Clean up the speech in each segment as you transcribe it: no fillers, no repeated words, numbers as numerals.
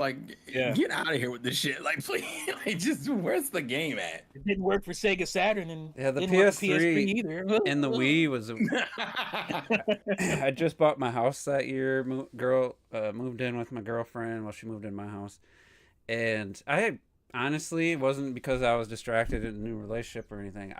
Like, Yeah. get out of here with this shit. Like, please, like, just where's the game at? It didn't work for Sega Saturn and Yeah, the didn't work for PSP PS3 either. and the Wii was. I just bought my house that year. Moved in with my girlfriend while she moved in my house, and I honestly it wasn't because I was distracted in a new relationship or anything.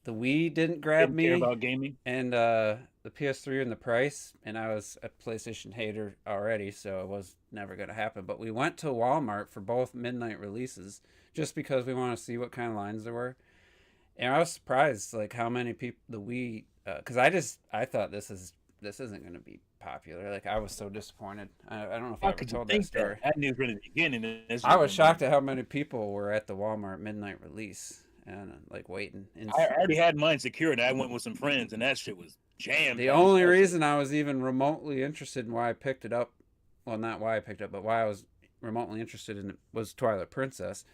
The Wii didn't grab Didn't care me, about gaming. and the PS3 and the price, and I was a PlayStation hater already, so it was never going to happen. But we went to Walmart for both midnight releases just because we want to see what kind of lines there were. And I was surprised, like how many people the Wii, because I thought this isn't going to be popular. Like I was so disappointed. I don't know if I How ever could you told that think story. that? I knew from the beginning. I was shocked at how many people were at the Walmart midnight release and like waiting. I already had mine secured. I went with some friends, and that shit was jammed. The only reason I was even remotely interested in why I picked it up, well, not why I picked it up, but why I was remotely interested in it was Twilight Princess.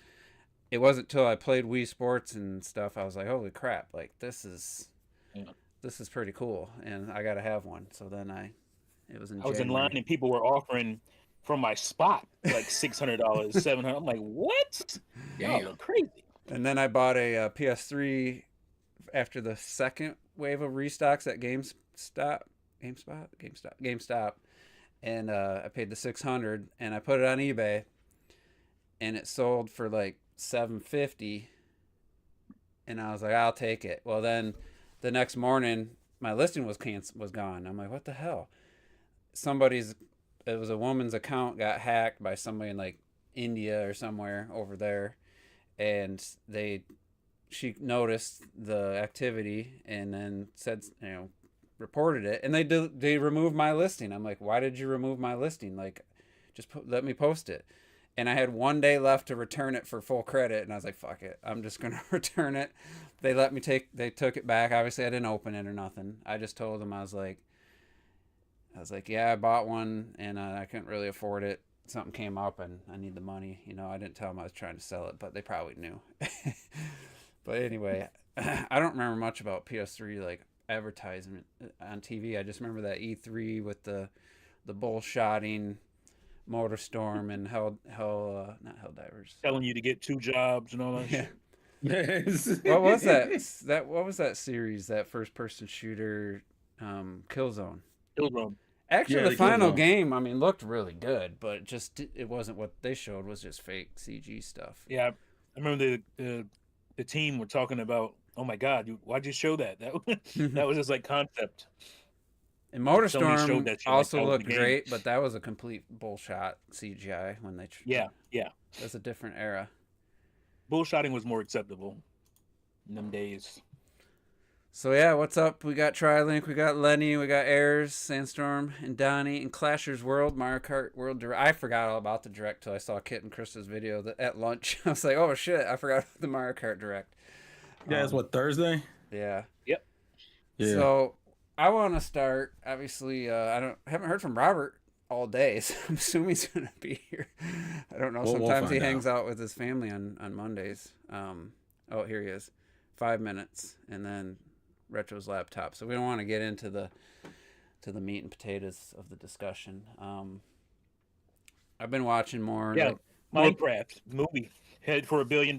It wasn't till I played Wii Sports and stuff I was like, holy crap, like this is pretty cool, and I got to have one. So then it was in I was in January. line, and people were offering from my spot like $600, $700. I'm like, what? Y'all look crazy. And then I bought a PS3 after the second wave of restocks at GameStop, and I paid the $600, and I put it on eBay, and it sold for like $750, and I was like, I'll take it. Well, then the next morning, my listing was gone. I'm like, what the hell? It was a woman's account got hacked by somebody in like India or somewhere over there, and she noticed the activity and then said, reported it, and they removed my listing. I'm like, why did you remove my listing? Like, just let me post it. And I had 1 day left to return it for full credit, and I was like, fuck it, I'm just gonna return it. They took it back. Obviously I didn't open it or nothing. I just told them I was like, yeah, I bought one and I couldn't really afford it. Something came up and I need the money. I didn't tell them I was trying to sell it, but they probably knew. But anyway, I don't remember much about PS3 like advertisement on TV. I just remember that E3 with the bullshotting, MotorStorm, and not Helldivers. Telling you to get 2 jobs and all that shit. Yes. What was that? What was that series? That first-person shooter, Killzone. Killzone. Actually, the final game, I mean, looked really good, but it wasn't what they showed. Was just fake CG stuff. Yeah, I remember the team were talking about, oh my god, why'd you show that? That was just like concept. And MotorStorm also looked great, but that was a complete bullshot CGI when they. Yeah. That's a different era. Bullshotting was more acceptable in them days. So yeah, what's up? We got TriLink, we got Lenny, we got Ayers, Sandstorm, and Donnie, and Clashers World, Mario Kart World Direct. I forgot all about the Direct till I saw Kit and Krista's video at lunch. I was like, oh shit, I forgot the Mario Kart Direct. Yeah, it's what, Thursday? Yeah. Yep. Yeah. So I want to start. Obviously, haven't heard from Robert all day, so I'm assuming he's gonna be here. I don't know. Sometimes he hangs out with his family on Mondays. Oh, here he is. 5 minutes, and then Retro's laptop. So we don't want to get into the meat and potatoes of the discussion. I've been watching more. Yeah, Minecraft movie headed for $1 billion.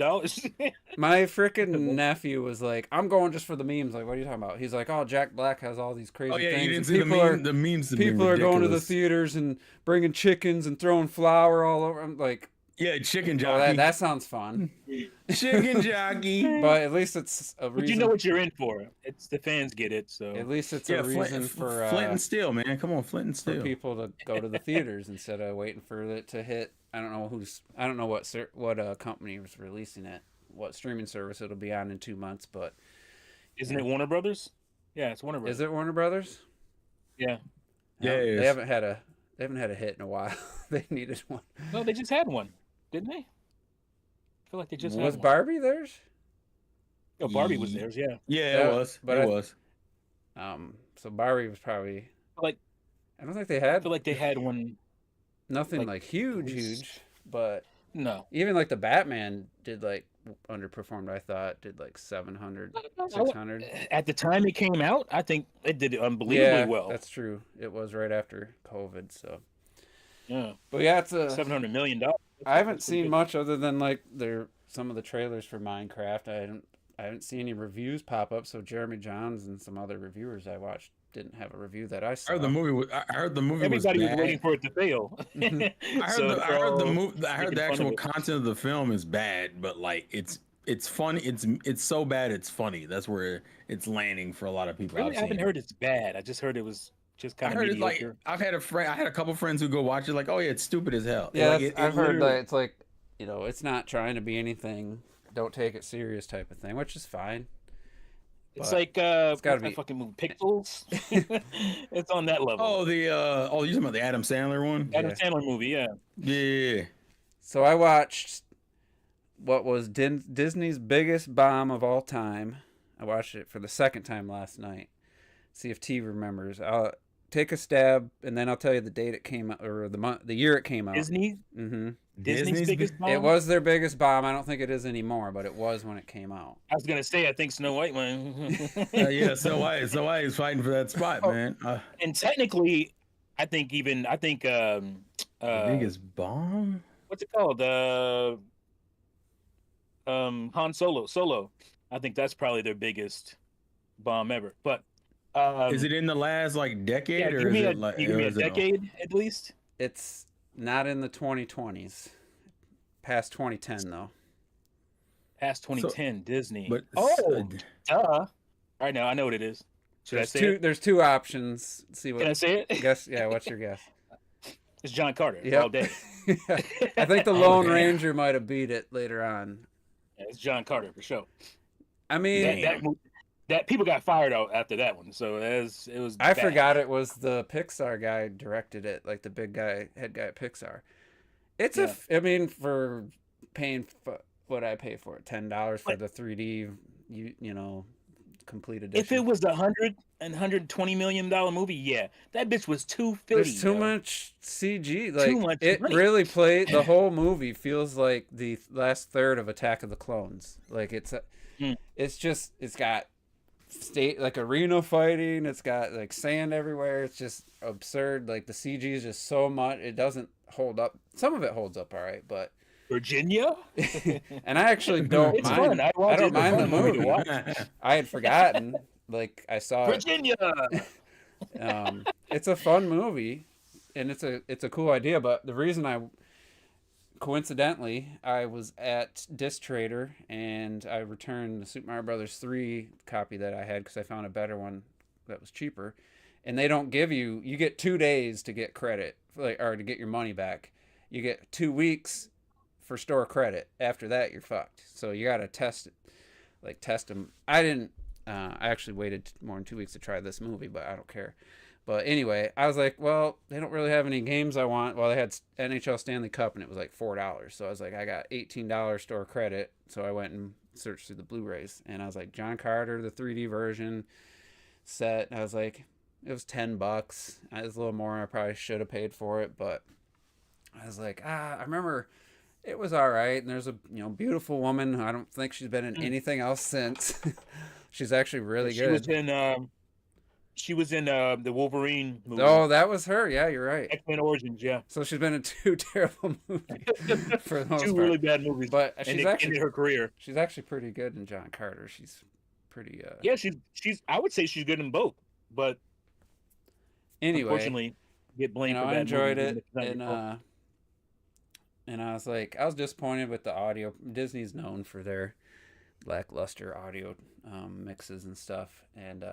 My freaking nephew was like, "I'm going just for the memes." Like, what are you talking about? He's like, "Oh, Jack Black has all these crazy things." You didn't see the memes. People are going to the theaters and bringing chickens and throwing flour all over. I'm like, yeah, chicken jockey. Oh, that sounds fun. Chicken jockey. But at least it's a reason. But you know what you're in for. It's the fans get it, so at least it's a reason for Flint and Steel, man. Come on, Flint and Steel. For people to go to the theaters instead of waiting for it to hit. I don't know what company was releasing it, what streaming service it'll be on in 2 months, but isn't it Warner Brothers? Yeah, it's Warner Brothers. Is it Warner Brothers? Yeah. Yeah. They haven't had a hit in a while. They needed one. No, they just had one, didn't they? I feel like they just had Was one. Barbie theirs? Oh, Barbie was theirs, yeah. Yeah, it was. But it was. So Barbie was probably like. I don't think they had. I feel like they had one. Nothing like huge, but no. Even like the Batman did like underperformed. I thought did like 700, 600. At the time it came out, I think it did unbelievably well. That's true. It was right after COVID, so. Yeah, But yeah, it's a. $700 million. I haven't That's pretty seen good. much other than like some of the trailers for Minecraft. I haven't seen any reviews pop up. So Jeremy Johns and some other reviewers I watched didn't have a review that I I heard the saw. movie. I heard the movie was Everybody was waiting bad. for it to fail, Mhm. so I they're heard the all movie. I heard making the fun of actual it. content of the film is bad, but like it's funny. It's so bad it's funny. That's where it's landing for a lot of people Really, I've I haven't seen. heard it's bad. I just heard it was just I kind of heard it's like mediocre. I've had a friend. I had a couple friends who go watch it. Like, oh yeah, it's stupid as hell. Yeah, It I've heard that literally. it's like, it's not trying to be anything. Don't take it serious type of thing, which is fine. It's But like it's got to what's that be. fucking movie? Pixels. It's on that level. Oh you talking about the Adam Sandler one? Adam Yeah. Sandler movie, yeah. Yeah. So I watched what was Disney's biggest bomb of all time. I watched it for the second time last night. See if T remembers. I'll take a stab, and then I'll tell you the date it came out, or the year it came out. Disney, Mm-hmm. Disney's biggest It bomb. was their biggest bomb. I don't think it is anymore, but it was when it came out. I was gonna say, I think Snow White one. Yeah. So why is fighting for that spot, Oh. man? And technically, I think The biggest bomb. what's it called? Han Solo. I think that's probably their biggest bomb ever. But Is it in the last like yeah, decade, or give is me a it like? you give Or me a is it decade at least. It's not in the 2020s. Past 2010 though. Past 2010, Disney. But Oh, duh! I know what it is. Should I There's say two. it? There's two options. Let's see Can I what. say it? Guess. Yeah. What's your guess? It's John Carter Yep. all day. I think the Oh, Lone damn. Ranger might have beat it later on. Yeah, it's John Carter for sure. I mean, That people got fired out after that one, so it was. I bad. forgot it was the Pixar guy directed it, like the big guy, head guy at Pixar. It's Yeah. I mean, for paying what I pay for it, $10 for But- the 3D, complete edition. If it was $120 million movie, yeah, that bitch was $250. There's too yo. much CG. Like much it money. really played. The whole movie feels like the last third of Attack of the Clones. Like it's got like arena fighting. It's got like sand everywhere. It's just absurd. Like the CG is just so much. It doesn't hold up. Some of it holds up all right, but Virginia. and I actually don't It's mind. fun. I watch don't it. mind the It's a fun movie to movie. watch. I had forgotten. Like I saw it. Virginia. It's a fun movie, and it's a cool idea. But the reason coincidentally, I was at Disc Trader and I returned the Super Mario Brothers 3 copy that I had because I found a better one that was cheaper. And they don't give you get 2 days to get credit, or to get your money back. You get 2 weeks for store credit. After that, you're fucked. So you got to test them. I actually waited more than 2 weeks to try this movie, but I don't care. But anyway, I was like, well, they don't really have any games I want. Well, they had NHL Stanley Cup, and it was like $4. So I was like, I got $18 store credit. So I went and searched through the Blu-rays, and I was like, John Carter, the 3D version set. And I was like, it was $10. It was a little more. I probably should have paid for it, but I was like, I remember it was all right. And there's a beautiful woman. I don't think she's been in anything else since. She's actually really good. She was in the Wolverine movie. Oh, that was her. Yeah, you're right. X-Men Origins, yeah. So she's been in 2 terrible movies for the most Two part. really bad movies, But and she's it actually ended her career. She's actually pretty good in John Carter. She's pretty. Yeah, she's. I would say she's good in both, but Anyway, unfortunately, get blamed for bad I enjoyed movies. it, and I was like, I was disappointed with the audio. Disney's known for their lackluster audio mixes and stuff, and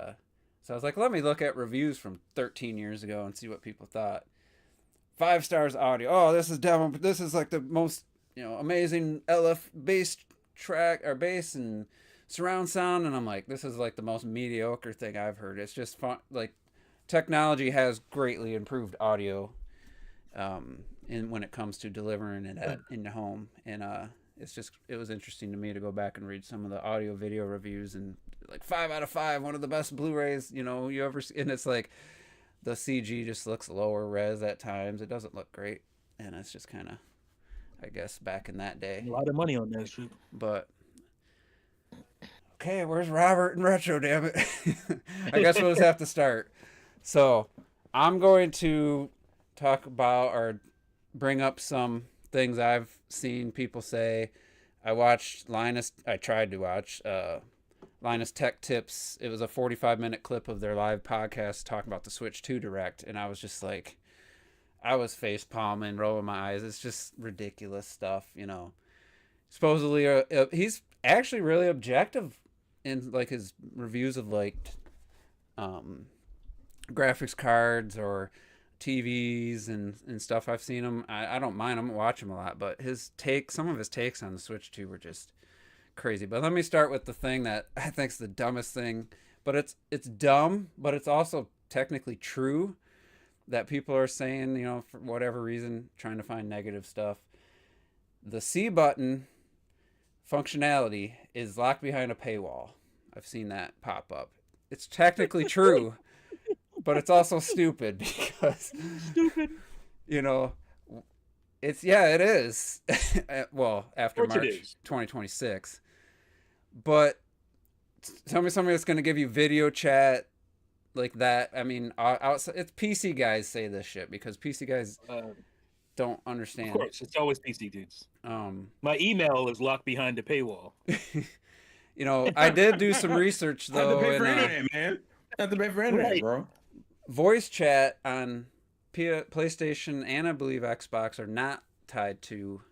so I was like, let me look at reviews from 13 years ago and see what people thought. 5 stars audio. Oh, this is demo. This is like the most amazing LF bass track or bass and surround sound, and I'm like, this is like the most mediocre thing I've heard. It's just fun. Like technology has greatly improved audio, when it comes to delivering it in the home, and it was interesting to me to go back and read some of the audio video reviews, and like 5 out of 5, one of the best Blu-rays you ever see. And it's like the CG just looks lower res at times. It doesn't look great, and it's just kind of, I guess, back in that day. A lot of money on that shit. But okay, where's Robert and Retro? Damn it! I guess we'll just have to start. So I'm going to talk about our bring up some things I've seen people say. I tried to watch Linus Tech Tips. It was a 45-minute clip of their live podcast talking about the Switch 2 Direct, and I was just like, I was face palming, rolling my eyes. It's just ridiculous stuff, you know. Supposedly, he's actually really objective in like his reviews of like graphics cards or TVs and stuff. I've seen him. I don't mind him. Watch him a lot, but some of his takes on the Switch 2 were just crazy. But let me start with the thing that I think's the dumbest thing, but it's dumb, but it's also technically true that people are saying, you know, for whatever reason, trying to find negative stuff. The C button functionality is locked behind a paywall. I've seen that pop up. It's technically true, but it's also stupid because you know, it is. Well, after March 2026. But tell me somebody that's going to give you video chat like that. I mean, outside, it's PC guys say this shit because PC guys don't understand. Of course, it's always PC dudes. My email is locked behind a paywall. You know, I did do some research though. I have to pay for internet, man. I have to pay for internet, bro. Voice chat on PlayStation and I believe Xbox are not tied to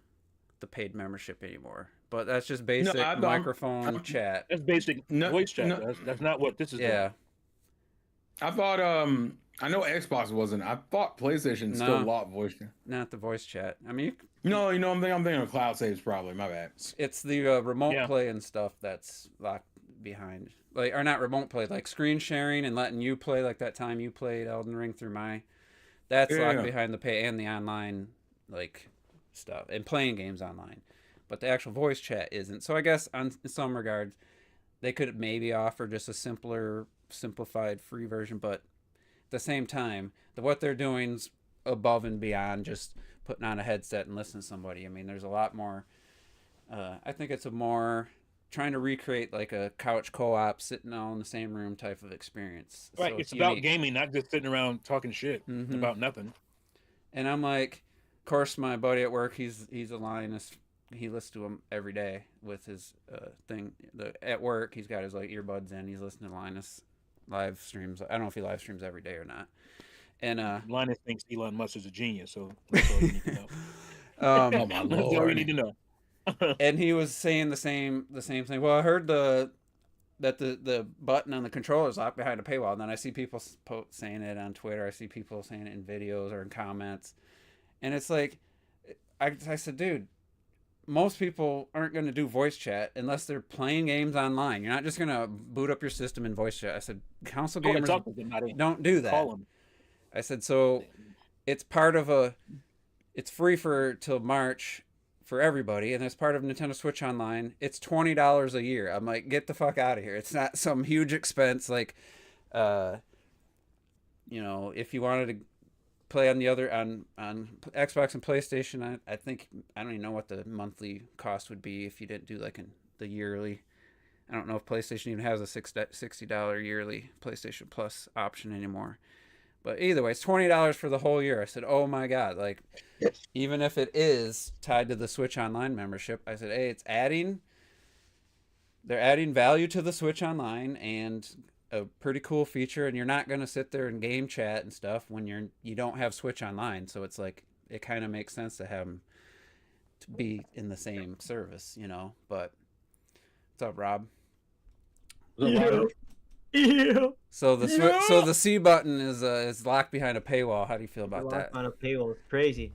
the paid membership anymore. But that's just basic microphone chat. That's basic voice chat. That's not what this is. Yeah. I thought I know Xbox wasn't. I thought PlayStation still locked voice chat. Not the voice chat. I mean, no, you know, I'm thinking of cloud saves probably. My bad. It's the remote play and stuff that's locked behind, like, or not remote play, like screen sharing and letting you play, like that time you played Elden Ring through that's locked behind the pay and the online like stuff and playing games online, but the actual voice chat isn't. So I guess in some regards they could maybe offer just a simplified free version, but at the same time, what they're doing's above and beyond just putting on a headset and listening to somebody. I mean, there's a lot more. I think it's a more trying to recreate like a couch co-op, sitting all in the same room type of experience. Right, so it's about gaming, not just sitting around talking shit about nothing. And I'm like, of course, my buddy at work, he's a Linus. He listens to him every day with his thing. At work, he's got his like earbuds in. He's listening to Linus live streams. I don't know if he live streams every day or not. And Linus thinks Elon Musk is a genius, so that's all you need to know. Oh my Lord. That's all you need to know. And he was saying the same thing. Well, I heard that the button on the controller is locked behind a paywall. And then I see people saying it on Twitter. I see people saying it in videos or in comments. And it's like, I said, dude, most people aren't going to do voice chat unless they're playing games online. You're not just going to boot up your system and voice chat. I said, console gamers don't do that. I said, so it's part of it's free till March for everybody, and as part of Nintendo Switch Online, it's $20 a year. I'm like, get the fuck out of here. It's not some huge expense like, you know, if you wanted to play on the other on Xbox and PlayStation, I think I don't even know what the monthly cost would be if you didn't do like the yearly. I don't know if PlayStation even has a $60 yearly PlayStation Plus option anymore. But either way, it's $20 for the whole year. I said, oh my God, like, even if it is tied to the Switch Online membership, I said, hey, they're adding value to the Switch Online and a pretty cool feature, and you're not going to sit there and game chat and stuff when you don't have Switch Online. So it's like, it kind of makes sense to have them to be in the same service, you know. But what's up, Rob? Yeah. So the C button is locked behind a paywall. How do you feel about that? On a paywall, it's crazy.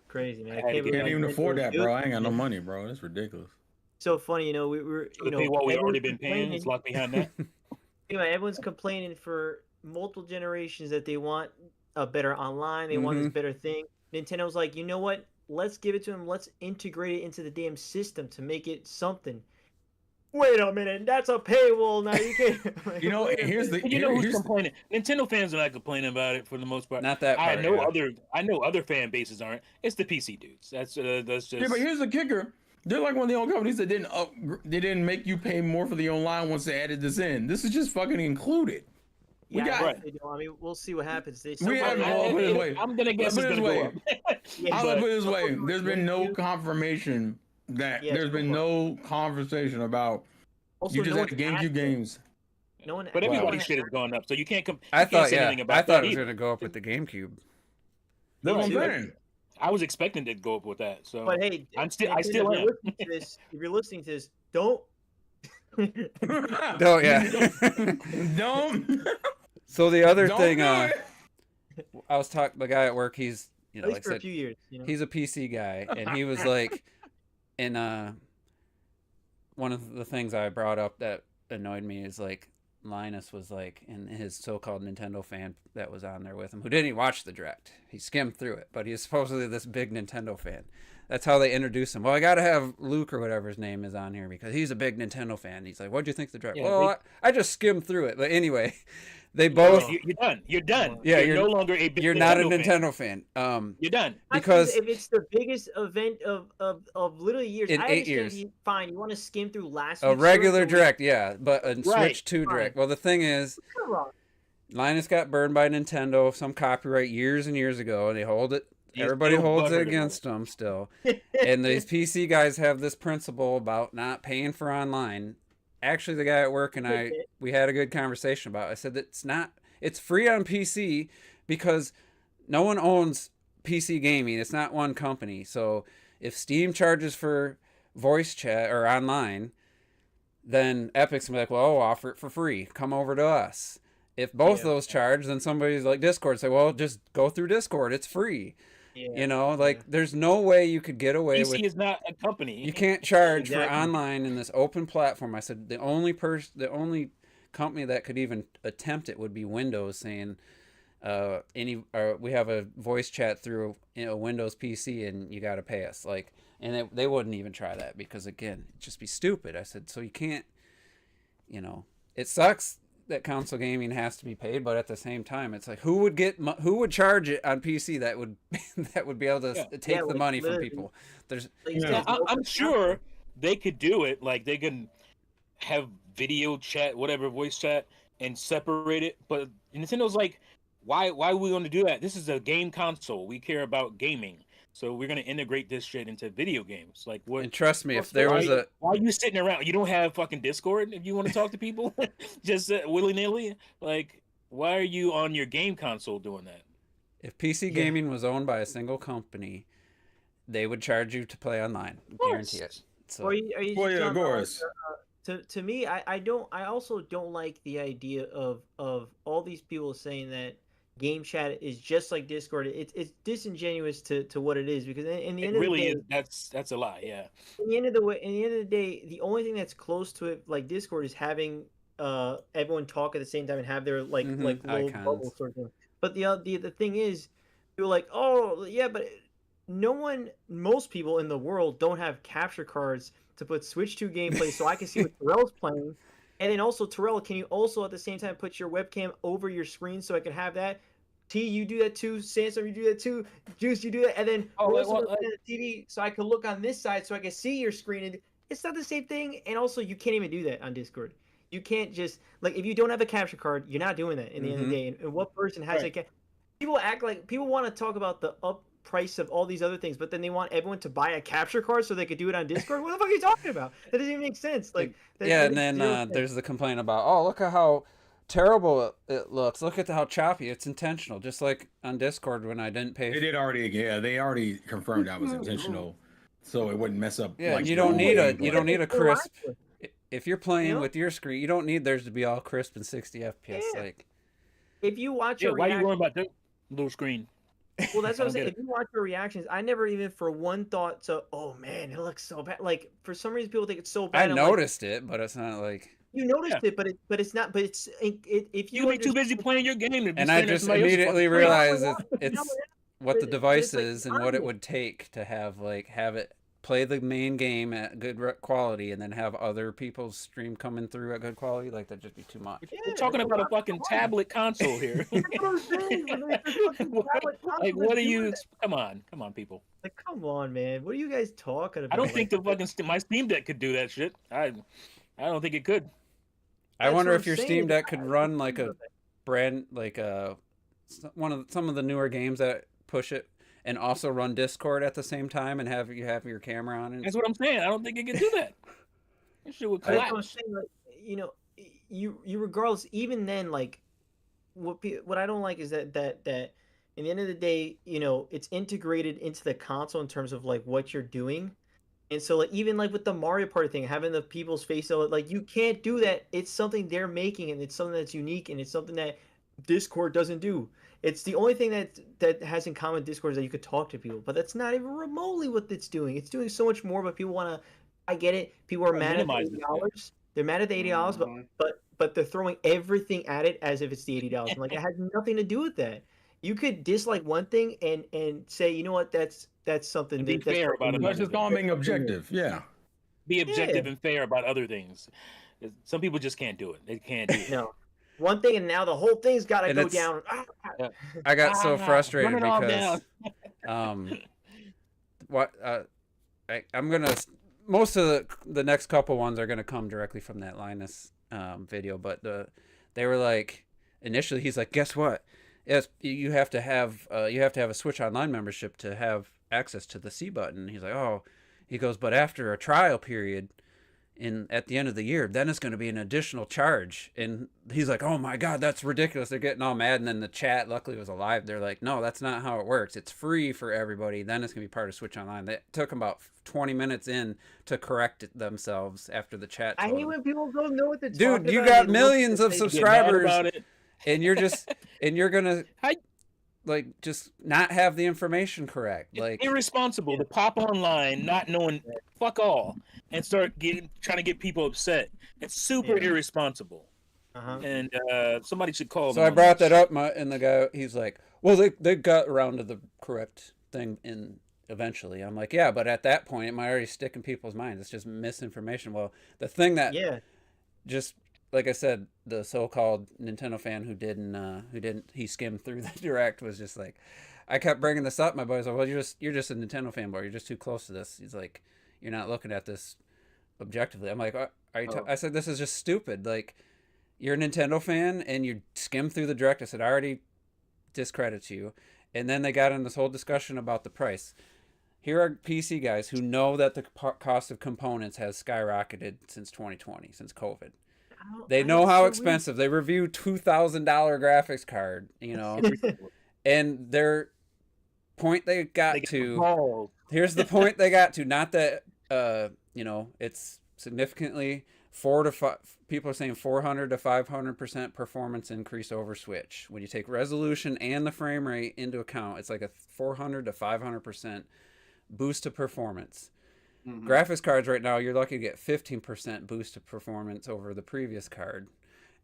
Crazy, man. I can't even afford that, bro. I ain't got no money, bro. That's ridiculous. So funny, you know. We we've already been paying is locked behind that. You know, everyone's complaining for multiple generations that they want a better online. They want this better thing. Nintendo's like, you know what? Let's give it to them. Let's integrate it into the damn system to make it something. Wait a minute, that's a paywall now. You can't. Like, you know, who's complaining? Nintendo fans are not complaining about it for the most part. Not that part. I know other fan bases aren't. It's the PC dudes. That's just. Yeah, but here's the kicker. They're like one of the old companies that didn't make you pay more for the online once they added this in. This is just fucking included. We Yeah, I got- hope they don't. I mean, we'll see what happens. They We have- somebody- I'll put it this way. I'm gonna guess it's Put it gonna this go way. up. Yeah, I'll but- put it this way. Someone There's been no GameCube. confirmation that Yeah, there's been no conversation about Also, you just no had one's GameCube asked games. No one. But Wow. everybody's shit has gone up, so you can't I you can't thought, say yeah, anything about I thought that it was either. going to go up with the GameCube. That's what I'm too. saying. I was expecting it to go up with that. So But hey, I Nintendo, still if am. you're listening to this, if you're listening to this, don't. Oh, yeah. Don't. So the other Don't thing, do it. I was talking the guy at work. He's, you know, At least like I for a said, few years. You know. he's a PC guy, and he was like, and one of the things I brought up that annoyed me is like Linus was like, and his so-called Nintendo fan that was on there with him, who didn't even watch the direct. He skimmed through it, but he's supposedly this big Nintendo fan. That's how they introduce him. Well, I got to have Luke or whatever his name is on here because he's a big Nintendo fan. He's like, what'd you think of the direct? Yeah, well, I just skimmed through it. But anyway, they both... You're done. You're done. Yeah, you're no longer a big You're not a Nintendo Nintendo fan. You're done. Because if it's the biggest event of literally years, In I 8 understand years. fine. You want to skim through last a week's regular Direct, direct, yeah, but a Right. Switch 2 Fine. direct. Well, the thing is, Come on. Linus got burned by Nintendo, some copyright years and years ago, and they hold it. He's Everybody still holds it butthurt about against them still. And these PC guys have this principle about not paying for online. Actually, the guy at work and we had a good conversation about it. I said that it's free on PC because no one owns PC gaming. It's not one company. So if Steam charges for voice chat or online, then Epic's gonna be like, well, I'll offer it for free. Come over to us. If both those charge, then somebody's like Discord say, well, just go through Discord. It's free. Yeah. You know, like there's no way you could get away PC with. is not a company. You can't charge for Exactly. online in this open platform. I said the only company that could even attempt it would be Windows, saying we have a voice chat through a Windows PC and you got to pay us. Like, and they wouldn't even try that because again, it'd just be stupid. I said, so you can't, you know, it sucks that console gaming has to be paid, but at the same time, it's like who would charge it on PC that would be able to take the like, money from literally. people. There's Like, Yeah. I'm sure they could do it. Like they can have video chat, whatever, voice chat, and separate it. But Nintendo's like, why are we going to do that? This is a game console. We care about gaming, so we're going to integrate this shit into video games. Like what? and trust me, if there was Why are you sitting around? You don't have fucking Discord if you want to talk to people, just willy nilly. Like, why are you on your game console doing that? if PC gaming was owned by a single company, they would charge you to play online. Guarantee it. So Are you Well, yeah, talking of about, course. to me, I also don't like the idea of all these people saying that game chat is just like Discord. It's disingenuous to what it is because in the It end of the really day, is. That's a lie. Yeah. in the end of the day, the only thing that's close to it like Discord is having everyone talk at the same time and have their like Mhm, little icons. bubble sort of thing. But the thing is, you're like, oh yeah, but most people in the world don't have capture cards to put Switch 2 gameplay so I can see what Terrell's playing. And then also, Terrell, can you also at the same time put your webcam over your screen so I can have that? T, you do that too. Sansom, you do that too. Juice, you do that. And then the TV so I can look on this side so I can see your screen. And it's not the same thing. And also, you can't even do that on Discord. You can't just, like, if you don't have a capture card, you're not doing that in the end of the day. And what person has a people act like, people want to talk about the price of all these other things, but then they want everyone to buy a capture card so they could do it on Discord. What the fuck are you talking about? That doesn't even make sense. Like, and then there's the complaint about, oh, look at how terrible it looks. Look at how choppy. It's intentional. Just like on Discord when I didn't pay. They already confirmed that was intentional, so it wouldn't mess up. Yeah, like, you don't need a crisp. If you're playing You know? with your screen, you don't need theirs to be all crisp and 60 FPS. Yeah. Like, if you watch Yeah. your Why are you reaction, worrying about that little screen? well, that's what I'm I don't saying. get If you watch your reactions, I never even for one thought to, oh man, it looks so bad. Like for some reason, people think it's so I bad. I'm like, noticed it, but it's not like. you noticed it, but it's not. But it's if you You be too busy understand- playing your game. To be And I staring at just somebody else's immediately fucking screen. realized You it's know, what the but device it's like is and what it content. would take to have it play the main game at good quality and then have other people's stream coming through at good quality. Like that'd just be too much. Yeah, We're talking that's about a what fucking I'm saying. tablet console here. That's what I'm saying. When they fucking tablet consoles Like, what that are do you? that. Come on, people. Like, come on, man. What are you guys talking about? I don't Like, think the fucking my Steam Deck could do that shit. I don't think it could. I that's wonder what if I'm your saying. Steam Deck could run like I a brand like some of the newer games that push it and also run Discord at the same time and have your camera on. That's what I'm saying. I don't think it can do that. That shit would That's what I'm collapse. saying. Like, you know, you regardless. Even then, like, what I don't like is that in the end of the day, you know, it's integrated into the console in terms of like what you're doing. And so, like, even like with the Mario Party thing, having the people's face, like, you can't do that. It's something they're making, and it's something that's unique, and it's something that Discord doesn't do. It's the only thing that has in common with Discord is that you could talk to people, but that's not even remotely what it's doing. It's doing so much more, but people want to. I get it. People are mad at the $80. They're mad at the $80, but they're throwing everything at it as if it's the $80. I'm like, it has nothing to do with that. You could dislike one thing and say, you know what, that's something And be fair about it. Let's just call being objective. Yeah. Be objective and fair about other things. Some people just can't do it. They can't do it. No. One thing, and now the whole thing's got to go down. I got so frustrated Run it all because I'm gonna most of the next couple ones are gonna come directly from that Linus video, but they were like initially he's like, guess what? Yes, you have to have a Switch Online membership to have access to the C button. He's like, oh, he goes, but after a trial period at the end of the year, then it's going to be an additional charge. And he's like, oh my God, that's ridiculous. They're getting all mad. And then the chat luckily was alive. They're like, no, that's not how it works. It's free for everybody. Then it's going to be part of Switch Online. It took them about 20 minutes in to correct themselves after the chat. I hate when people don't know what they're talking about. Dude, you got millions of subscribers and you're going to like just not have the information correct. Like irresponsible to pop online not knowing fuck all and start trying to get people upset. It's super irresponsible. And somebody should call them. So I brought that up, and the guy, he's like, well, they got around to the correct thing eventually. I'm like, yeah, but at that point it might already stick in people's minds. It's just misinformation. Well, the thing that just like I said, the so-called Nintendo fan who he skimmed through the direct was just like, I kept bringing this up. My boy's like, well, you're just a Nintendo fanboy. You're just too close to this. He's like, you're not looking at this objectively. I'm like, I said, this is just stupid. Like, you're a Nintendo fan and you skim through the direct. I said, I already discredit you. And then they got in this whole discussion about the price. Here are PC guys who know that the cost of components has skyrocketed since 2020, since COVID. They know how expensive. They review $2,000 graphics card, you know, and their point they got to. Here's the point they got to. Not that you know, it's significantly people are saying 400 to 500% performance increase over Switch. When you take resolution and the frame rate into account, it's like a 400 to 500% boost to performance. Graphics cards right now, you're lucky to get 15% boost to performance over the previous card,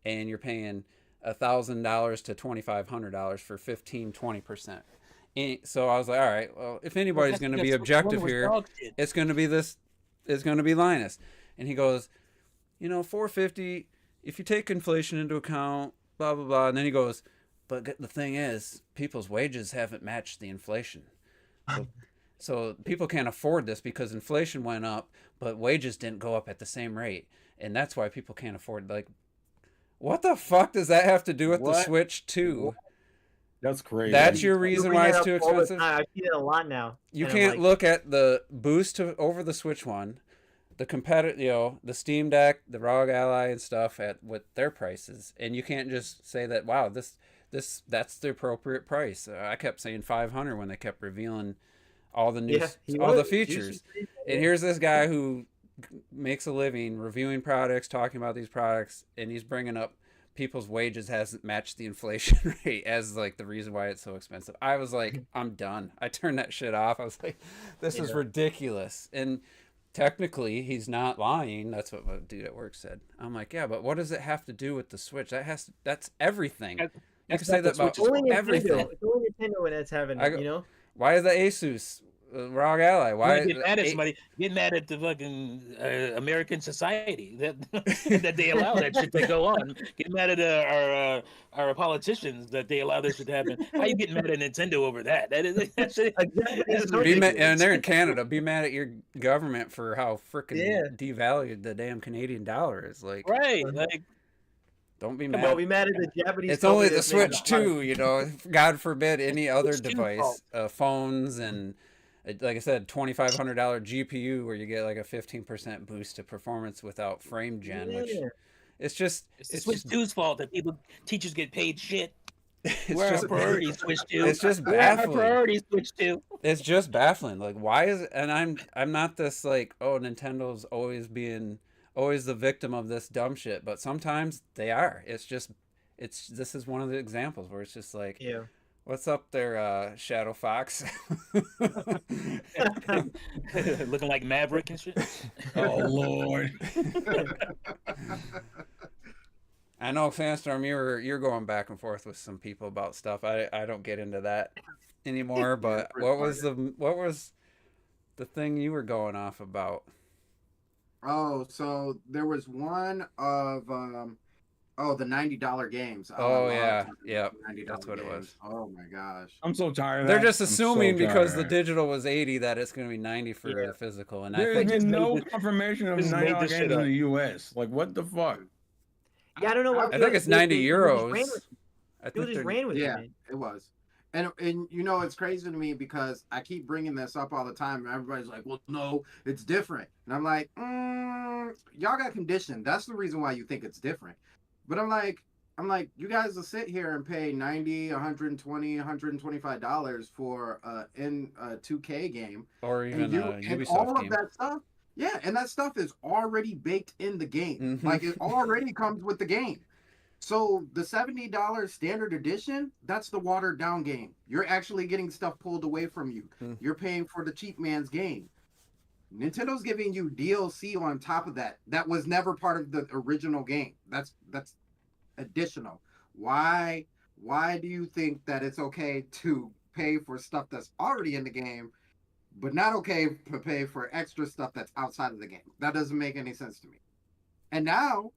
and you're paying $1,000 to $2,500 for 20%. So I was like, all right, well, if anybody's going to be objective here, it's going to be this. It's going to be Linus. And he goes, you know, $450 if you take inflation into account, blah blah blah. And then he goes, but the thing is, people's wages haven't matched the inflation. So people can't afford this because inflation went up, but wages didn't go up at the same rate. And that's why people can't afford, like, what the fuck does that have to do with the Switch 2? That's crazy. That's your reason why it's too expensive? I see it a lot now. You can't look at the boost over the Switch 1, the competitive, you know, the Steam Deck, the ROG Ally and stuff at what their prices, and you can't just say that, wow, that's the appropriate price. I kept saying 500 when they kept revealing all the new all the features. And here's this guy who makes a living reviewing products, talking about these products, and he's bringing up people's wages hasn't matched the inflation rate as like the reason why it's so expensive. I was like, I'm done. I turned that shit off. I was like, this is ridiculous. And technically he's not lying. That's what my dude at work said. I'm like, yeah, but what does it have to do with the Switch? That's everything. You can say that about everything. It's only Nintendo when it's having it, you know? Why is the Asus ROG Ally? Why get mad at somebody? Get mad at the fucking American society that they allow that shit to go on. Get mad at our politicians that they allow this shit to happen. How you getting mad at Nintendo over that? That shit. And they're in Canada. Be mad at your government for how freaking devalued the damn Canadian dollar is. Like, right? Like, Don't be But mad. we mad at the Japanese. It's only company the that's making Switch product. too, you know. God forbid any other Switch 2 device, phones, and like I said, $2,500 GPU where you get like a 15% boost to performance without frame gen, which Yeah. it's just It's the Switch 2's fault that teachers get paid shit. Where are just our priorities, Switch 2? it's just Where are our baffling. priorities, Switch 2? It's just baffling. Like, why is and I'm not this like, oh, Nintendo's always the victim of this dumb shit, but sometimes they are. This is one of the examples where it's just like, Yeah. what's up there, Shadow Fox? Looking like Maverick and shit. Oh Lord. I know, Fanstorm, you're going back and forth with some people about stuff. I don't get into that anymore. But what was the thing you were going off about? Oh, so there was one of the $90 games. Oh, I yeah. love Yep. $90 That's what it was. games. Oh my gosh. I'm so tired of They're that. just I'm so assuming because the tired. digital was 80 that it's going to be 90 for Yeah. the physical, and I There's think been no made this- confirmation of just made $90 this games shit in up. the U.S. Like, what the fuck? Yeah, I don't know why. I think it's 90 euros. I People think just they're ran with it, Yeah, man. it was. And you know, it's crazy to me because I keep bringing this up all the time. And everybody's like, well, no, it's different. And I'm like, y'all got conditioned. That's the reason why you think it's different. But I'm like, you guys will sit here and pay $90, $120, $125 for a 2K game. or even And all Ubisoft of game. that stuff. Yeah, and that stuff is already baked in the game. Mhm. Like, it already comes with the game. So the $70 standard edition, that's the watered down game. You're actually getting stuff pulled away from you. Mm. You're paying for the cheap man's game. Nintendo's giving you DLC on top of that. That was never part of the original game. That's additional. Why do you think that it's okay to pay for stuff that's already in the game, but not okay to pay for extra stuff that's outside of the game? That doesn't make any sense to me. And now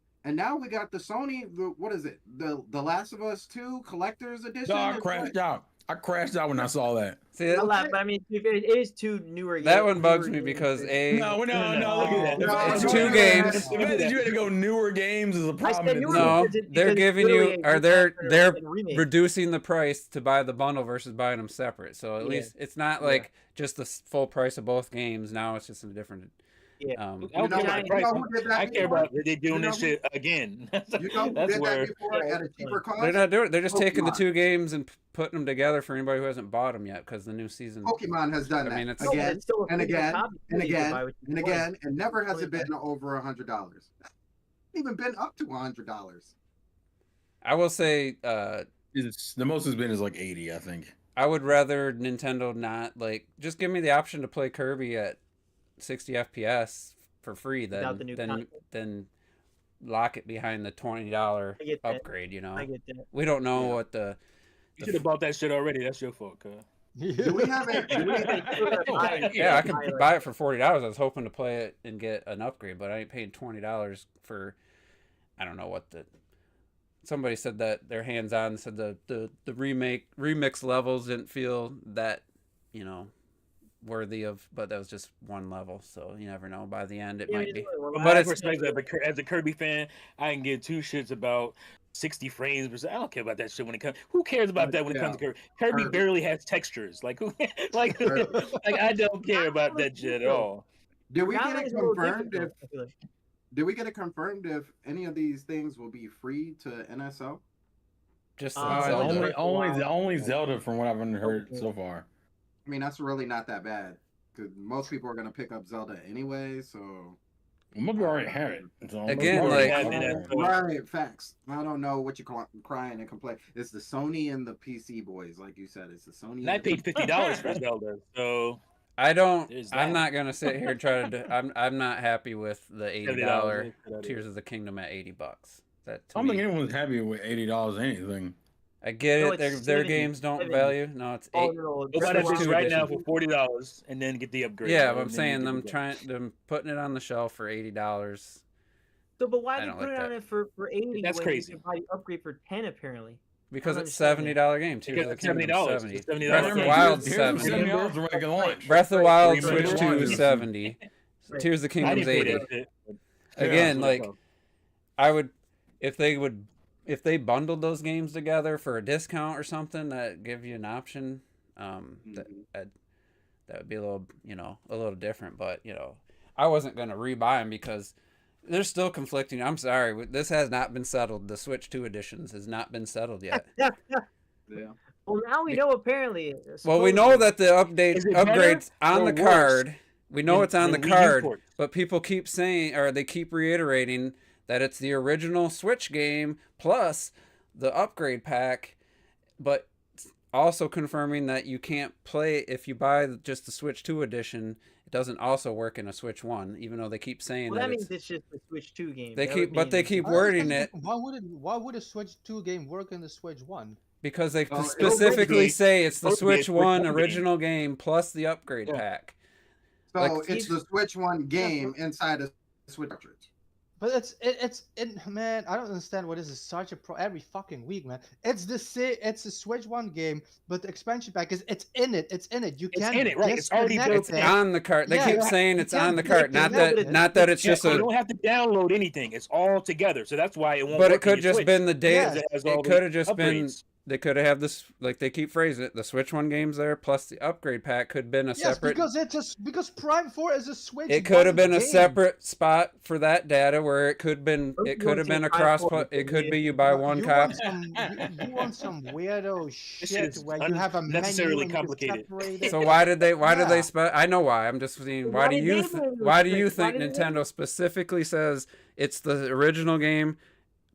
we got the Sony, what is it? The Last of Us 2 Collector's Edition? No, I crashed out. I crashed out when I saw that. See, I laugh, but I mean, it is two newer. that one bugs newer me games because that- No, look at No, that. it's The two fact games. The fact that you had to go newer games is a problem. said in newer itself. No, because they're giving literally you, a or they're remaster and remake. reducing the price to buy the bundle versus buying them separate. So at Yeah. least it's not Yeah. like just the full price of both games. Now it's just a different. Yeah. I don't You care know about the price. who did that I care before? about that they're doing You this know shit again. You know who That's did where that before at a cheaper cost? They're not doing it. They're just taking the Pokemon. two games and putting them together for anybody who hasn't bought them yet because the new season. Pokemon has done I that mean, it's- No, but again it's still a and physical again copy and that you can again buy with your and money. again, and never has it Totally been over $100. Even been up to $100. I will say, The most has been is like 80, I think. I would rather Nintendo not just give me the option to play Kirby at 60 FPS for free Without the new than lock it behind the $20 I get that. upgrade. You know, I get that. we don't know Yeah. what the you should have bought that shit already. That's your fault, cuz. Do we have it? Yeah, I could buy it for $40. I was hoping to play it and get an upgrade, but I ain't paying $20 for. I don't know what the. Somebody said that their hands-on said the remix levels didn't feel that, worthy of, but that was just one level, so you never know. By the end, it might be. From But my it's- perspective, as a Kirby fan, I can give two shits about 60 frames per second. I don't care about that shit when it comes. Who cares about that when it comes to Kirby? Kirby barely has textures. Like who? like I don't care about that shit at all. Did we get Nowadays, it it's a little confirmed different, if I feel like. Did we get it confirmed if any of these things will be free to NSO? Just Zelda. Only Zelda from what I've heard so far. I mean, that's really not that bad because most people are gonna pick up Zelda anyway. So Maybe already have it. So Again, maybe like- already have it. right, facts. I don't know what you're crying and complaining. It's the Sony and the PC boys, like you said. It's the Sony. And I paid $50 for Zelda, so I don't. There's I'm that. not gonna sit here and try to. I'm not happy with the $80 $70. Tears of the Kingdom at $80. That to I don't think me, anyone's happy with $80 anything. I get No, it. it's Their 70, games don't 70. value. No, it's Oh, eight. no, go It's buy that Switch bitch 2 right edition. now for $40 and then get the upgrade. Yeah, and but I'm then saying you get them putting it on the shelf for $80. So, but why I did you don't put like it on that. it for 80 That's when crazy. you can buy the upgrade for 10 apparently? Because I it's don't understand $70 game. Tears Because of the it's Kingdom $70. 70. It's $70. Breath of the Here's- Wild's Here's 70. $70 for regular launch. Breath of the Wild Remember Switch the 2 one. is 70. Right. Tears of the I Kingdom's didn't pay 80. that shit. Again, Yeah, like I would, if they would if they bundled those games together for a discount or something that give you an option, that that would be a little, a little different. But I wasn't gonna rebuy them because there's still conflicting. I'm sorry, this has not been settled. The Switch 2 editions has not been settled yet. Yeah. Well, now we know apparently. Well, we know that the Is it better upgrades on or the worse card. We know it's on the than Wii U card, ports? but people keep saying, or they keep reiterating that it's the original Switch game plus the upgrade pack, but also confirming that you can't play if you buy just the Switch 2 edition. It doesn't also work in a Switch 1, even though they keep saying Well, that that means it's just the Switch 2 game. they That keep, would but they mean- keep I don't wording understand it why would a Switch 2 game work in the Switch 1? because they Well, specifically be- say it's the supposed to be a Switch Switch 1 1 game. original game plus the upgrade Yeah. pack. So Like, it's the Switch 1 game inside a Switch cartridge. But man, I don't understand why this is such a pro every fucking week, man. It's a Switch 1 game, but the expansion pack it's in it. It's in it. You It's can't in it, right. It's already disconnect built It's in. on the cart. They Yeah, keep yeah. saying You it's on the can't cart. break Not it that, up. not that it's Yeah, just you a. don't have to download anything. It's all together, so that's why it won't. But work it could on your just Switch, been the date. because it has all It the could have just been. upgrades. They could have this, like they keep phrasing it. The Switch 1 games there plus the upgrade pack could have been a Yes, separate. because Prime 4 is a Switch. It could have 1 been a game. separate spot for that data where it could been. Those It could have ones been a in cross. iPhone, It could yeah. be you buy You one want copy. you want some weirdo shit is where you have a menu unnecessarily and you can complicated. separate it. So why did they? Why did Yeah. they? I know why. I'm just saying. Why Why do did you? they put it in the Why do you Switch? Why think did they- Nintendo specifically says it's the original game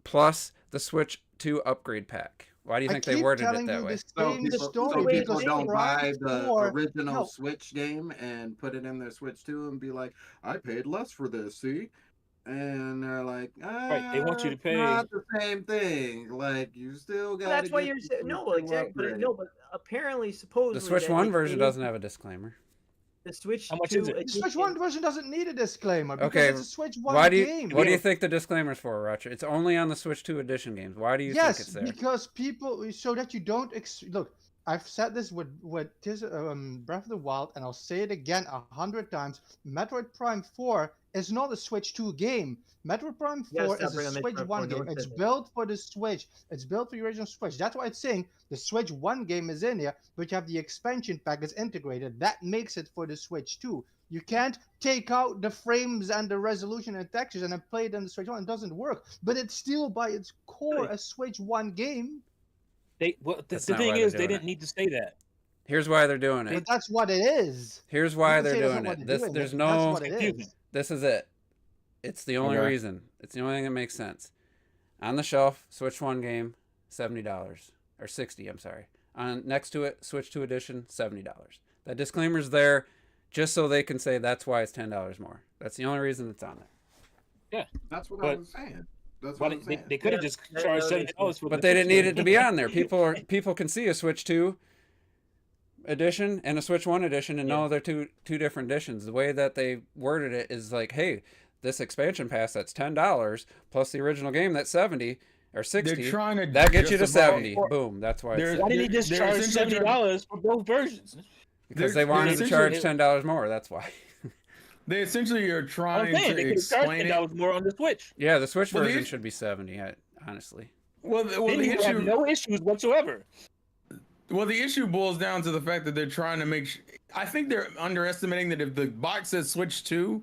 plus the Switch 2 upgrade pack? Why do you I think they keep worded telling it that you way? the So same people, story so people because don't buy Prime the 4 original no. Switch game and put it in their Switch 2 and be like, I paid less for this, see? And they're like, Right, they want you to it's pay- not the same thing. Like, you still got Well, that's why you're saying no, exactly. But no, but apparently, supposedly, The Switch that, 1 like, version they- doesn't have a disclaimer. The Switch How much 2 is it? The Switch 1 version doesn't need a disclaimer because Okay, it's a Switch 1 Why do you? game. What do you think the disclaimer's for, Roger? It's only on the Switch 2 edition games. Why do you think Yes, it's there? because people so that you don't look. I've said this with Breath of the Wild, and I'll say it again 100 times. Metroid Prime 4 is not a Switch 2 game. Metroid Prime You gotta 4 stop is a bringing Switch Metroid 1 4, no game. one It's said that. built for the Switch. It's built for the original Switch. That's why it's saying the Switch 1 game is in here, but you have the expansion pack is integrated. That makes it for the Switch 2. You can't take out the frames and the resolution and textures and then play it on the Switch 1. It doesn't work. But it's still by its core a Switch 1 game. The That's thing not why is, they're they doing didn't it. need to say that. Here's why they're doing it. But that's what it is. Here's why You can they're say that's doing not what it. they're This doing, there's but no. That's what it Confusing. is. This is it. It's the only Okay. reason. It's the only thing that makes sense. On the shelf, Switch 1 game, $70 or 60. I'm sorry. On next to it, Switch 2 edition, $70. That disclaimer's there, just so they can say that's why it's $10 more. That's the only reason it's on there. That's what I But- was saying. That's Why what I'm they saying. could have Yeah, just that- charged that makes $70 for. But the they didn't Switch need it to game. be on there. People can see a Switch 2 edition and a Switch 1 edition and know they're two different editions. The way that they worded it is like, hey, this expansion pass that's $10 plus the original game that's 70 or 60. They're trying to That gets you to just about- 70. Boom. That's why it's They're- there. Why didn't he just They're charge essentially $70 for both versions? Because they're they wanted to essentially- charge $10 more. That's why. They essentially are I'm trying saying to they could have charged explain it. $10 more on the Switch. Yeah, the Switch Well, version these- should be 70. Honestly. Well, Then the you have issue. no issues whatsoever. Well, the issue boils down to the fact that they're trying to make. I think they're underestimating that if the box says Switch 2,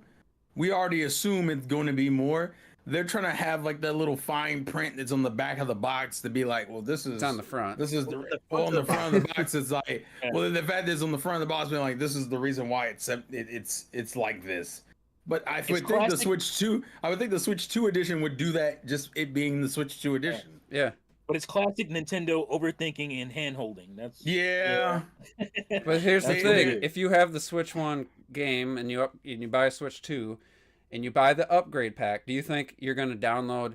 we already assume it's going to be more. They're trying to have like that little fine print that's on the back of the box to be like, well, this is It's on the front. This is the well, on the front of the box. It's like, well, the fact is on the front of the box being like, this is the reason why it's like this. But I would think the classic. Switch 2. I would think the Switch 2 edition would do that. Just it being the Switch 2 edition. Yeah. But it's classic Nintendo overthinking and hand holding. That's Yeah. But here's the That's thing: weird. if you have the Switch 1 game and you buy a Switch 2, and you buy the upgrade pack, do you think you're going to download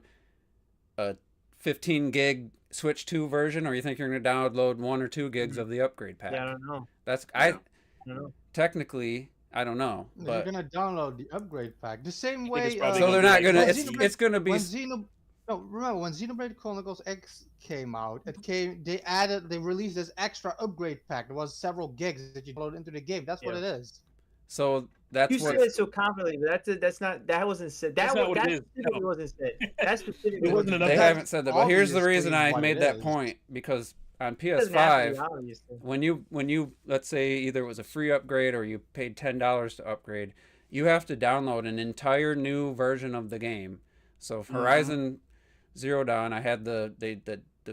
a 15 gig Switch 2 version, or you think you're going to download 1 or 2 gigs of the upgrade pack? Yeah, I don't know. That's I I don't know. technically I don't know, You're but gonna download the upgrade pack the same think way. it's probably so they're not when gonna. Xenoblade- It's going to be. when remember when Xenoblade Chronicles X came out? They released this extra upgrade pack. There was several gigs that you download into the game. That's what Yeah. it is. So that's You said what it so confidently, but that wasn't said. That's not what it is. Specifically No. wasn't said. That specifically It wasn't enough. they That's haven't said that. But here's the reason obviously I what made it that is. point, because on It doesn't have to be PS5, obvious. when you let's say either it was a free upgrade or you paid $10 to upgrade, you have to download an entire new version of the game. So for Horizon Zero Dawn, I had the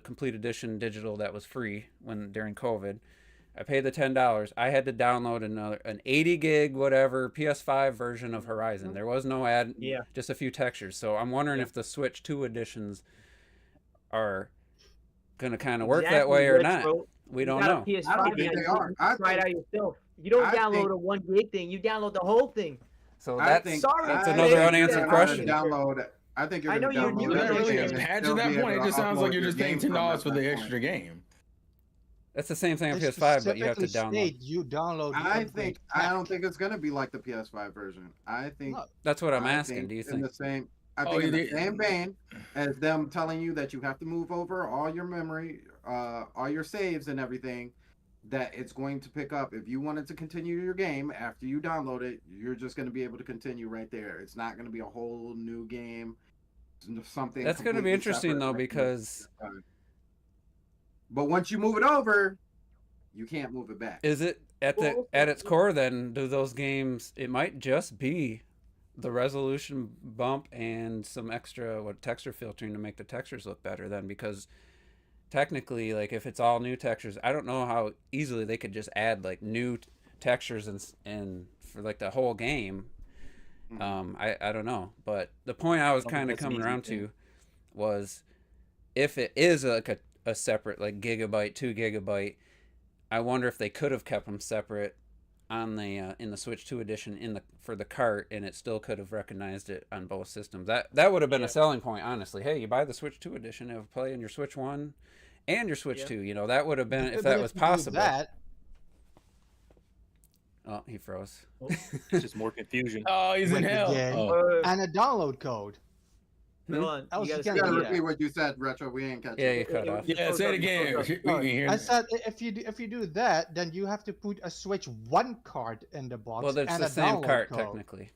complete edition digital that was free during COVID. I paid the $10. I had to download an 80 gig whatever PS5 version of Horizon. There was no ad, just a few textures. So I'm wondering if the Switch 2 editions are gonna kind of work that way or not. We don't know. PS5 I don't think now, they are. You try it out yourself. You don't I download think- a 1 gig thing. You download the whole thing. So I that's think that's I another think unanswered you're question. gonna Download. I think you're I going to know you- download. you're Not gonna really everything a and patch still at that be able point. It to just sounds like upload you're your just paying game from $10 for that the point. extra game. That's the same thing on They PS5, but you have to specifically download. state you download. the I upgrade think pack. I don't think it's going to be like the PS5 version. I think No. That's what I'm I asking. think Do you in think? the same? I Oh, think in you the did- same vein as them telling you that you have to move over all your memory, all your saves and everything, that it's going to pick up. If you wanted to continue your game after you download it, you're just going to be able to continue right there. It's not going to be a whole new game. Something That's going to be completely interesting separate though, from the because PS5. But once you move it over, you can't move it back. is it at its core? Then do those games? It might just be the resolution bump and some extra texture filtering to make the textures look better. Then, because technically, like if it's all new textures, I don't know how easily they could just add like new textures and for like the whole game. I don't know, but the point I was think kind of that's an coming easy around thing. to was if it is like a separate like gigabyte, 2 gigabyte, I wonder if they could have kept them separate on the in the Switch 2 edition for the cart, and it still could have recognized it on both systems. That would have been a selling point, honestly. Hey, you buy the Switch 2 edition, it'll play in your Switch 1 and your Switch 2. You know, that would have been if But that if was you do possible. that, Oh, he froze. It's just more confusion. Oh, he's in With the hell. game. Oh. and a download code. Hold on. Else You you gotta can't You say gotta do that. repeat what you said, Retro. We ain't catching Yeah, it. you cut off. Yeah, say it again. We can hear I it. said if you do that, then you have to put a Switch 1 card in the box. Well, that's and the a same download cart code. technically.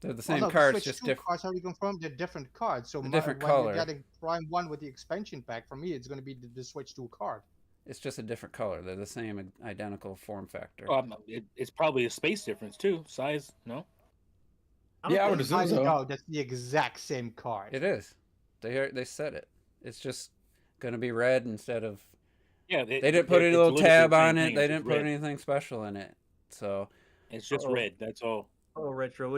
They're the Well, same no, the cards, Switch just 2 different. cards, how you confirm they're different cards. So different when color. you're getting Prime 1 with the expansion pack, for me, it's going to be the Switch 2 card. It's just a different color. They're the same identical form factor. It's probably a space difference too. Size, no? Yeah, I would think- assume so. No, that's the exact same card. It is. They said it. It's just gonna be red instead of. Yeah, They didn't put a it's little literally tab the same on it. thing, They it's didn't just put red. anything special in it. So, It's just Uh-oh. red. That's all. Oh, retro.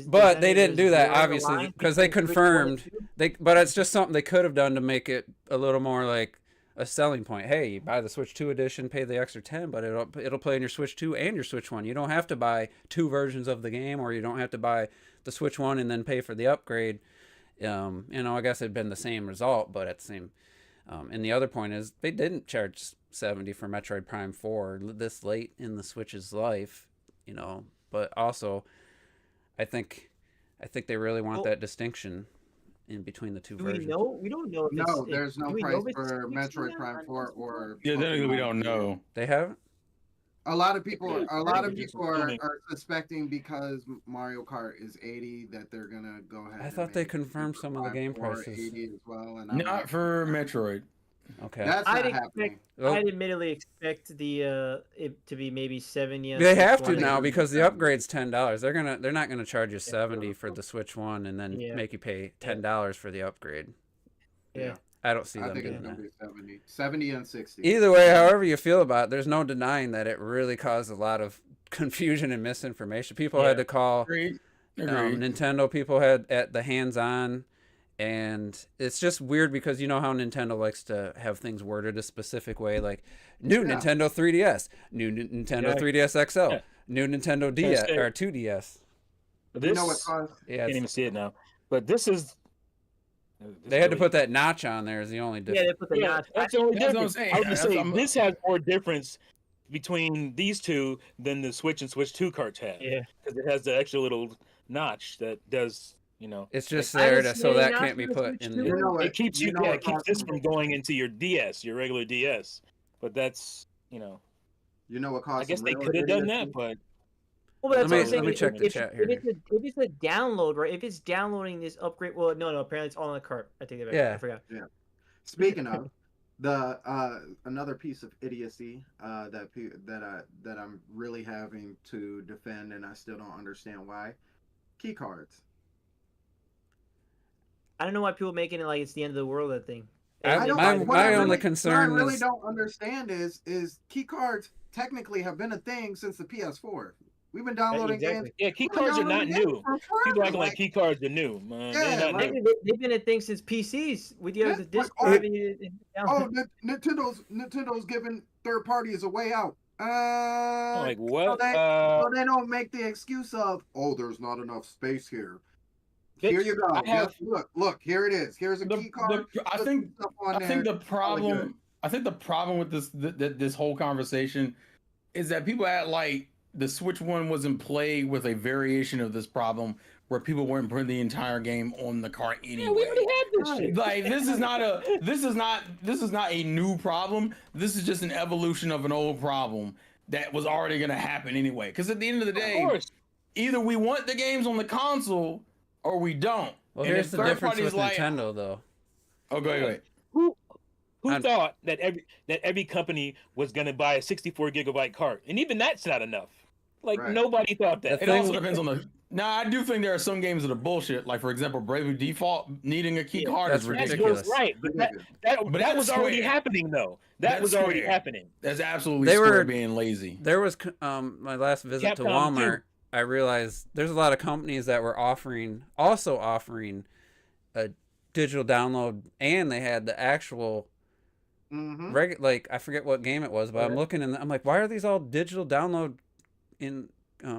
but they didn't do that obviously because because they confirmed But it's just something they could have done to make it a little more like a selling point. Hey, you buy the Switch 2 edition, pay the extra 10, but it'll play in your Switch 2 and your Switch 1. You don't have to buy 2 versions of the game, or you don't have to buy the Switch 1 and then pay for the upgrade. I guess it'd been the same result, but at the same. And the other point is they didn't charge $70 for Metroid Prime 4 this late in the Switch's life, But also, I think they really want that distinction in between the two Do we versions. know? We don't know. If No, it's, there's no do we price know if it's for 60 Metroid now Prime on 4 Xbox? or. Yeah, technically we Pokemon don't Blue. know. They haven't. A lot of people, Yeah, are just assuming. suspecting because Mario Kart is 80 that they're gonna go ahead. I and thought they make confirmed some of the game Prime 4 prices. 80 as well, and I'm Not for Metroid. Okay. That's not I'd happening. Well, I'd admittedly expect the it to be maybe 70. they have to 20. now because the upgrade's $10. They're not gonna charge you $70 for the Switch 1 and then Yeah. make you pay $10 for the upgrade. Yeah. I don't see I them think it's doing gonna that. be 70 and 60. Either way, however you feel about it, there's no denying that it really caused a lot of confusion and misinformation. People had to call Agreed. Nintendo. People had at the hands-on, and it's just weird because you know how Nintendo likes to have things worded a specific way, like new Yeah. Nintendo 3DS, new Nintendo Yeah. 3DS XL, Yeah. new Nintendo DS say- or 2DS. But You this, know what caused? Yeah, can't even see it now. But this is. they had to put that notch on there. Is the only Yeah, difference. they put the Yeah, notch. that's the only That's what I'm difference. saying. I was gonna That's- say I'm- this has more difference between these two than the Switch and Switch 2 carts have. Yeah. Because it has the extra little notch that does, It's just I there didn't so see that any can't be notch for the put Switch in too. the. You know what? it keeps you you, know yeah, what it keeps caused this them- from going into your DS, your regular DS. But that's, You know what caused? I guess some they real could have done idiocy? that, but Well, that's Let what me- I'm saying. let me check the if, chat if here. it's a download, right? If it's downloading this upgrade, well, no, apparently it's all in the cart. I take that back. Yeah. I forgot. Speaking of the another piece of idiocy that I'm really having to defend, and I still don't understand why. Key cards. I don't know why people making it like it's the end of the world. That thing. I They don't- buy my- the What I my card. only really, concern what I really is- don't understand is key cards technically have been a thing since the PS4. We've been downloading exactly. games. Yeah, key we've been cards are not downloading games new. for People forever, acting like key cards are new, man. They're Yeah, not like- new. They've been a thing since PCs with Yeah, the like, disc oh, drive. And Oh, Nintendo's giving third parties a way out. Like So what? they don't make the excuse of, oh, there's not enough space here. Here Bitch, you go. I have- Look, here it is. Here's a key card. I Put think some stuff on I there. think the Call it good. problem I think the problem with this whole conversation is that people act like the Switch one was in play with a variation of this problem where people weren't putting the entire game on the cart anyway. Yeah, we already had this shit. Like this is not a new problem. This is just an evolution of an old problem that was already going to happen anyway. Because at the end of the Of day, course. either we want the games on the console or we don't. Well, And here's if the third difference parties with like- Nintendo, though. Oh, go ahead. Who I'm- thought that every company was gonna buy a 64 gigabyte cart, and even that's not enough. Like Right. nobody thought that. It thing- also depends on the. Now, I do think there are some games that are bullshit. Like, for example, Bravely Default needing a key card That's is That's ridiculous. ridiculous. right, but that But that that's was already square. happening though. That That's was already square. happening. That's absolutely They Square were- being lazy. There was my last visit to Capcom, too. Walmart. I realized there's a lot of companies that were also offering a digital download, and they had the actual Mm-hmm. like I forget what game it was, but I'm looking and I'm like, why are these all digital download in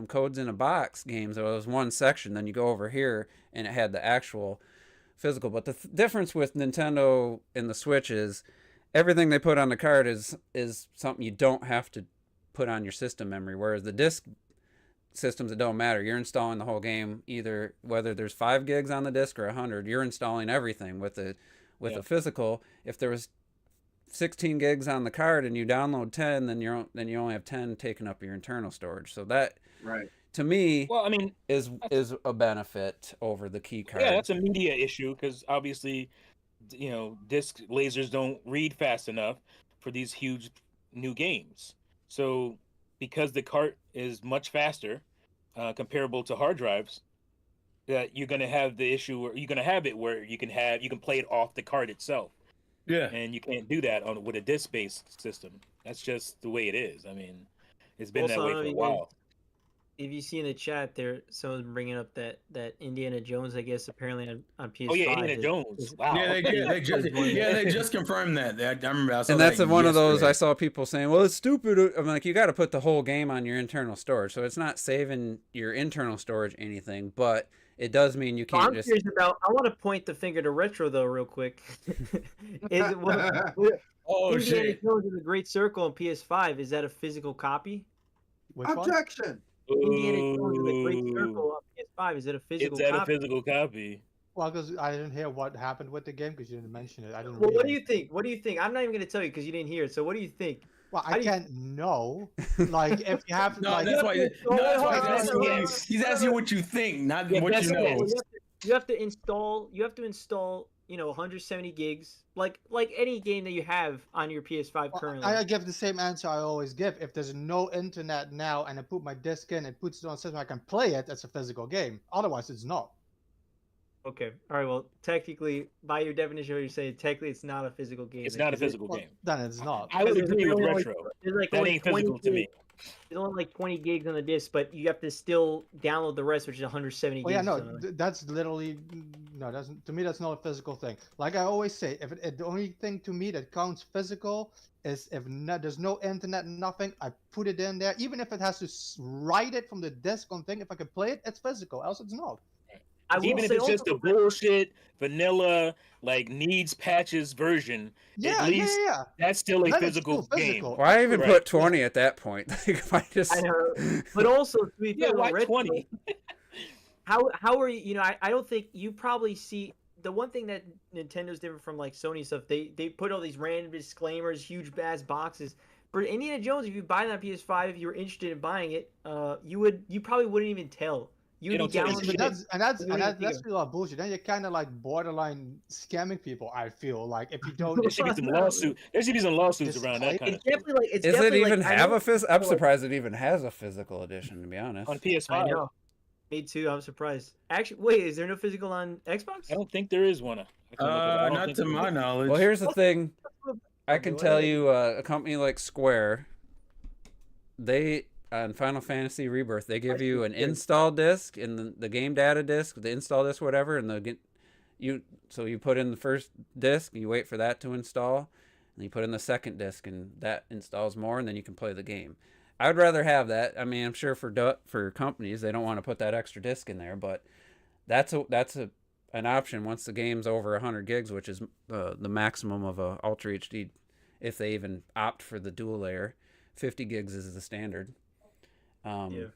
codes in a box games? It was one section, then you go over here and it had the actual physical. But the difference with Nintendo and the Switch is everything they put on the card is something you don't have to put on your system memory, whereas the disc systems, it don't matter. You're installing the whole game, either whether there's 5 gigs on the disc or 100. You're installing everything with a physical. If there was 16 gigs on the card and you download 10, then you only have 10 taking up your internal storage. So that, Right. to me, Well, I mean, is a benefit over the key card. yeah, that's a media issue because obviously, disc lasers don't read fast enough for these huge new games. So, because the cart is much faster, comparable to hard drives, that you're gonna have the issue where you're gonna have it where you can play it off the cart itself, Yeah. and you can't do that with a disc-based system. That's just the way it is. I mean, it's been Also, that I way don't for know a if you while. If you see in the chat there, someone's bringing up that Indiana Jones, I guess, apparently on PS5. Oh yeah, Indiana Jones. is- Wow. Yeah, they just confirmed that. I remember. I saw And that's that one of those yesterday. I saw people saying, well, it's stupid. I'm like, you got to put the whole game on your internal storage. So it's not saving your internal storage anything, but it does mean you So can't I'm just. curious about. I want to point the finger to Retro though, real quick. Is it Oh Indiana shit! Jones in the Great Circle on PS5? Is that a physical copy? Which one? Objection. Indiana Jones in the Great Ooh. Circle on PS5. Is it a physical It's at a copy? physical copy. Well, because I didn't hear what happened with the game because you didn't mention it. I didn't. Well, read what do it. you think? What do you think? I'm not even going to tell you because you didn't hear it. So what do you think? Well, How I do you- can't know. Like, if you have, No, like, that's why. No, that's why he's asking Hold on. you. He's asking you what you think, not Yeah, what that's you it. know. You have to install. 170 gigs, like any game that you have on your PS5 well, currently. I give the same answer I always give. If there's no internet now and I put my disc in, it puts it on system, I can play it. It's a physical game. Otherwise, it's not. Okay. All right. Well, technically, by your definition, what you're saying, technically, it's not a physical game. It's not a because physical Well, game. then it's not. I would there's agree with only like- Retro. There's like That only ain't 20 physical to me. gigs. There's only like 20 gigs on the disc, but you have to still download the rest, which is 170 Well, yeah, gigs. no, or something. that's literally no. That's to me, that's not a physical thing. Like I always say, the only thing to me that counts physical is if there's no internet, nothing. I put it in there, even if it has to write it from the disc on thing. If I can play it, it's physical. Else, it's not. I will Even if say it's just a also- bullshit vanilla like needs patches version, Yeah, least yeah. that's still a Then it's physical still game. physical. Why even Right. put 20 at that point? Like, if I just. I know. But also, to be Yeah, fair, why Retro, 20? How are you? I don't think you probably see the one thing that Nintendo's different from like Sony stuff. They put all these random disclaimers, huge ass boxes. for Indiana Jones, if you buy that on PS5, if you were interested in buying it, you probably wouldn't even tell. You They would be don't tell you downloading shit. it. That's a lot of bullshit. Then you're kind of like borderline scamming people. I feel like if you don't, There should be some No. lawsuit. There should be some lawsuits It's around that kind of It's definitely like it's Does it definitely even like, I have know a phys? I'm people, like, surprised it even has a physical edition, to be honest. on I PS5. know. Me too. I'm surprised. Actually, wait, is there no physical on Xbox? I don't think there is one. I can look it up. I don't Not think to there my is. knowledge. Well, here's the thing. I Okay, can what tell is it? you, a company like Square, they on Final Fantasy Rebirth, they give you an install disc and the game data disc, the install disc, whatever, and so you put in the first disc, you wait for that to install, and you put in the second disc, and that installs more, and then you can play the game. I'd rather have that. I mean, I'm sure for companies they don't want to put that extra disc in there, but that's an option once the game's over 100 gigs, which is the maximum of a Ultra HD, if they even opt for the dual layer. 50 gigs is the standard. Yeah.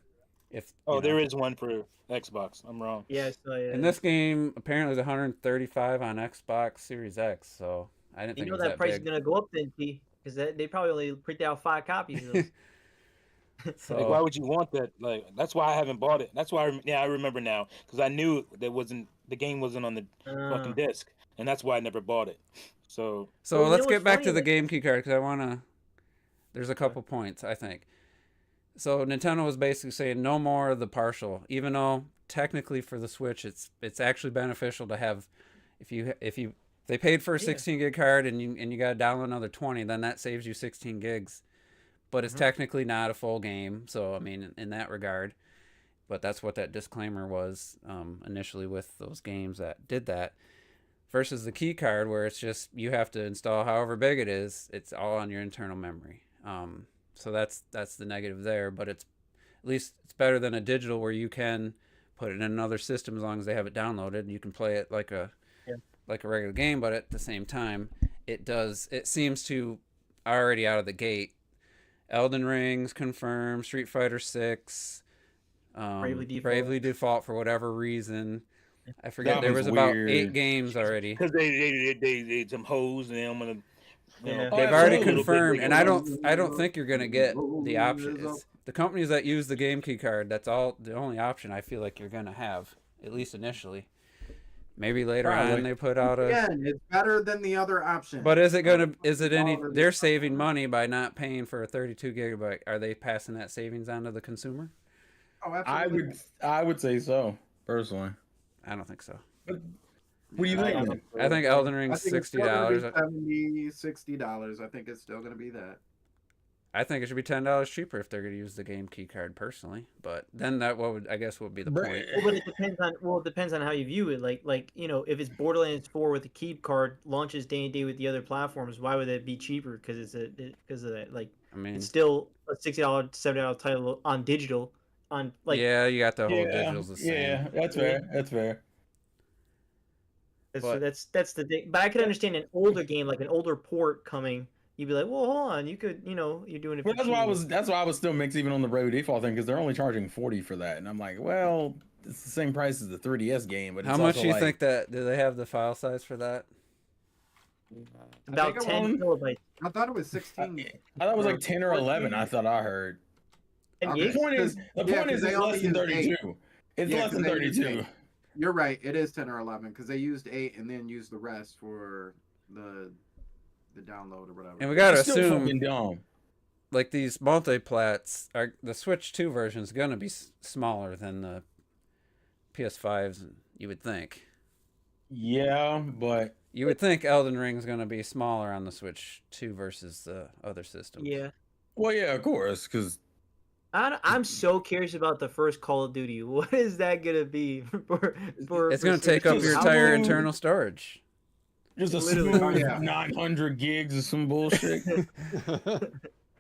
If There is one for Xbox. I'm wrong. Yeah, so yeah. and this game apparently is 135 on Xbox Series X, so I didn't You think know it was that that price big. is gonna go up then, T, because they probably only print out 5 copies of those. So Like, why would you want that? Like, that's why I haven't bought it. That's why. I remember now because I knew the game wasn't on the fucking disc, and that's why I never bought it. So So Well, you let's know get what's back funny? to the game key card because I want to. There's a couple points I think. So Nintendo was basically saying no more of the partial, even though technically for the Switch it's actually beneficial to have, if they paid for a 16 gig card and you got to download another 20, then that saves you 16 gigs, but it's technically not a full game. So I mean in that regard, but that's what that disclaimer was initially with those games that did that. Versus the key card where it's just you have to install however big it is, it's all on your internal memory. So that's the negative there, but at least it's better than a digital where you can put it in another system as long as they have it downloaded and you can play it like a regular game, but at the same time it seems to already out of the gate. Elden Ring's confirmed, Street Fighter 6, Bravely Default for whatever reason. I forget, there was about 8 games already. because they some hoes and I'm gonna. Yeah. They've already confirmed, and I don't think you're gonna get the option. It's the companies that use the game key card. That's the only option I feel like you're gonna have, at least initially. Maybe later on they put out a. Again, it's better than the other option. But is it any? They're saving money by not paying for a 32 gigabyte. Are they passing that savings on to the consumer? Oh, absolutely. I would say so personally. I don't think so. What do you think? I think Elden Ring's $60. $60. I think it's still gonna be that. I think it should be $10 cheaper if they're going to use the game key card personally. But then that would be the point. But it depends on how you view it. Like if it's Borderlands 4 with the key card launches day and day with the other platforms, why would it be cheaper? Because because of that. Like, I mean, it's still a $60, $70 title on digital. On like yeah, you got the whole digital's the same. Yeah, that's fair. That's fair. So that's the thing. But I could understand an older game, like an older port coming. You'd be like, well, hold on, you could, you're doing it. Well, that's why I was still mixed even on the Bravely Default thing because they're only charging $40 for that, and I'm like, well, it's the same price as the 3DS game, but it's how much also do you like, think that? Do they have the file size for that? About 10 kilobytes. I thought it was 16. I thought it was like 10 or 11. I thought I heard. Okay. The point is, it's they only less than use 32. It's less than 32. You're right. It is 10 or 11 because they used 8 and then used the rest for the download or whatever. And we gotta It's still assume, fucking dumb. like these multiplats, the Switch 2 version is gonna be smaller than the PS5s. You would think. Yeah, but You would think Elden Ring's gonna be smaller on the Switch 2 versus the other systems. Yeah. well, yeah, of course, because I'm so curious about the first Call of Duty. What is that gonna be for? It's gonna take up Switch? your How entire long- internal storage. just a Literally. smooth Yeah. 900 gigs of some bullshit.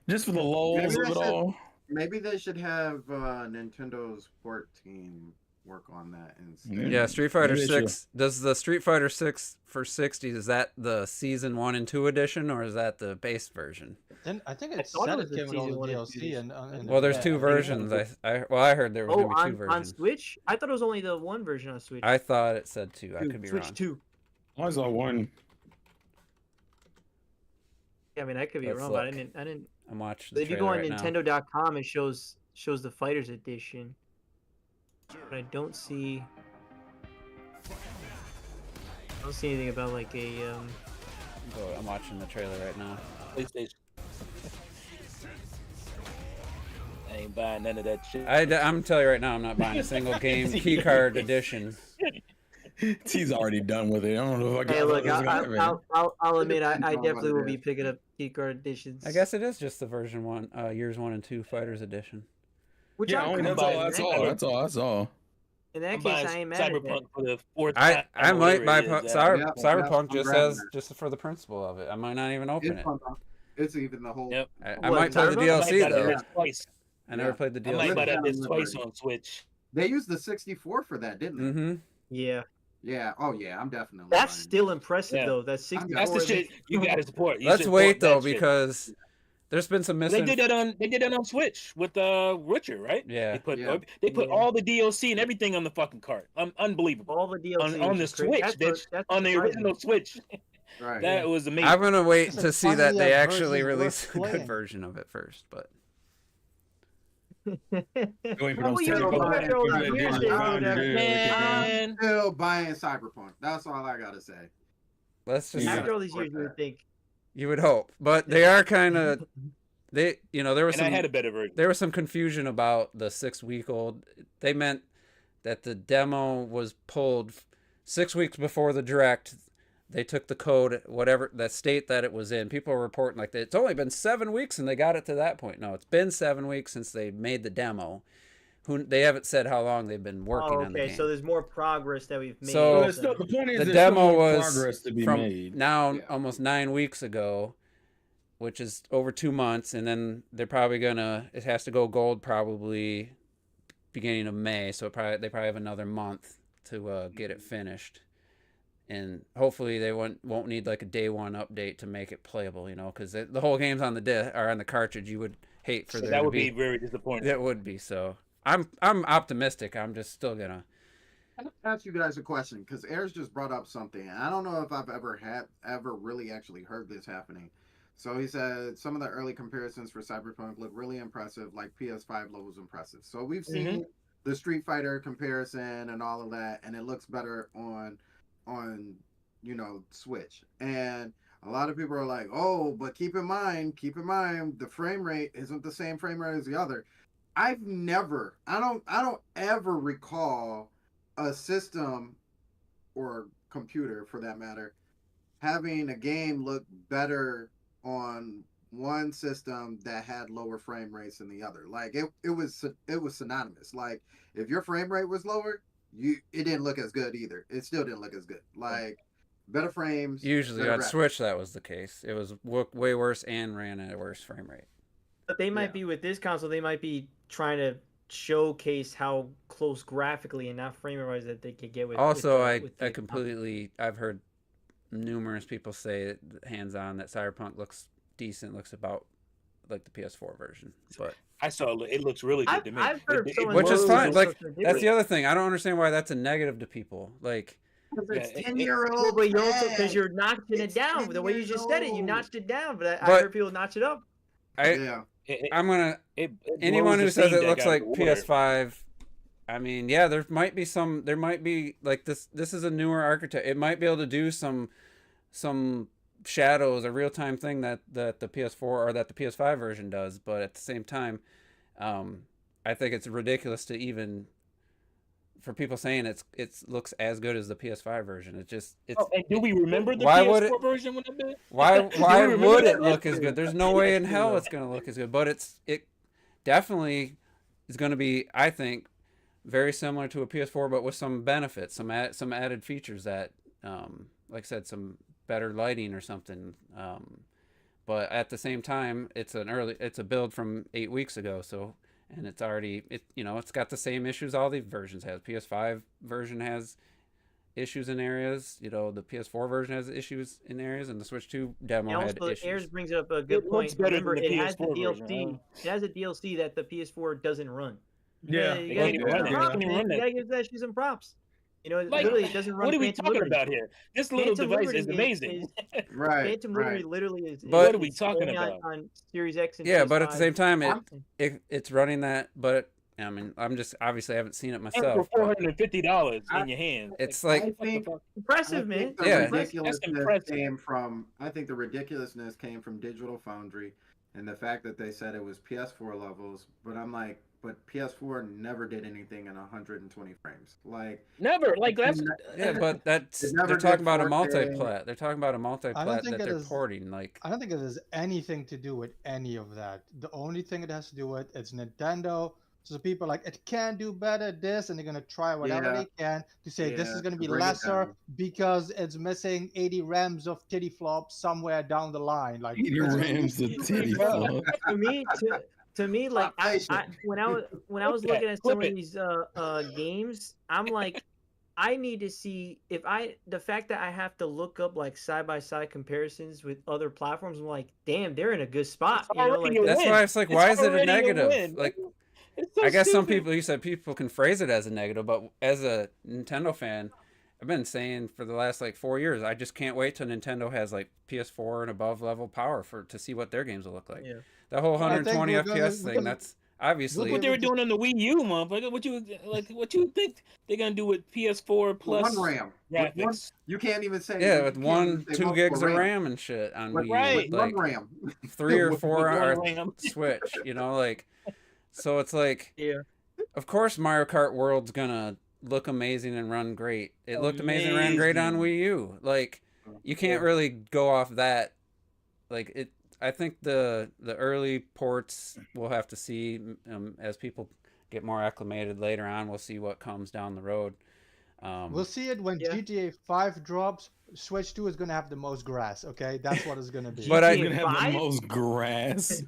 Just for the lulz Maybe of they it should- all. Maybe they should have Nintendo's port team work on that instead. Yeah. Yeah, Street Fighter Maybe they 6. Does the Street Fighter 6 for 60, is that the Season 1 and 2 edition, or is that the base version? Then I think I it thought it said was it the came with all season the one and DLC two. and Well, there's yeah, two I think versions. I heard there was Oh, going to be two on versions. Switch? I thought it was only the one version on Switch. I thought it said 2. I could be Switch wrong. 2. I saw one. Yeah, I mean, I could be Let's wrong, but I look. didn't. I'm watching But the if you go trailer on right now. Nintendo.com, it shows the Fighters Edition. But I don't see anything about like a I'm watching the trailer right now. PlayStation. I ain't buying none of that shit. I'm telling you right now, I'm not buying a single game keycard edition. T's already done with it. I don't know if I Hey, got look, this happening. I'll admit depends I on what definitely it will be is. picking up keycard editions. I guess it is just the version 1, years 1 and 2 Fighters Edition. Which Yeah, I'm only cool that's all. with. That's In all. that That's all. That's all. In that I'm case, buying I ain't mad at that. Cyberpunk for the fourth time. I or might buy whatever it is. Cyberpunk I'm just grabbing as that. just for the principle of it. I might not even open It's it. fun, though. It's even the whole. Yep. I What, might play the Cyberpunk? I might DLC buy though. that twice. I never played the I might DLC. buy that Yeah. bitch twice on Switch. They used the 64 for that, didn't they? Mm-hmm. Yeah, Yeah. Oh yeah, I'm definitely. that's buying it. still impressive Yeah. though. That's 64. That's the shit you gotta support. You Let's should wait support though, that shit. because there's been some They missing. did that on Switch with Witcher, right? Yeah. They put Yeah. they put all the DLC and everything on the fucking cart. Unbelievable. All the DLC On which the is crazy. Switch, That's bitch. that's On the surprising. original Switch. Right. That was amazing. I'm gonna wait Listen, to see that finally they a actually version worth release a good playing. version of it first. But Waiting for Well, those you're technical looking at all the editions, years found ago, it, that- yeah, Man. Still buying Cyberpunk. That's all I gotta say. let's just. Yeah. After all these years, you would think. You would hope, but they are kind of. There was And I some. had a better version. There was some confusion about the 6-week-old. They meant that the demo was pulled 6 weeks before the direct. They took the code, whatever that state that it was in. People are reporting like it's only been 7 weeks and they got it to that point. No, it's been 7 weeks since they made the demo. They haven't said how long they've been working on the Okay, game. so there's more progress that we've made. So- But it's still, the point is, the there's demo still more was progress to be from made. now Yeah. almost 9 weeks ago, which is over 2 months, and then they're probably gonna. It has to go gold probably beginning of May, so they probably have another month to get it finished, and hopefully they won't need like a day one update to make it playable, because the whole game's on the disc or on the cartridge. You would hate for there That to would be very disappointing. That would be so. I'm optimistic. I'm just still gonna. I'll ask you guys a question because Ayers just brought up something, and I don't know if I've ever really actually heard this happening. So he said some of the early comparisons for Cyberpunk look really impressive, like PS5 levels impressive. So we've seen the Street Fighter comparison and all of that, and it looks better on Switch. And a lot of people are like, oh, but keep in mind, the frame rate isn't the same frame rate as the other. I don't ever recall a system or computer for that matter having a game look better on one system that had lower frame rates than the other. Like it was synonymous. Like if your frame rate was lower, it didn't look as good either. It still didn't look as good. Like better frames. Usually better on graphics. Switch that was the case. It was way worse and ran at a worse frame rate. But they might be with this console. They might be trying to showcase how close graphically and not frame wise that they could get with. Also, with I completely. I've heard numerous people say hands-on that Cyberpunk looks decent. Looks about like the PS4 version, but I saw it looks really good to me. I've heard someone which is say fine. it's Like something that's the different. other thing. I don't understand why that's a negative to people. Like It's Yeah, 10-year-old. Well, but you also because tag. you're notching it It's down 10 the way you years just said it. You old. notched it down, but I But- heard people notch it up. Yeah. I'm gonna. It Anyone who blows the says steam it deck looks out of like the water. PS5, I mean, yeah, there might be like this is a newer architect. It might be able to do some shadows, a real-time thing that the PS4 or that the PS5 version does, but at the same time, I think it's ridiculous to even for people saying it looks as good as the PS5 version. It's Oh, and do we remember the Why PS4 would it- version when it did? why Do why you remember would that it look last as year? good? There's no way in That's hell true, it's going to look as good, but it definitely is going to be, I think, very similar to a PS4, but with some benefits, some added features that, like I said, some better lighting or something. But at the same time, it's a build from 8 weeks ago, so and it's already it's got the same issues all the versions has. PS5 version has issues in areas. The PS4 version has issues in areas, and the Switch 2 demo And had also, issues. Ayers brings up a good It looks point. better than Remember, the it has the PS4 DLC. version, It has a DLC that the PS4 doesn't run. Yeah, you They gotta can't give even it run some it. props, They can't even man. run You that. gotta give that shit some props. You know, Like, literally, it doesn't run what are we Phantom talking Liberty. about here? This little Phantom device Liberty is amazing. Right. Phantom Liberty Right. literally is. But- What are we it's talking only about? on Series X and Yeah, PS5. but at the same time, I'm- it's running that. But I mean, I'm just obviously I haven't seen it And myself. for but $450 I- in your hand. It's I like what the think- fuck? impressive, man. The Yeah. ridiculousness That's impressive. came from. I think the ridiculousness came from Digital Foundry, and the fact that they said it was PS4 levels. But I'm like, but PS4 never did anything in 120 frames. Like, Never. Like that's yeah, but that's It never they're talking did about a 4K. multi-plat. They're talking about a I don't multi-plat think that it they're is- porting. Like, I don't think it has anything to do with any of that. The only thing it has to do with it's Nintendo. So people are like it can do better this, and they're gonna try whatever Yeah. they can to say this is Yeah, gonna to be bring it lesser down. because it's missing 80 rams of titty flops somewhere down the line. Like Eating it's- rams of titty Bro. flop. To me, like I Patient. when I was Flip that, looking at some flip of it. these games, I'm like, I need to see if the fact that I have to look up like side by side comparisons with other platforms. I'm like, damn, they're in a good spot. It's You know, already like a that's win. why it's like, It's why is it a already negative? win. Like, It's so I guess some stupid. people, you said people can phrase it as a negative, but as a Nintendo fan, I've been saying for the last like 4 years, I just can't wait till Nintendo has like PS4 and above level power to see what their games will look like. Yeah. The whole I think 120 we're FPS gonna- thing, that's obviously Look what they were doing on the Wii U, motherfucker. What you think they're gonna do with PS4 plus one RAM. With one, graphics? you can't even say. yeah, you with can't one even say 2 multiple gigs of RAM and shit on With, Wii U, Right. with like one RAM. 3 or With 4 one are RAM. Switch, you know, like so it's like Yeah. of course Mario Kart World's gonna look amazing and run great. It looked amazing and ran great on Amazing. Wii U. Like you can't really go off that. Like it, I think the early ports we'll have to see as people get more acclimated later on. We'll see what comes down the road. We'll see it when Yeah. GTA 5 drops. Switch 2 is gonna have the most grass. Okay, that's what it's gonna be. But I- You're gonna have Five? the most grass.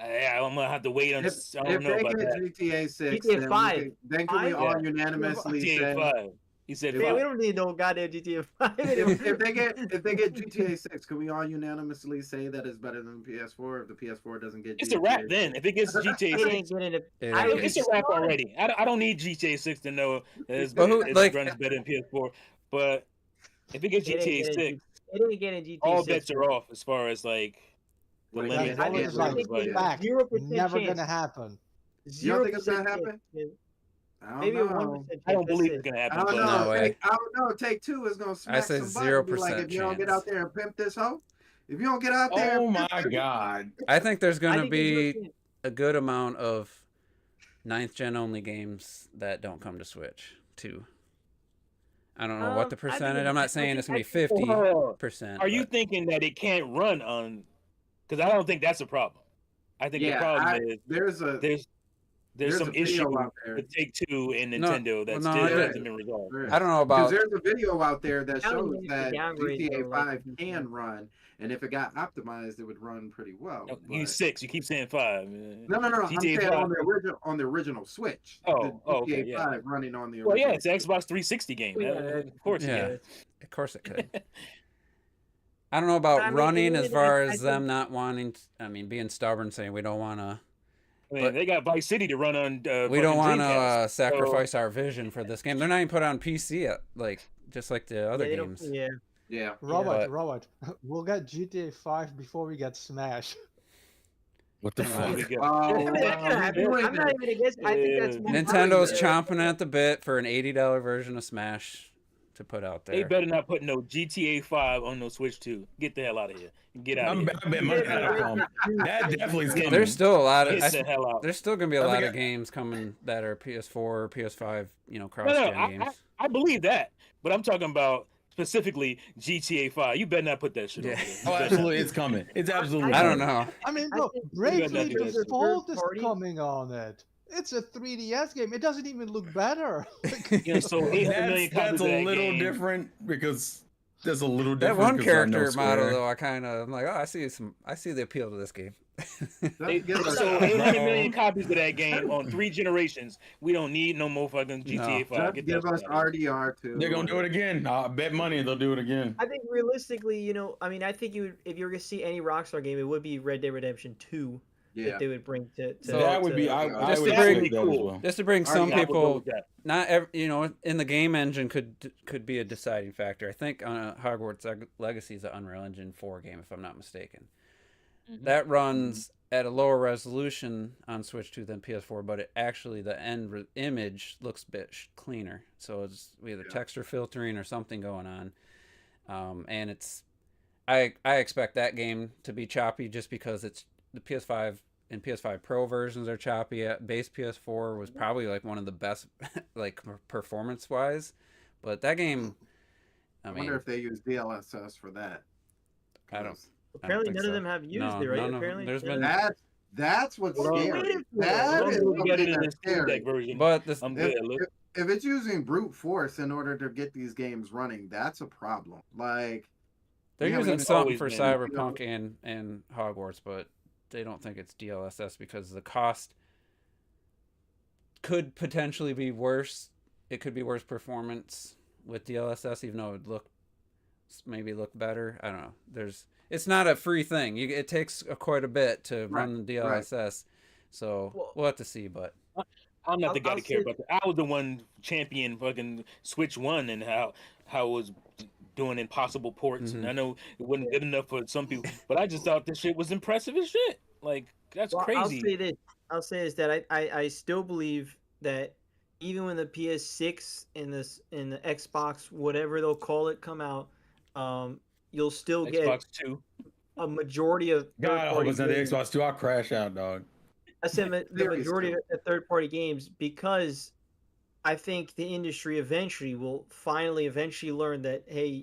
Yeah, I'm gonna have to wait on. If, I don't if know they about get that. GTA 6, GTA then, 5. then can we Five? all Yeah. unanimously GTA say 5. He said If Man, we 5. don't need no goddamn GTA 5 if they get GTA 6, can we all unanimously say that it's better than the PS4 if the PS4 doesn't get It's GTA a wrap 6? then. If it gets GTA It 6, ain't getting a. Yeah, I yeah. would it's a be wrap smart. already. I don't need GTA 6 to know that it's, But who- it like- runs better than PS4. But if it gets It ain't GTA getting 6, It ain't getting GTA all 6. bets are off as far as like the Like, limit. yeah, I think yeah, it's yeah, like yeah. fact. 0% Never chance. gonna happen. You don't think it's gonna 0% happen? chance. I don't Maybe a know. 1% chance. I don't believe That's it's gonna I happen. don't but know. No way. I don't know. Take Two is gonna smack say somebody and be like, 0% if you don't get chance. out there and pimp this hoe, if you don't get out there, Oh and my pimp this- god. I think there's I gonna think there's be 0%. a good amount of 9th gen only games that don't come to Switch too. I don't know what I the think percentage. it- I'm I not saying think- it's gonna be I think- 50%. Are you thinking that it can't run on? Because I don't think that's a problem. I think the Yeah, problem is there's a there's some a video issue out there. with Take Two and No, Nintendo that well, no, still there hasn't been resolved. I don't know Because about. there's a video out there that I don't shows think it's that a downgrade, GTA though, like 5 the can run, and if it got optimized, it would run pretty well. No, but- you 6. You keep saying 5. No. I'm GTA saying 5. on the original Switch. Oh, the oh, GTA okay, yeah. 5 running on the original. Well, yeah, it's an Xbox 360 game. Yeah, Of course, Yeah. yeah. Of course it could. I don't know about I mean, running it- as far I as think- them not wanting. I mean, being stubborn, saying we don't want to. I mean, But- they got Vice City to run on. We don't want to Dreamcast. sacrifice our vision for this game. They're not even put on PC yet, like just like the other Yeah, they don't- games. Yeah. Yeah. Robert, But- we'll get GTA 5 before we get Smash. What the There fuck? we go. Oh, I mean, that could happen. you ain't I'm not even against. I think that's more Nintendo's money. chomping at the bit for an $80 version of Smash to put out They there. better not put no GTA 5 on no Switch 2. Get the hell out of here. Get out of here. I bet money that'll come. That definitely is coming. There's still a lot of. Get the hell out. There's still gonna be a I lot think of games coming that are PS4 or PS5, No, cross-gen I, games. I believe that, but I'm talking about specifically GTA 5. You better not put that shit on. Yeah. There. Oh, absolutely, it's coming. It's absolutely. I don't coming. know. I mean, I bro, think Bravely gotta do that. Default is Third party. coming on it. It's a 3DS game. It doesn't even look better. You know, so 800 million That's copies a of that little game. different because there's a little That different. one 'cause I know character model Square. though, I'm like, oh, I see the appeal to this game. They Give us- sold 800 million copies of that game on 3 generations. We don't need no more fucking GTA 5. Just Get give that us shit out of here. RDR too. They're gonna do it again. I bet money they'll do it again. I think realistically, I mean, I think you would, if you were gonna see any Rockstar game, it would be Red Dead Redemption 2 Yeah. that they would bring to. So that would be. I Just would to say bring- that as well. Just to bring Alright, some I would go people, with that. not every, in the game engine could be a deciding factor. I think Hogwarts Legacy is an Unreal Engine 4 game, if I'm not mistaken. That runs at a lower resolution on Switch 2 than PS4, but the end image looks a bit cleaner. So it's either texture filtering or something going on. And I expect that game to be choppy just because it's the PS5 and PS5 Pro versions are choppy. Base PS4 was probably like one of the best, like performance wise, but that game. I wonder if they use DLSS for that. I don't. Apparently, none of them have used it, right? Apparently, there's been that's what's scary. That is something that's scary. version. But If it's using brute force in order to get these games running, that's a problem. Like they're using it's something always for been, Cyberpunk and Hogwarts, but they don't think it's DLSS because the cost could potentially be worse. It could be worse performance with DLSS, even though it would maybe look better. I don't know. It's not a free thing. It takes quite a bit to run the DLSS, so we'll have to see. But I'm not the guy to care about that. I was the one champion fucking Switch 1 and how it was doing impossible ports, and I know it wasn't good enough for some people, but I just thought this shit was impressive as shit. Like that's crazy. I'll say this that I still believe that even when the PS6 and the Xbox, whatever they'll call it, come out, you'll still Xbox get 2. a majority of God, I hope it's not the Xbox 2. I'll crash out, dog. I said the majority of the third-party games because I think the industry will eventually learn that, hey,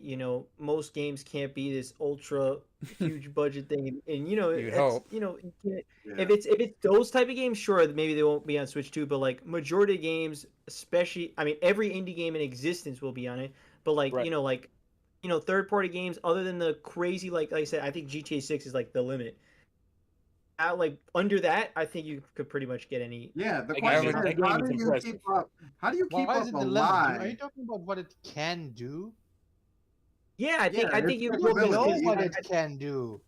most games can't be this ultra huge budget thing, and You'd hope. if it's those type of games, sure, maybe they won't be on Switch 2, but like majority of games, especially, I mean, every indie game in existence will be on it, but like third-party games, other than the crazy, like I said, I think GTA 6 is like the limit. Like under that, I think you could pretty much get any. Yeah, the question is, how do you keep up? How do you keep up a lie? Are you talking about what it can do? Yeah, I think you don't know what it can do.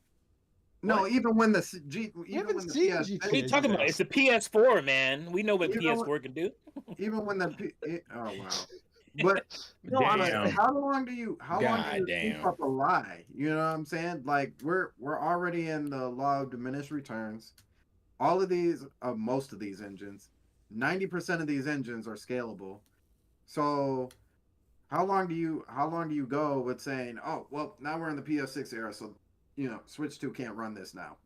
No, even when the What are you talking about? It's the PS4, man. We know what PS4 can do. Even when oh wow. But how long do you keep up a lie? You know what I'm saying? Like we're already in the law of diminished returns. All of these, most of these engines, 90% of these engines are scalable. So how long do you go with saying, oh well, now we're in the PS6 era, so Switch 2 can't run this now.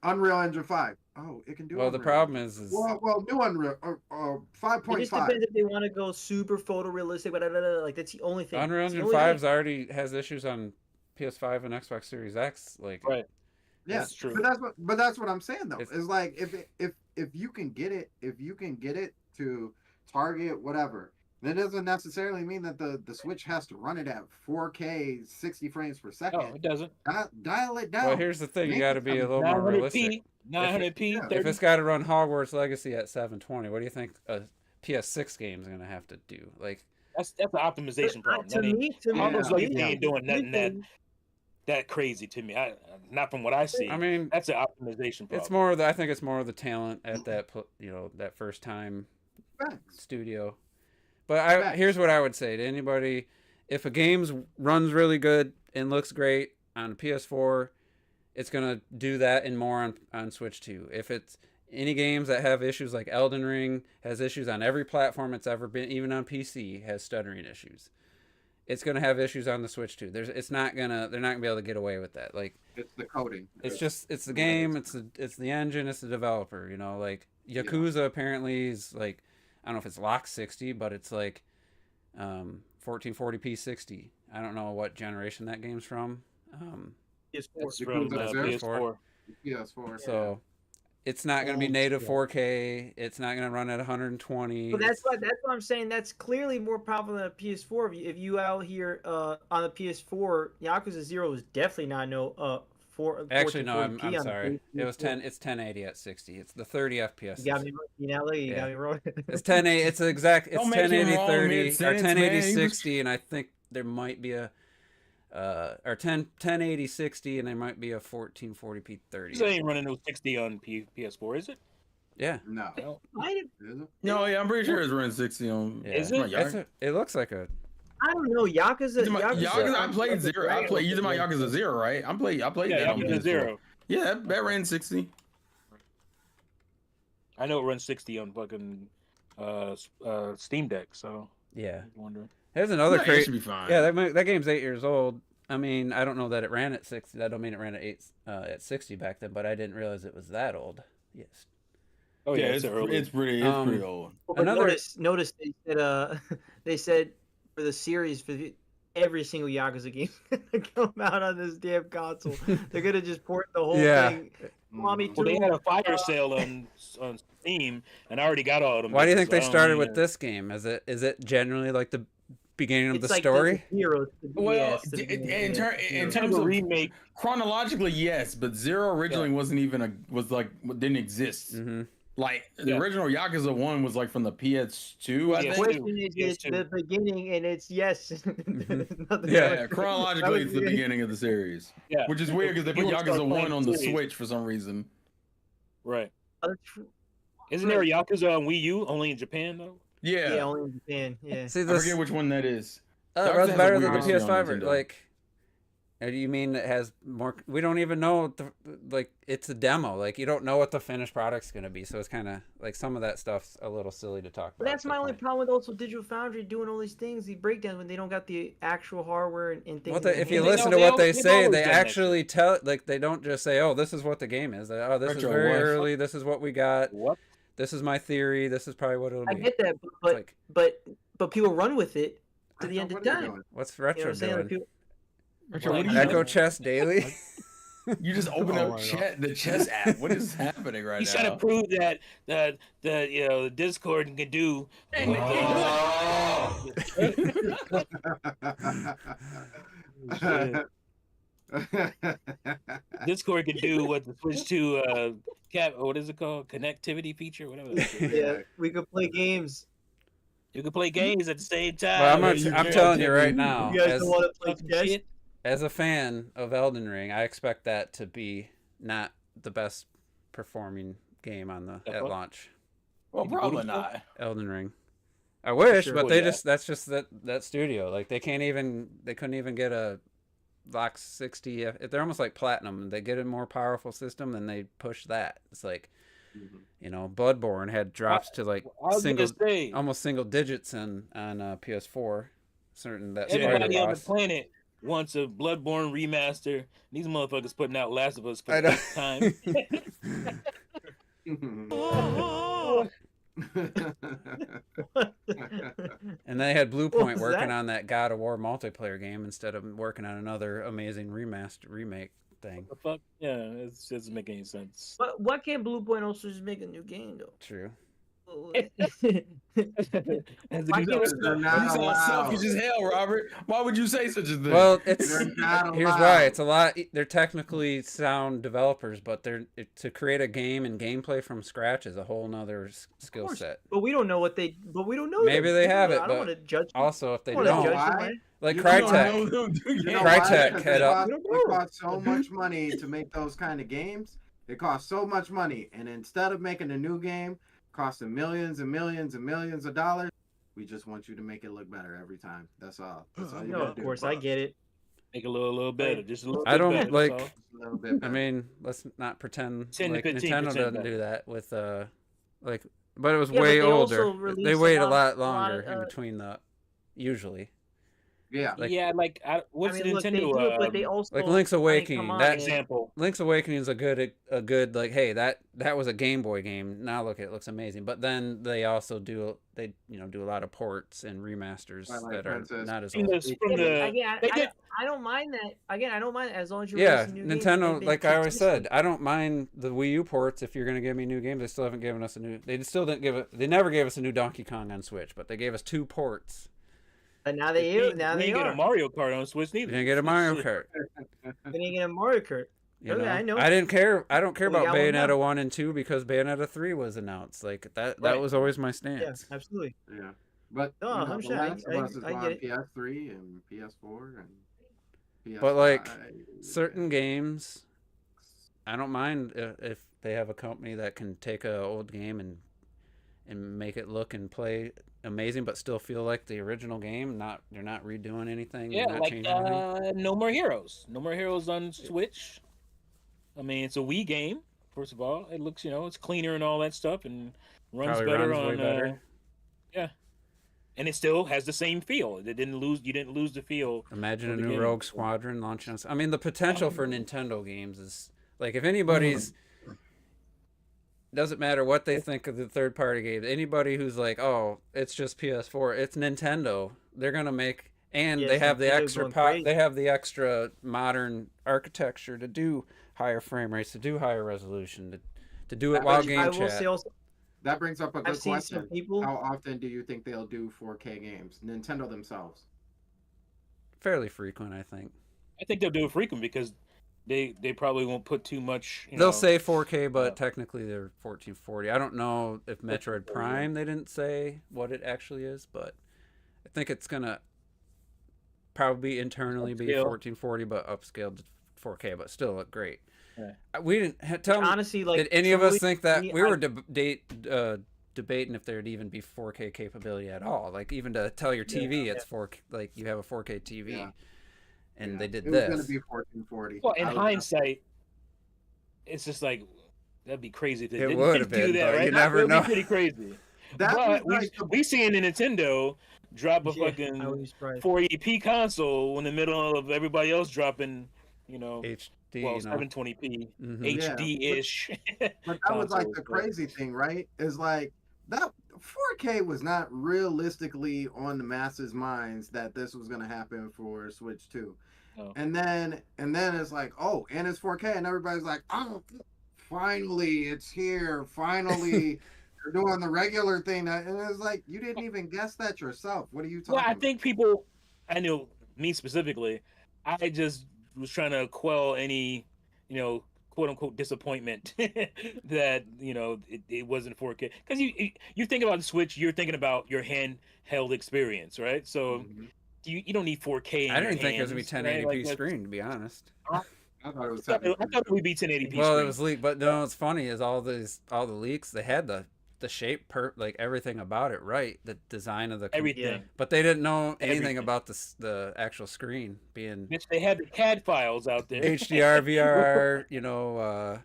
Unreal Engine 5. Oh, it can do. Well, Unreal. the problem is new Unreal 5.5. It just depends if they want to go super photorealistic, like that's the only thing. Unreal Engine 5 already has issues on PS5 and Xbox Series X. Like, right. Yeah, that's true. But that's what I'm saying though. It's like if you can get it to target whatever, that doesn't necessarily mean that the Switch has to run it at 4K 60 frames per second. No, it doesn't. Dial it down. Well, here's the thing: you got to be a little more realistic. 900p. If it's got to run Hogwarts Legacy at 720, what do you think a PS6 game is going to have to do? Like that's an optimization problem. Hogwarts Legacy ain't doing nothing that crazy to me. Not from what I see. I mean, that's an optimization problem. It's more I think it's more of the talent at that first time studio. But here's what I would say to anybody: if a game runs really good and looks great on PS4, it's gonna do that and more on Switch 2. If it's any games that have issues like Elden Ring has issues on every platform it's ever been, even on PC has stuttering issues. It's gonna have issues on the Switch 2. They're not gonna be able to get away with that. Like it's the coding. It's the game. It's the engine. It's the developer. Like Yakuza apparently is like. I don't know if it's lock 60, but it's like 1440p 60. I don't know what generation that game's from. It's from PS4. PS4. So it's not going to be native 4K. It's not going to run at 120. But that's what I'm saying. That's clearly more powerful than a PS4. If you out here on the PS4, Yakuza 0 is definitely not Actually, no, I'm sorry. It was 10. It's 1080 at 60. It's the 30 FPS. You got me wrong. It's 1080. It's exact. It's 1080 30 or 1080 man. 60, and I think there might be a or 1080 60, and there might be a 1440p 30. This ain't running no 60 on PS4, is it? Yeah. No. Well, Might have- Is it? No, yeah, I'm pretty sure it's running 60 on. Yeah. Is my it? Yakuza. It looks like a. I don't know. Yakuza. Yakuza, I played Like a zero. I Dragon played. You Ball talking about game. Yakuza Zero, right? I played yeah, that on Yakuza PS4. 0. Yeah, that ran 60. I know it runs 60 on fucking Steam Deck, so Yeah. I'm wondering. There's another Yeah, it crazy. should be fine. Yeah, that game's 8 years old. I mean, I don't know that it ran at 60. That don't mean it ran at 60 back then, but I didn't realize it was that old. Yes. Oh yeah, it's pretty pretty old. But Another- notice they said they said for the series every single Yakuza game gonna come out on this damn console. They're gonna just port the whole Yeah. thing. Mommy Well, they too. had a fire sale on Steam, and I already got all of them. Why do you think bitches, they so I don't started need with to- this game? Is it generally like the beginning of It's the like story? The heroes. Well, Yes, in It's terms a of remake. chronologically, yes, but Zero originally wasn't even didn't exist. Mm-hmm. Like the Yeah. original Yakuza 1 was like from the PS2, I Yeah. the think. question is Yes, it's too. the beginning, and it's yes. Nothing Yeah. else. Yeah, chronologically, it's the That was- beginning of the series. Yeah. Which is weird because they put People start Yakuza playing 1 on the series. Switch for some reason. Right. Other Isn't there a Yakuza on Wii U only in Japan though? Yeah. Yeah, only in Japan. Yeah. See I this. forget which one that is. It Yakuza runs has a better weird than the history on PS5. Nintendo. Like, do you mean it has more? We don't even know. Like, it's a demo. Like, you don't know what the finished product's gonna be. So it's kind of like some of that stuff's a little silly to talk about. But that's at my that only point. problem with also Digital Foundry doing all these things, these breakdowns when they don't got the actual hardware and things. Well, in their if you They listen know- to they what they they've say, always they done that actually tell. Like, they don't just say, "Oh, this is what the game is." Oh, this is Retro very what? early. This is what we got. What? This is my theory. This is probably what it'll I be. get that, It's but like, but people run with it to I the thought, end of what are you time. doing? what's You know what Retro I'm saying? Like, doing? people, Retro, what are Like, you Echo doing? Chess Daily. You just open Oh up my God. the chess app. What is happening right He's now? trying to prove that the Discord can do. Discord can do what the Switch 2 what is it called? Connectivity feature, whatever. that shit is. yeah, we could play games. You can play games at the same time. Well, Yeah, you I'm can. telling you right now, You guys as, don't want to play Fucking chess? shit. as a fan of Elden Ring, I expect that to be not the best performing game on the The at fuck? launch. Well, Did you probably boot it? not. Elden Ring. I wish, Sure. but Well, they yeah. that's just that studio. Like they couldn't even get a Vox 60. They're almost like platinum. They get a more powerful system, then they push that. It's like, you know, Bloodborne had drops to like I was single, gonna say, almost single digits on PS4. Certain that everybody spider on the boss. planet wants a Bloodborne remaster. These motherfuckers putting out Last of Us for I the know. first time. And they had Blue What Point was working that? on that God of War multiplayer game instead of working on another amazing remake thing. The fuck? Yeah, it doesn't make any sense. But why can't Blue Point also just make a new game though? True. As the Why new can't episode- They're not You sound allowed. selfish as hell, Robert. Why would you say such a thing? Well, it's They're not here's allowed. why it's a lot. They're technically sound developers, but to create a game and gameplay from scratch is a whole nother skill course. set. But we don't know what they. But we don't know. Maybe them. they We don't have know. it, I don't but want to judge. them. Also, if they I don't wanna don't, judge them, Why? man. like You I don't Crytek, know them, dude. You know Yeah. why? Crytek Because head it up. costs- We don't It know. costs so much money to make those kind of games. It costs so much money, and instead of making a new game costing millions and millions and millions of dollars, we just want you to make it look better every time. That's all. That's all you No, gotta of do. course I get it. Make it a little better, just a little. I bit don't better, like- that's all. Just a little bit I better. mean, let's not pretend 10 to like 15% Nintendo doesn't better. do that with like, but it was Yeah, but way they also older. release They a wait a lot- lot longer of, in between the usually. yeah. like- Yeah, like what's I mean, the look, they Nintendo do it, but they also like Link's Awakening, come on, that- man. example? Link's Awakening is a good like, hey, that was a Game Boy game. Now look, it looks amazing. But then they also do a lot of ports and remasters Twilight that are Princess. not as From old. the, from Yeah, the, but again, they did- I don't mind that. Again, I don't mind as long as you Yeah, release new games, Nintendo, they've been like I always consistent. said, I don't mind the Wii U ports if you're gonna give me new games. They still haven't given us a new. They still didn't give it. They never gave us a new Donkey Kong on Switch, but they gave us 2 ports. But now they we do. Now we they didn't get are. a Mario Kart on Switch You neither. didn't get a Mario Kart. They didn't get a Mario Kart. You Okay, know? I know. I didn't care. I don't care We about got one now. Bayonetta 1 and 2 because Bayonetta 3 was announced. Like that Right. was always my Yeah, stance. absolutely. Yeah. But No, you know, I'm The sure. Last of Us is I on get it. PS3 and PS4 and PS5. But, like, Certain games, I don't mind if they have a company that can take an old game and make it look and play amazing, but still feel like the original game. They're not redoing anything. Yeah, They're not like changing anything. No More Heroes. No More Heroes on Switch. I mean, it's a Wii game. First of all, it looks, it's cleaner and all that stuff, and runs Probably better runs on. way better. Yeah, and it still has the same feel. You didn't lose the feel. Imagine a of the new game. Rogue Squadron launching on. I mean, the potential for Nintendo games is like, if anybody's doesn't matter what they think of the third party games. Anybody who's like, oh, it's just PS4, it's Nintendo. They're gonna make, and Yes, they have the Nintendo's extra going crazy. they have the extra modern architecture to do higher frame rates, to do higher resolution, to do it while Which game I will chat. say also, That brings up a good I've seen some question. people. How often do you think they'll do 4K games? Nintendo themselves. Fairly frequent, I think. I think they'll do it frequent because they probably won't put too much. They'll say 4K, but uh, technically they're 1440. I don't know if Metroid Prime, they didn't say what it actually is, but I think it's gonna probably internally be Upscale. 1440, but upscaled to 4K, but still look great. Yeah. We didn't tell me. honestly, like, Did any of us truly, think that me, we I- were debating if there'd even be 4K capability at all? Like, even to tell your TV it's 4K, like you have a 4K TV, Yeah. and Yeah. they did It was this. going to be 1440. Well, in I was- hindsight, it's just like that'd be crazy if they It didn't would have do been, that, but right? you never That'd know. be pretty crazy. That But was like the- we seeing the Nintendo drop a Yeah, I fucking wouldn't be surprised. 480p console in the middle of everybody else dropping, HD, well, you know. 720p, Mhm. HD-ish. But that was like the consoles, but- crazy thing, right? Is like that 4K was not realistically on the masses' minds that this was going to happen for Switch 2. No. And then it's like, oh, and it's 4K, and everybody's like, oh, finally it's here. Finally, they're doing the regular thing. And it's like, you didn't even guess that yourself. What are you talking Well, I about? think people, I know me specifically, I just was trying to quell any, quote unquote disappointment that, it wasn't 4K. Because you think about the Switch, you're thinking about your handheld experience, right? So Mhm. you don't need 4K. In I your didn't think it was gonna be hands, 1080p right? Like, screen, to be honest. I thought it was I thought 720. it would be 1080p. Well, screen. it was leaked, but no, what's funny is all the leaks, they had the shape, like everything about it right, the design of the everything. but they didn't know anything Everything. about the actual screen being Bitch, they had the CAD files out there. HDR, VRR.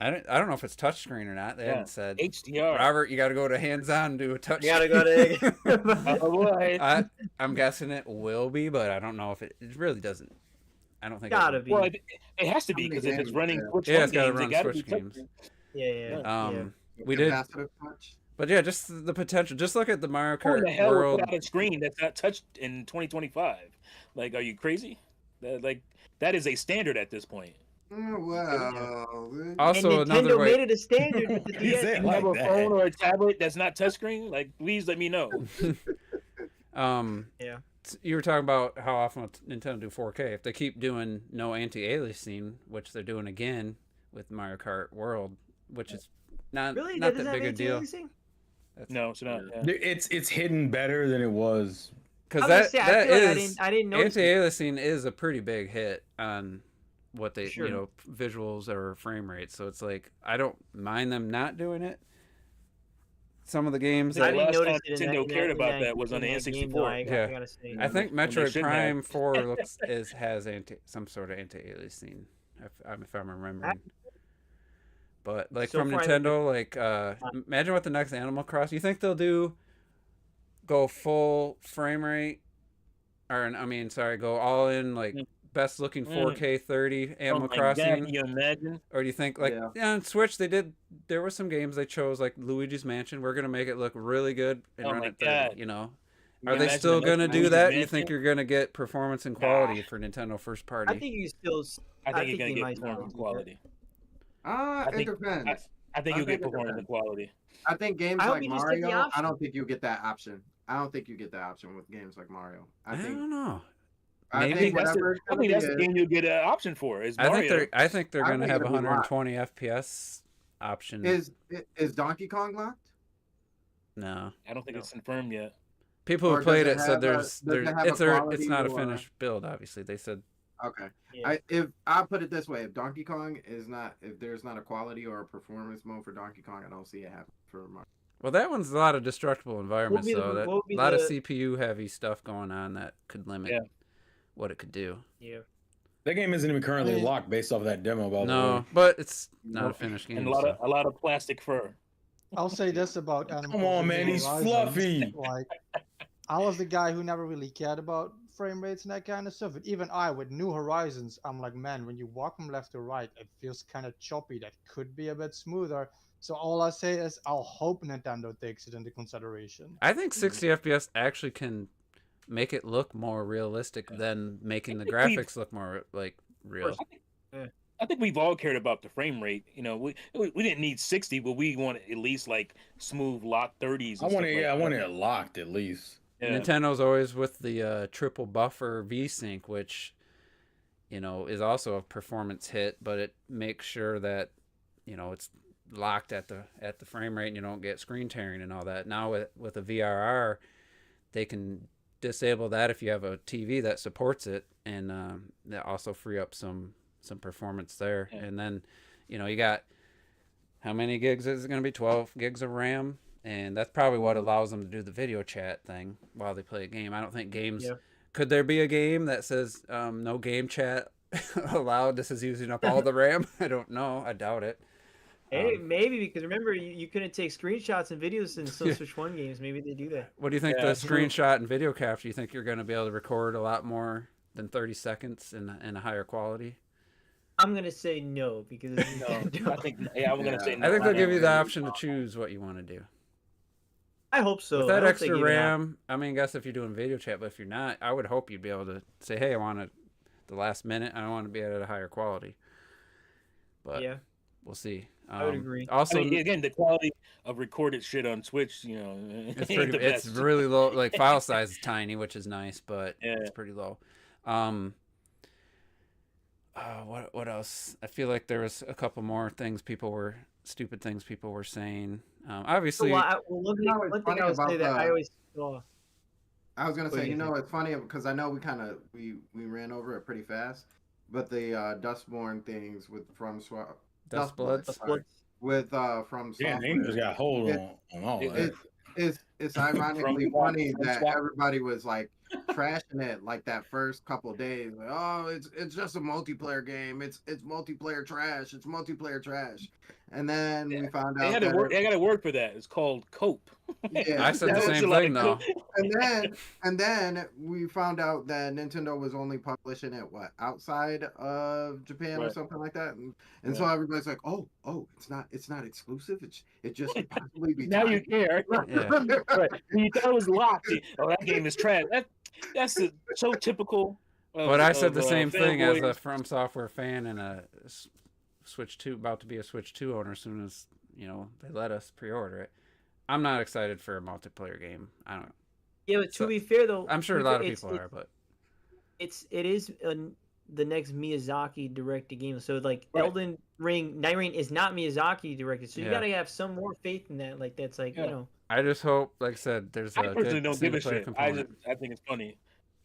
I don't know if it's touchscreen or not. They Yeah. haven't said. HDR. Robert, you got to go to hands-on and do a touch. You gotta go to. Oh, boy. I'm guessing it will be, but I don't know if it really doesn't. I don't think Gotta it be. Well, it has to be How many because if it's games? running Yeah. Switch Yeah, 1 it's gotta games, run it gotta Switch be games. touchscreen. Yeah. We did, Capacitive touch. but yeah, just the potential. Just look at the Mario Who in the Kart hell would World. put out a screen that's not touched in 2025? Like, are you crazy? That is a standard at this point. Well, Also, and another Nintendo way. made it a standard with the He DS. said You have like a phone that. or a tablet that's not touchscreen? Like, please let me know. Yeah. You were talking about how often will Nintendo do 4K. If they keep doing no anti-aliasing, which they're doing again with Mario Kart World, which is not Really? that doesn't big a have deal. anti-aliasing? No, it's not. Yeah. It's hidden better than it was. Because I was that gonna say, I feel like is I didn't notice it. anti-aliasing is a pretty big hit on what they Sure. visuals or frame rates. So it's like I don't mind them not doing it. Some of the games I that think didn't last notice time it in Nintendo that- cared in about that was on the in that game, though, N64. Yeah. I gotta say. I think when they Metroid shouldn't Prime have. 4 has some sort of anti-aliasing, if I'm remembering. But like So from far, I Nintendo, like imagine what the next Animal Crossing. You think they'll go full frame rate, or go all in like best looking 4K 30 Animal Oh my God, Crossing, can you imagine? or do you think like on Switch there were some games they chose like Luigi's Mansion. We're gonna make it look really good and Oh run my at 30. God. You know. Can Are you they imagine still the gonna next do Luigi's that? You Mansion? think you're gonna get performance and quality for Nintendo first party? I think you still. I think you're you gonna might get still performance do quality. it think- depends. I think I you'll think get it performance and depends. quality. I think games I hope like you just take the Mario, I option. don't think you get that option. I don't think you get that option with games like Mario. I don't know. I Maybe. I think think that's whatever it's I think gonna that's be the game you'll get an option for. Is Mario? I think they're I gonna think have it'll be locked. 120 FPS option. is Donkey Kong locked? No. I don't think it's confirmed yet. People Or who played does it it said have a- does it have a it's quality not a or- finished build. Obviously, they said Okay. Yeah. If I put it this way, if Donkey Kong is not, if there's not a quality or a performance mode for Donkey Kong, I don't see it happen for Mario. Well, that one's a lot of destructible environments, be the- though. That what would be a lot of the- CPU heavy stuff going on that could limit Yeah. what it could do. Yeah. That game isn't even currently I mean- locked based off of that demo, by the way. No, but it's not No. a finished game. And a so. lot of plastic fur. I'll say this about Animal Come on, Crossing man, New he's Horizons, fluffy. Like, I was the guy who never really cared about frame rates and that kind of stuff. But even I, with New Horizons, I'm like, man, when you walk from left to right, it feels kind of choppy. That could be a bit smoother. So all I say is, I'll hope Nintendo takes it into consideration. I think 60 FPS actually can make it look more realistic than making the graphics look more like real. I think we've all cared about the frame rate. You know, we didn't need 60, but we want at least like smooth lock 30s. I want it. I want it locked at least. Yeah. Nintendo's always with the triple buffer VSync, which is also a performance hit, but it makes sure that it's locked at the frame rate and you don't get screen tearing and all that. Now with a VRR, they can disable that if you have a TV that supports it, and that also free up some performance there. Yeah. And then you got, how many gigs is it going to be? 12 gigs of RAM, and that's probably what allows them to do the video chat thing while they play a game. I don't think games. Yeah. Could there be a game that says no game chat allowed? This is using up all the RAM. I don't know. I doubt it. Hey, maybe, because remember you couldn't take screenshots and videos in some Switch 1 games. Maybe they do that. What do you think Yeah, the screenshot and video capture? You think you're going to be able to record a lot more than 30 seconds in a higher quality? I'm gonna say no because No, I think I'm gonna say no. I think they'll give you the I option to choose what you want to do. I hope so. With I that hope they extra give it out. RAM, I mean, I guess if you're doing video chat, but if you're not, I would hope you'd be able to say, hey, I want it the last minute. I want to be at a higher quality. But Yeah, we'll see. I would agree. Also, I mean, again, the quality of recorded shit on Switch, it's ain't the it's best. really low. Like file size is tiny, which is nice, but Yeah. it's pretty low. What else? I feel like there was a couple more stupid things people were saying. Obviously, one thing I would say that I always saw. I was gonna What do say, you think? it's funny because I know we ran over it pretty fast, but the Dustborn things with Dustbloods. sorry, with from Yeah, they just got hold on all that. it's ironically From funny Swap. that everybody was like trashing it like that first couple of days. Like, oh, it's just a multiplayer game. It's multiplayer trash. It's multiplayer trash. And then we found out They got a word for that. It's called cope. Yeah, I said the That was same like thing though. and then we found out that Nintendo was only publishing it outside of Japan or Right. something like that, and so everybody's like, oh, it's not exclusive. It just could possibly be. Now you tied." care. Yeah. Right. When you thought it was locked, oh, that game is trash. That's so typical. But I said the same thing as a fanboys. From Software fan and a Switch 2, about to be a Switch 2 owner as soon as they let us pre-order it. I'm not excited for a multiplayer game. I don't. Yeah, but So- to be fair though, I'm sure a lot of people are, but it is the next Miyazaki directed game. So like Right. Elden Ring, Night Rain is not Miyazaki directed. So you Yeah. gotta have some more faith in that. Like that's like Yeah. I just hope, like I said, there's a I personally good don't give a single-player shit. component. I think it's funny.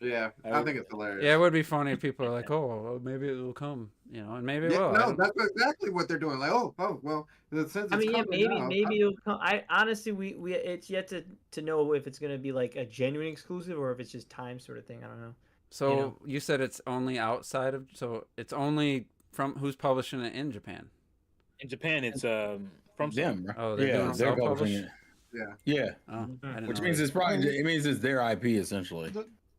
Yeah, I think it's hilarious. Yeah, it would be funny if people are like, "Oh, well, maybe it will come," and maybe it Yeah, will. I no, don't- that's exactly what they're doing. Like, oh, well, since it's I mean, yeah, coming maybe now, it'll come. I honestly, we it's yet to know if it's gonna be like a genuine exclusive or if it's just time sort of thing. I don't know. So you said it's only outside of, so it's only from who's publishing it in Japan? In Japan, it's from them, bro. Oh, they're yeah, doing they're self-publish? publishing it. Yeah. Yeah, Oh, I didn't which know means that. it's probably it means it's their IP essentially.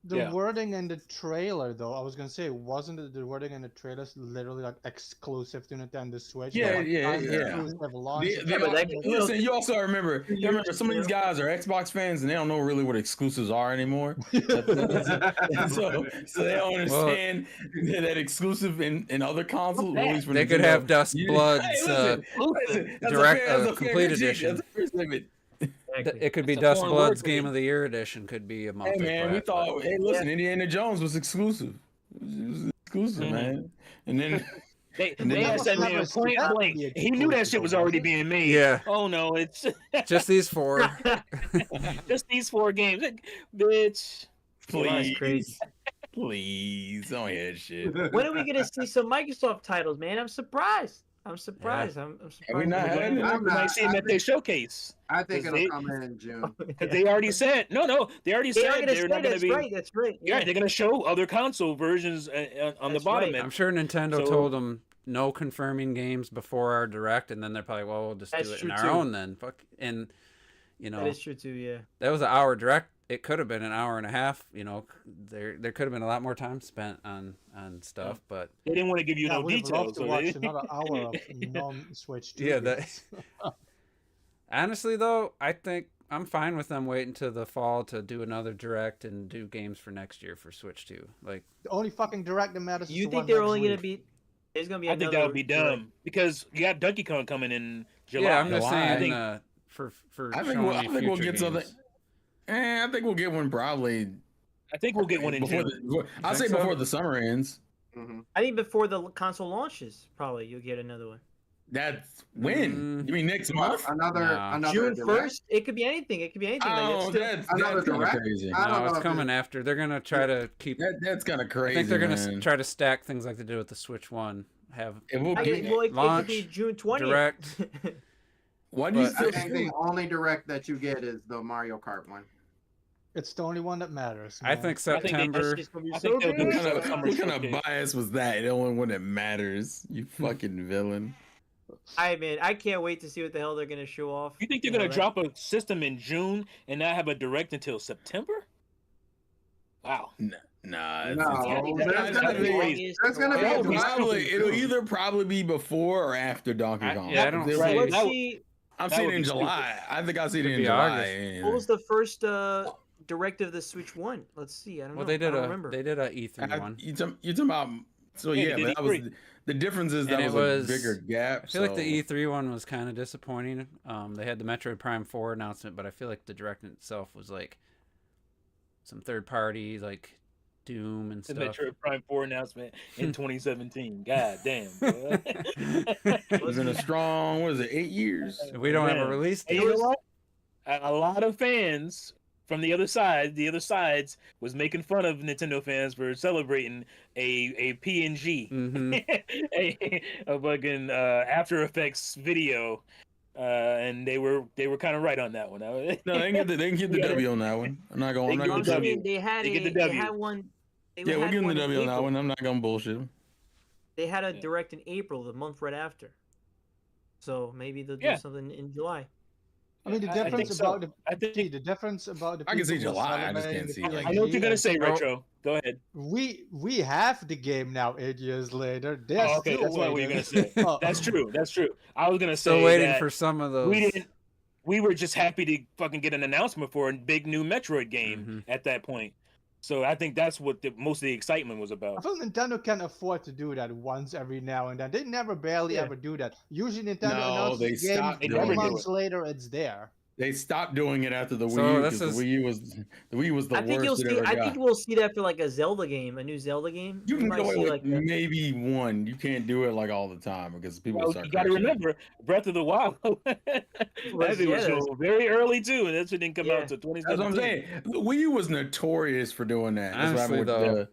The Yeah. wording in the trailer, though, I was gonna say, wasn't the wording in the trailer literally like exclusive to Nintendo Switch? Yeah, Like, yeah, time yeah. exclusive launch? but that- Listen, you also remember some of these guys are Xbox fans and they don't know really what exclusives are anymore. so they don't understand that exclusive in other consoles. At least for They could Nintendo. have Dust You- Bloods. Hey, listen, that's direct- that's a complete fair critique. edition. That's a fair statement. It could be That's a Dust foreign Bloods word, Game man. of the Year edition. Could be a multiplayer. Hey man, we thought. Hey, listen, Indiana Jones was exclusive. It was exclusive, Mhm. man. And then They And then asked that never man point said blank. the He knew that shit was already exclusive, being made. Yeah. Oh no, it's Just these 4. just these 4 games, bitch. please, crazy. Please don't hit shit. When are we gonna see some Microsoft titles, man? I'm surprised. I'm surprised. I'm surprised. Have we not we're had gonna- it? I'm We might not- see them I at their showcase. I think 'Cause it'll they- come in June. Because they already said they already They are said gonna they're say not going to that's be. right. That's right. Yeah, they're going to show other console versions on the That's bottom right. end. I'm sure Nintendo So- told them no confirming games before our direct, and then they're probably, well, we'll just That's do it true, in our too. own then. Fuck, and That know is true too. Yeah. that was an hour direct. It could have been an hour and a half. There could have been a lot more time spent on stuff, but They didn't want to give you Yeah, I no would have loved details. to So watch they, another hour of non-Switch 2 Yeah, games. honestly though, I think I'm fine with them waiting to the fall to do another direct and do games for next year for Switch 2. Like, The only fucking direct that matters is You the think one they're next only gonna week. be? There's gonna be. I think that another would be direct. dumb because you got Donkey Kong coming in July. yeah, I'm just July. saying I think- for I think showing we'll, I me think we'll future get something. games. I think we'll get one probably I think we'll get one in before June. I'll say think so? before the summer ends. Mhm. I think before the console launches, probably you'll get another one. That's when? You mean next month? Another No. another June direct? 1st. It could be anything. It could be anything. Like, it's Oh, still- that's Another kind of direct? crazy. I don't No, know it's if coming after. They're gonna try to keep. That's kind of I crazy. think they're gonna man. try to stack things like they did with the Switch One. Have It will I get, mean, well, it launch, could be June 20th. direct. why do you but- still I think the only direct that you get is the Mario Kart one. It's the only one that matters. I man. think I think they September. It's gonna be I so think they'll do good. what kind of, Summer what kind of showcase. bias was that? The only one that matters. You fucking villain. I can't wait to see what the hell they're gonna show off. You think they're know, going to that- drop a system in June and not have a direct until September? Wow. Nah, No, it's- there's gonna be- crazy. there's gonna be It'll a direct probably, in it'll June. either probably be before or after Donkey I- Kong. yeah, I don't They'll- see- Let's That would- see. I'm that seeing would it in be stupid. July. I think I'll see it Could in be July. August. yeah. What was the first direct of the Switch One? Let's see. I don't know. Well, they I did don't a remember. E3 one. You talking about? So Yeah, yeah, they but did that was E3. the difference is that And it was a was- bigger gap. I feel like the so- E3 one was kind of disappointing. They had the Metroid Prime 4 announcement, but I feel like the direct in itself was like some third party like Doom and The stuff. Metroid Prime 4 announcement in 2017. God damn. Bro. It was in a strong. What is it? 8 years. We don't have a Man. release And date. you know what? A lot of fans from the other sides, was making fun of Nintendo fans for celebrating a PNG, hmm a fucking After Effects video, and they were kind of right on that one. No, they can get the Yeah. W on that one. I'm not They going. I'm give not the going. W. to They had They get the they W. had one. They Yeah, we're had giving the one in W on that April. one. I'm not going to bullshit them. They had a Yeah. direct in April, the month right after. So maybe they'll do Yeah. something in July. I mean, the I think difference so. about I think the difference about the I can see people who are July, I just celebrating can't the see, like- I know what you're gonna PNG, say, Oh. Retro. Go ahead. we have the game now 8 years later. They're Oh, okay, still that's what waiting. you're gonna say. Oh. That's true. That's true. I was gonna say Still waiting that for some of those. we didn't. We were just happy to fucking get an announcement for a big new Metroid game at that point. So I think that's what most of the excitement was I about. feel Nintendo can afford to do that once every now and then. They never barely Yeah. ever do that. Usually Nintendo No, announces they the game stopped 3 doing it. months later, it's there. They stopped doing it after the Wii So U this because is- the Wii was the I think you'll worst it see. ever I got. think we'll see that for like a Zelda game, a new Zelda game. You We can might go away see, with like, maybe one. You can't do it like all the time because people Well, start. you got to crashing. remember, Breath of the Wild. that thing was yeah, so very early too, and that shit didn't come Yeah. out to That's what 2017. I'm saying. The Wii U was notorious for doing that. That's what Honestly, happened with though,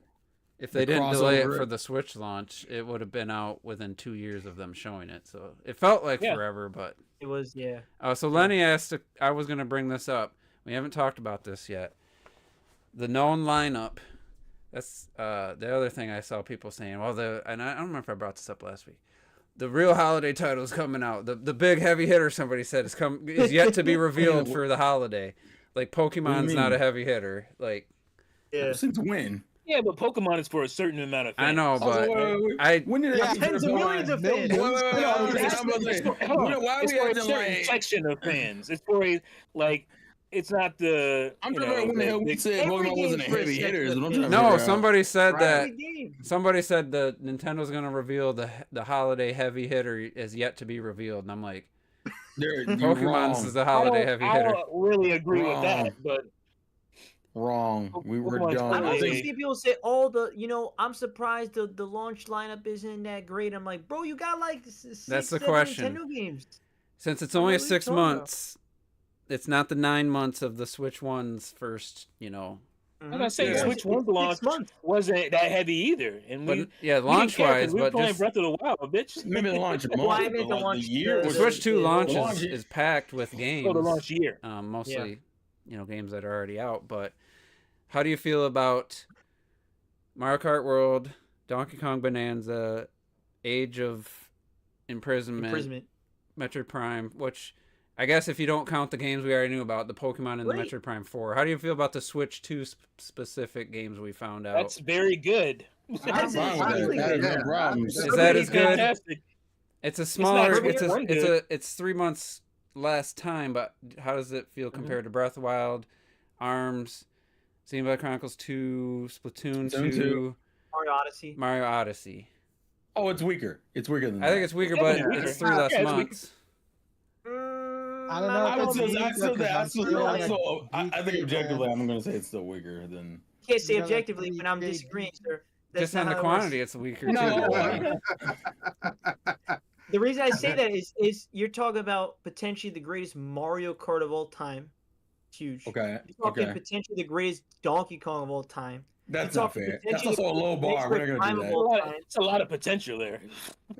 if they the didn't delay it crossover. for the Switch launch, it would have been out within 2 years of them showing it. So it felt like Yeah. forever, but It was, yeah. so Lenny asked. I was going to bring this up. We haven't talked about this yet. The known lineup. That's the other thing I saw people saying. Well, and I don't remember if I brought this up last week. The real holiday title is coming out. The big heavy hitter, somebody said, is yet to be revealed for the holiday. Like Pokemon's not a mean? heavy hitter. Like Yeah. Since when? Yeah, but Pokemon is for a certain amount of fans. I know, but I when did Yeah, it Tens of millions of fans. Wait, wait, wait, No, hold on, it's I'm about to say, for- hold on. why are It's we for a acting certain like? section of fans. It's for a like. It's not the. I'm you talking know, about when the hell we the- said every Pokemon wasn't a game's for a heavy section hitter. is of what I'm trying to no. figure out. Somebody said Right. that. Every game. Somebody said that Nintendo's gonna reveal the holiday heavy hitter is yet to be revealed, and I'm like, You're Pokemon's wrong. is the holiday I heavy don't hitter. really agree with Wrong. that, but Wrong. We were Pokemon's dumb. I Oh, also they- see people say all the, I'm surprised the launch lineup isn't that great. I'm like, bro, you got like six, That's the 7 question. Nintendo games. Since it's What only are you 6 talking about? months, it's not the 9 months of the Switch One's first, I'm gonna say Yeah. Switch One launch 6 months. wasn't that heavy either, and But yeah, we didn't launch care 'cause wise, we were but playing just Breath of the Wild, bitch. Maybe the launch month, Well, I meant but the like launch- the year the the was Switch 2 the launch launch- is packed with games. Oh, the launch year. Mostly, games that are already out. But how do you feel about Mario Kart World, Donkey Kong Bonanza, Age of Imprisonment, Metroid Prime, which I guess if you don't count the games we already knew about, the Pokemon and the Wait. Metroid Prime 4, how do you feel about the Switch 2 specific games we found out? That's very good. I'm fine with that. No problems. Is that as good? Fantastic. It's a smaller. not good. It's 3 months less time, but how does it feel compared to Breath of the Wild, ARMS, Xenoblade Chronicles 2, Splatoon 2, Mario Odyssey? Oh, it's weaker. It's weaker than I think it's weaker, but Yeah, it's it's 3 less weaker. months. I don't know. I would if say, it's I weaker, 'cause I'm still I think GTA objectively, fan. I'm going to say it's still weaker than. Can't say You gotta objectively when I'm appreciate disagreeing, sir. Just on the quantity, it's weaker No. too. The reason I say that is you're talking about potentially the greatest Mario Kart of all time. It's huge. Okay. You're talking Okay. potentially the greatest Donkey Kong of all time. That's You're not talking fair. That's potentially also a low the bar. We're not Metroid going to Prime do of that. all time. It's a lot of potential there.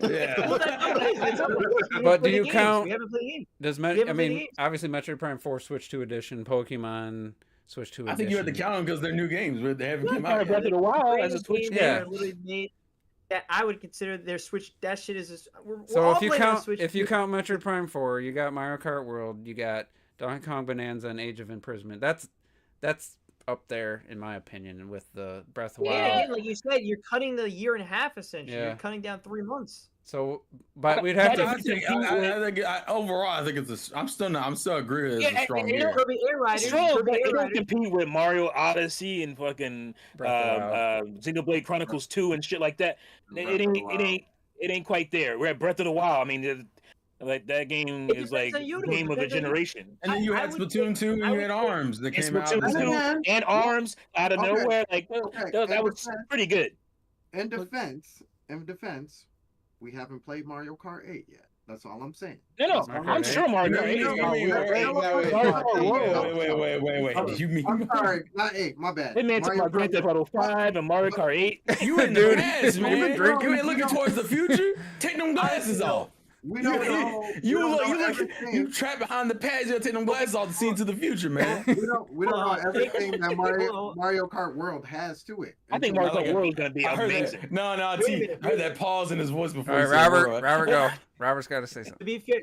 Yeah. Well, that's not what But do you count- We haven't played the game. Does We haven't I played the mean, games. obviously Metroid Prime 4 Switch 2 edition, Pokemon Switch 2 edition. I think you had to count them because they're new games. They haven't come out Breath yet. of the Wild as a Greatest Switch games game. Yeah. that are literally made that I would consider their Switch. That shit is. We're So all if you playing on count Switch if you 2. count Metroid Prime 4, you got Mario Kart World, you got Donkey Kong Bonanza and Age of Imprisonment. That's up there in my opinion with the Breath of the Yeah, Wild. again, like you said, you're cutting the year and a half essentially. Yeah. You're cutting down 3 months. So, but we'd have I to. think overall, I think it's a. I'm still agree with it's a strong year. Kirby Air Riders. Strong, Kirby but Air it don't Riders. compete with Mario Odyssey and fucking Breath of the Xenoblade Chronicles 2 and shit like that. It ain't quite there. We're at Breath of the Wild. I mean, like that game It is depends like on you, though. game of the Depends on you. generation. And then you I had would Splatoon say- 2 and I you would had say- ARMS that And came out. Splatoon this 2 year. and ARMS out of Okay. nowhere, like Okay. that was pretty good. In defense, we haven't played Mario Kart 8 yet. That's all I'm saying. No, That's I'm all I'm sure saying. Mario Kart 8 You is mean- not you mean- weird. wait, I'm You mean sorry, not 8. My bad. They man talking about Grand Theft Auto 5 and Mario Kart 8. you in Dude, the past, you've man? been drinking. You ain't looking towards the future. Take them glasses off. We don't know. You trapped behind the past. You gotta take them glasses off to see into the future, man. We don't know everything that Well, Mario Kart World has to it. I think Mario Mario Kart Kart World is gonna be I heard amazing. that. No, Wait a T. minute, I heard that pause in his voice before. All right, he said Robert, world. go. Robert's got to say something. To be fair,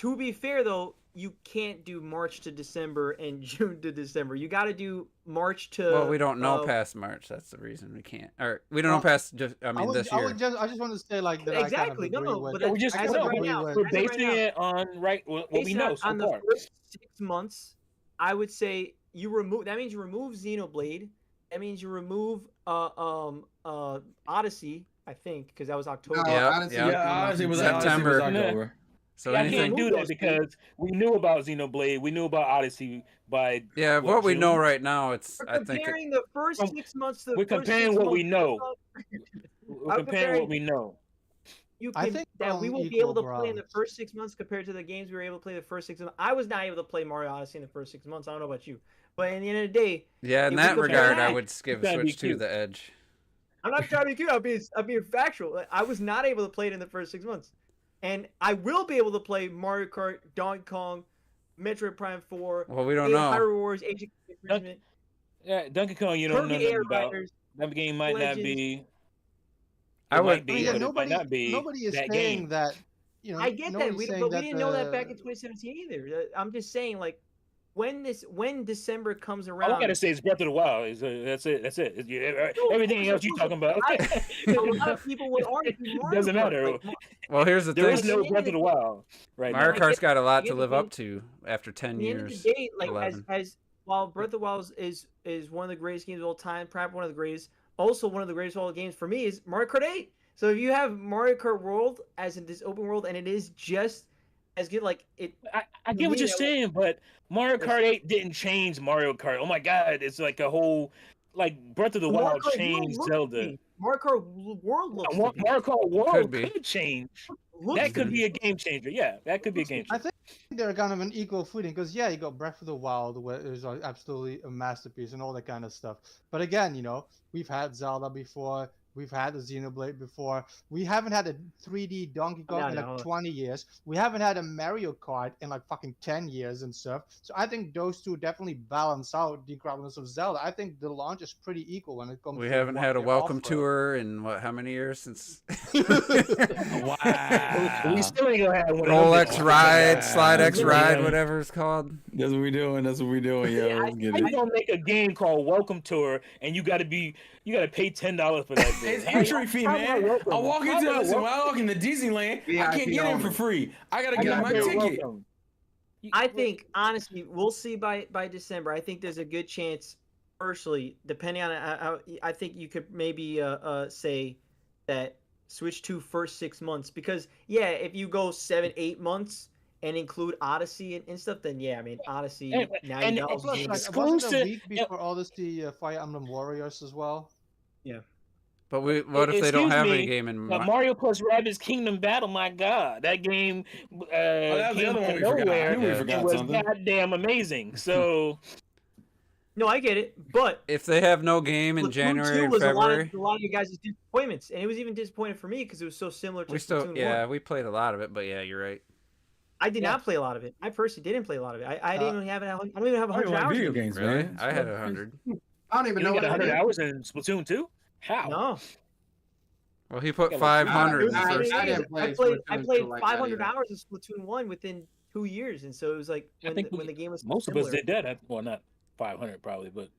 to be fair though, you can't do March to December and June to December. You got to do March to. Well, we don't know past March. That's the reason we can't. Or we don't know past. Just I mean, this year. I just want to say like that. Exactly. I kind of No, agree with. but Yeah, we just I as kind of of right agree now, with- We're as of right basing now, it on what we based know on so the far. first 6 months, I would say you remove. That means you remove Xenoblade. That means you remove Odyssey. I think because that was October. No, Yeah, honestly, yeah. Yeah, honestly, it was September. October. So Yeah, I anything. can't do that because we knew about Xenoblade, we knew about Odyssey by Yeah, what we June? know right now, it's. We're I think. comparing the first Um, 6 months to the we're first comparing 6 what we months. know. We're I'm comparing comparing- what we know. You I can, think that we're we on won't be able to equal play in the grounds. first 6 months compared to the games we were able to play the first 6 months. I was not able to play Mario Odyssey in the first 6 months. I don't know about you, but in the end of the day, Yeah, in if we that compare regard, I that, would give it's gotta be Switch 2 cute. the edge. I'm not trying to be cute. I'm being factual. Like, I was not able to play it in the first 6 months, and I will be able to play Mario Kart, Donkey Kong, Metroid Prime 4, Well, we don't know. Hyrule Wars, Age of Imprisonment, Yeah, Donkey Kong, you don't know Kirby nothing Air about. Riders. That game might not be. I It would- might be, I mean, but it might nobody, not be nobody is that saying game. that. You know, I get that, nobody's but saying we that didn't know that the- back in 2017 either. I'm just saying, like, when December comes All around, I gotta say is Breath of the Wild. That's it. That's it. Everything else you talking about a lot of people would argue Mario doesn't Kart, matter. like, Well, here's the There thing. is no Breath of the Wild right Mario now. Kart's got a lot I to get live the up to after 10 At the end of years. the day, like 11. as while Breath of the Wild is one of the greatest games of all time, perhaps one of the greatest, also one of the greatest of all games for me is Mario Kart 8. So if you have Mario Kart World as in this open world, and it is just as good, like it. I get what you're Yeah. saying, but Mario Kart 8 didn't change Mario Kart. Oh my God, it's like a whole, like Breath of the Mario Wild Kart changed World Zelda. looks to me. Mario Kart World looks. Mario to me. Kart World Could be. could change. Looks That to could me. be a game changer. Yeah, that could be a game I changer. they're kind of an equal footing because you got Breath of the Wild, where it was absolutely a masterpiece and all that kind of stuff. But again, we've had Zelda before, we've had a Xenoblade before. We haven't had a 3D Donkey Kong in like 20 years. We haven't had a Mario Kart in like fucking 10 years and stuff. So I think those two definitely balance out the incredibility of Zelda. I think the launch is pretty equal when it comes. We to haven't what had a they welcome offer. tour in how many years since? Wow. We still ain't gonna have one. Rolex Ride, Slide Wow. X Ride, whatever it's called. That's what we doing. That's what we doing, yo. Let's get How you it. gonna make a game called Welcome Tour and you gotta pay $10 for that? It's How- entry fee, how man. welcome? I walk How into about listen. When I welcome? walk into Disneyland, I VIP can't get in for only. free. I gotta How get about my they're ticket. welcome? I think honestly, we'll see by December. I think there's a good chance. Personally, depending on how, I think you could maybe say that Switch 2 first 6 months, because if you go 7-8 months and include Odyssey and stuff, then I mean Odyssey And- now and- you got and- Plus, games. like, wasn't a Exclusive- week before Odyssey Fire Emblem Warriors as well? But what if they don't Excuse have me, any game in Mario plus Rabbids Kingdom Battle, my God, that game that was the came other one out we of forgot. I nowhere knew we Yeah. and forgot was something. goddamn amazing. So No, I get it, but If they have no game in Splatoon January 2 and was February, a lot of you guys' disappointments, and it was even disappointing for me because it was so similar to Splatoon 1. we played a lot of it, but you're right. I did not play a lot of it. I personally didn't play a lot of it. I didn't even have it. I don't even have I 100 don't like hours. video in it. games, Really? man. I had 100. I don't even you know got what 100 it is. hours in Splatoon 2? How? No, Well, he put Yeah, like, 500 in the I- first I game. didn't play I played Splatoon 2 like that 500 either. hours of Splatoon 1 within 2 years, and so it was like I think when the game was most similar. of us did that. Well, not 500 probably, but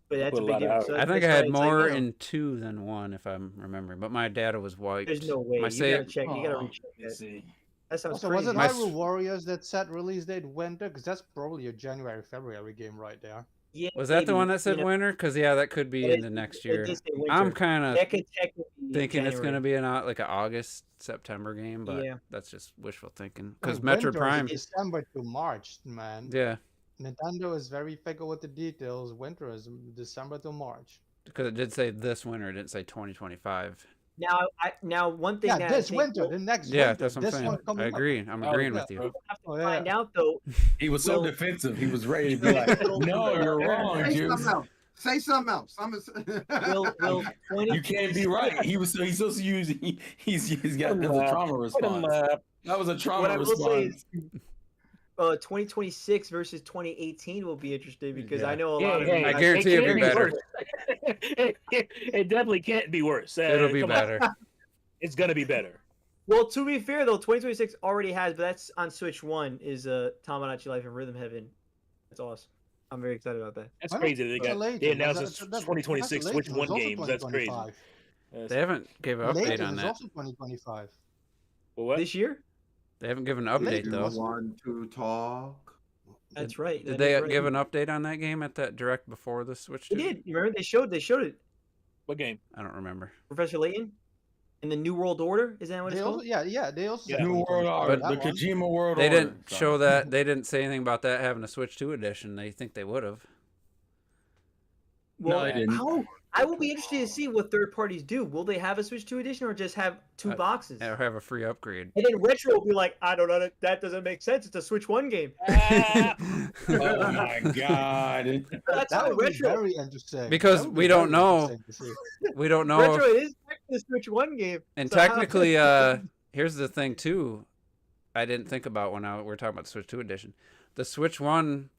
But that's put a a big lot of difference. So I think that's I why had it's like, more you know, in 2 than 1, if I'm remembering. But my data was wiped. There's no way. My You save, gotta check. You gotta Oh, recheck let's that. see. That sounds Also, was crazy. it My Hyrule Warriors that set release date winter? Because that's probably a January, February game right there. Yeah, was that the maybe, one that said you know, winter? Because that could be it into is- next it year. did say I'm winter. kind of That could technically be thinking it's going to January. be like an August, September game, but Yeah. that's just wishful thinking. Because Winter Metroid is Prime, December to March, man. yeah, Nintendo is very fickle with the details. Winter is December to March. because it did say this winter, it didn't say 2025. Now one thing Yeah, that this I think winter, we'll the next Yeah, winter. that's what I'm this saying. one coming I up. agree. I'm Oh, agreeing yeah, with you. bro. have to Oh, yeah. find out though. He was so Will- defensive. He was ready to be like, "No, you're wrong, Say Juice. something else. Say something else. Will You can't be right." He's supposed to use. He's got that's a trauma response. That was a trauma What I will say response. is, 2026 versus 2018 will be interesting because I Yeah. know a lot of Yeah, you I guys- guarantee it'll can't be better. worse. it definitely can't be worse. It'll be come on. better. It's gonna be better. Well, to be fair though, 2026 already has, but that's on Switch 1 is Tamagotchi Life in Rhythm Heaven. That's awesome. I'm very excited about that. That's Why not crazy. put it later? They Was announced that- a that- 2026 that's Switch later. It was 1 also games. That's crazy. 2025. They haven't given an update Later on is that. also 2025. Well, what? This year? They haven't given an update Later. Do you though. want to talk? That's right. Did that they is right. give an update on that game at that direct before the Switch 2? They did. You remember they showed it. What game? I don't remember. Professor Layton in the New World Order. Is that what They it's also, called? yeah, they also Yeah. said New World 2025, Order, But the that one. Kojima World They Order. didn't show that. They didn't say anything about that having a Switch 2 edition. They think they would have. No, Well, they didn't. I will be interested to see what third parties do. Will they have a Switch 2 edition or just have two boxes? Or have a free upgrade. And then Retro will be like, I don't know, that doesn't make sense. It's a Switch 1 game. Ah, Oh my god! That's That how would be Retro. very interesting. Because That would we be don't very know. interesting to see. We don't know. Retro If, is technically a Switch 1 game. and so how- technically, here's the thing too. I didn't think about when we're talking about the Switch 2 edition. The Switch 1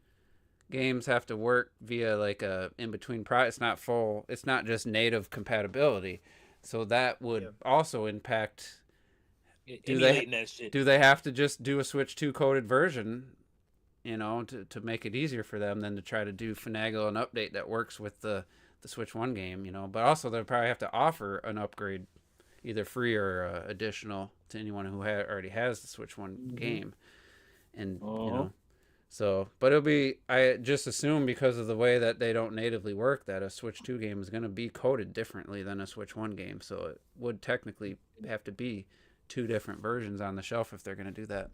games have to work via like a in-between product. It's not full. It's not just native compatibility. So that would also impact. emulating that shit. Do they have to just do a Switch 2 coded version, to make it easier for them than to try to finagle an update that works with the Switch 1 game, But also they'll probably have to offer an upgrade, either free or additional to anyone who already has the Switch 1 game. And, so, but I just assume because of the way that they don't natively work that a Switch 2 game is going to be coded differently than a Switch 1 game. So it would technically have to be two different versions on the shelf if they're going to do that.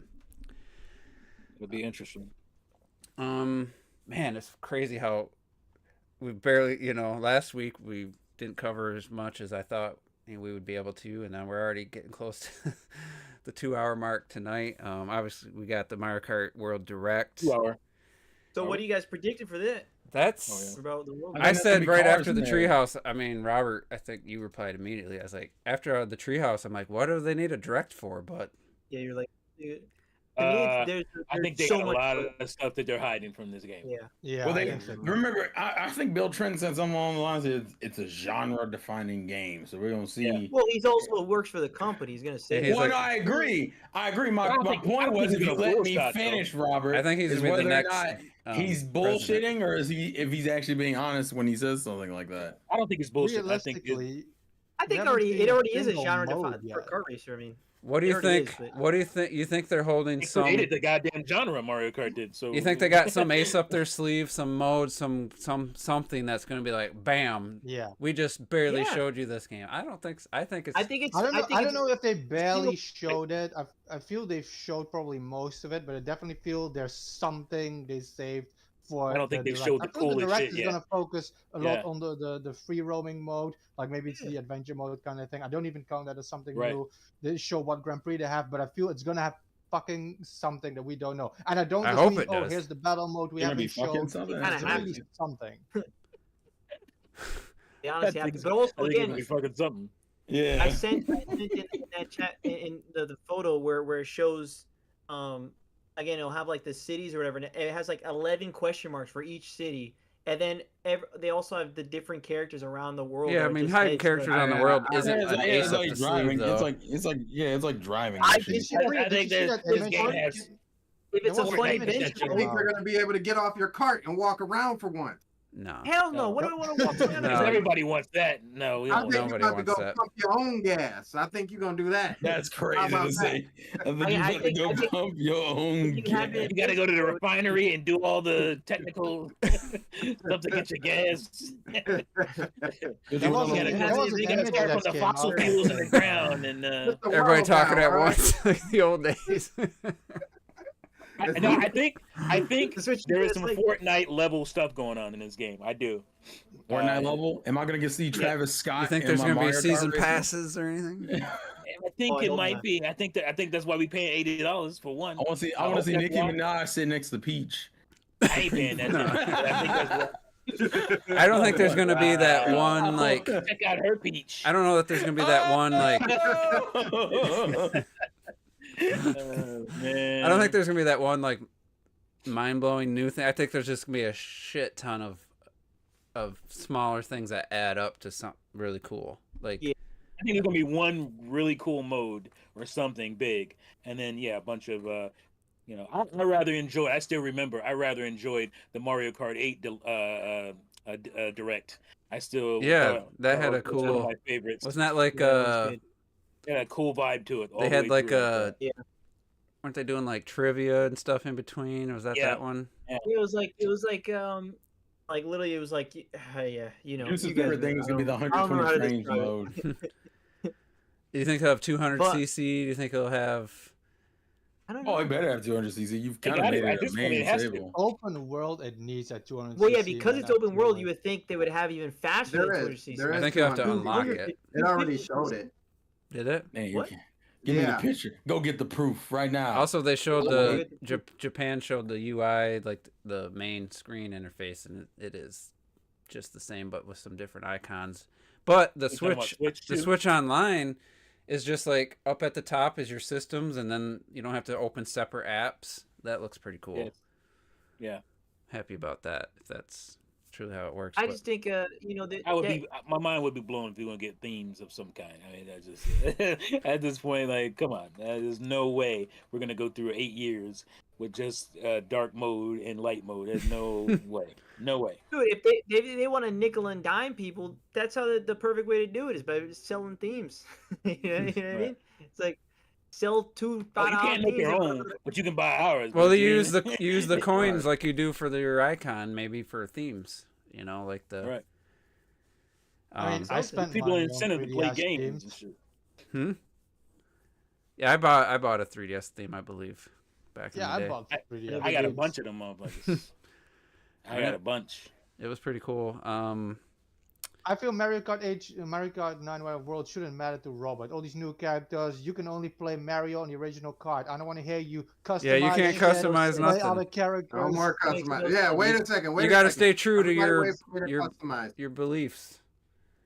It'll be interesting. Man, it's crazy how we barely, last week we didn't cover as much as I thought, and we would be able to. And then we're already getting close to the 2-hour mark tonight. Obviously, we got the Mario Kart World Direct. 2 hour. So what do you guys predicted for that? That's. About the world? I that's said gonna be right cars after the in there. treehouse. I mean, Robert, I think you replied immediately. I was like, after the treehouse, I'm like, what do they need a direct for? But Yeah, you're like. To me, there's I think they so got a much lot to- of stuff that they're hiding from this game. Yeah. Yeah, Well, I they think so. remember. I think Bill Trent said something along the lines of it's a genre-defining game, so we're gonna see. Yeah. Well, he's also works for the company. He's gonna say. Yeah, he's Well, like- no, I agree. I My don't think- I point don't was, think if you he's let gonna me force that, finish, Robert, I think he's is gonna be the whether or next. not he's president. bullshitting or if he's actually being honest when he says something like that. I don't think it's bullshit. I think Realistically, I think we haven't it seen a already is a single genre mode for yet. kart racer. I mean, What do you There it think? is, but- What do you think? You think they're holding they some? created the goddamn genre Mario Kart did. So You think they got some ace up their sleeve, some mode, something that's going to be like, bam, yeah. we just barely Yeah. showed you this game. I don't think. I think it's. I think it's. I don't know. think I it's, don't know if they barely showed it. I feel they've showed probably most of it, but I definitely feel there's something they saved for. I don't think the they've direct. showed I the feel the coolest direct shit is yet. gonna focus a Yeah. lot on the free roaming mode, like maybe it's the adventure mode kind of thing. I don't even count that as something Right. new. They show what Grand Prix they have, but I feel it's gonna have fucking something that we don't know. And I don't I just hope mean, it oh, does. here's the battle mode we Gonna be haven't fucking shown. something. Kinda It's have really to. something. they honestly I have think to. But also I think it's again, gonna be fucking something. Yeah. I sent in that chat in the photo where it shows, again it'll have like the cities or whatever, and it has like 11 question marks for each city, and then they also have the different characters around the world. Yeah, that I are mean, just hiding heads characters to- on the world Yeah, isn't it's an like, ace it's up like the driving. sleeve, though. It's like driving. I and shit. disagree. I Did think you see that that this image? game has. If it's There a was funny an image that bench, I think they're gonna be able to get off your cart and walk around for once. No. hell no. No. What do we want to walk around? No. Because everybody wants that. No, we I don't. think Nobody you're about to wants go that. pump your own gas. I think you're gonna do that. That's crazy about to say. I think I you have to think- go I think- pump your own you have gas. it- You got to go to the refinery and do all the technical stuff to get your gas. There was You an gotta image start that from the came fossil out. fuels in the ground, and Just the Everybody world talking now, at all right? once, like the old days. I think The Switch there is is some like- Fortnite level stuff going on in this game. I do. Fortnite level? Am I gonna get to see Travis Scott? You think in there's my going to be Mario Kart season racing? passes or anything? I think Oh, I it hope might not. be. I think that's why we paying $80 for one. I want to see. I I want to hope see that's Nicki why. Minaj sit next to Peach. I ain't paying that. No. I think that's why. I don't think there's going to be that Wow. one, like. Check out her peach. I don't know that there's going to be that one, like. Man. I don't think there's going to be that one, like, mind blowing new thing. I think there's just going to be a shit ton of smaller things that add up to something really cool. Like. Yeah. I think there's gonna be one really cool mode or something big, and then a bunch of I rather enjoy. I still remember. I rather enjoyed the Mario Kart 8 direct. I still that had a was one of cool. my favorites. Wasn't that like Yeah, that was good. It had a cool vibe to it. all they the had way like through. a. Yeah. Weren't they doing like trivia and stuff in between? Or was that Yeah. that one? It was like literally it was like yeah, you know. His you guys favorite thing know. is gonna be the I don't know how 120 to frames describe it. mode. Do you think they'll have 200 But- cc? Do you think they'll have? I don't know. Oh, it better have 200cc. You've They kind of got it. made At it a this point, main it has to. table. Open world, it needs at 200. Well, yeah, cc, because man, it's open world, absolutely. you would think they would have even faster There than is. 200cc. There I is think you have to 200. unlock it. It already showed it. Did it? Man, What? give me the Yeah. picture. Go get the proof right now. Also, they showed Oh, the Japan showed the UI, like the main screen interface, and it is just the same, but with some different icons. But the You talking about Switch, Switch the too? Switch Online, is just like up at the top is your systems, and then you don't have to open separate apps. That looks pretty cool. Yes. Yeah. Happy about that. If that's truly how it works. I but- just think My mind would be blown if we want to get themes of some kind. I mean, that's just at this point, like, come on, there's no way we're gonna go through 8 years with just dark mode and light mode. There's no way, no way. dude, if they want to nickel and dime people, that's how the perfect way to do it is by just selling themes. you know what I mean? It's like sell two Well, $5 you can't make themes your and- own, but you can buy ours. Well, but they you- use the coins like you do for your icon, maybe for themes. You know, like the. Right. I mean, I something. spent People money an on incentive to play 3DS games and shit. Yeah, I bought a 3DS theme, I believe, back Yeah, in I the day. bought 3DS. I got a games. bunch of them motherfuckers. I got a bunch. It was pretty cool. I I feel Mario Kart 9 World shouldn't matter to Robert. All these new characters, you can only play Mario on the original kart. I don't want to hear you customize. Yeah, you can't shit, customize play nothing. other characters. No more Makes no customize. Yeah, sense. wait a second. Wait You a got to second. stay true to Everybody wait for me to your customize. your beliefs.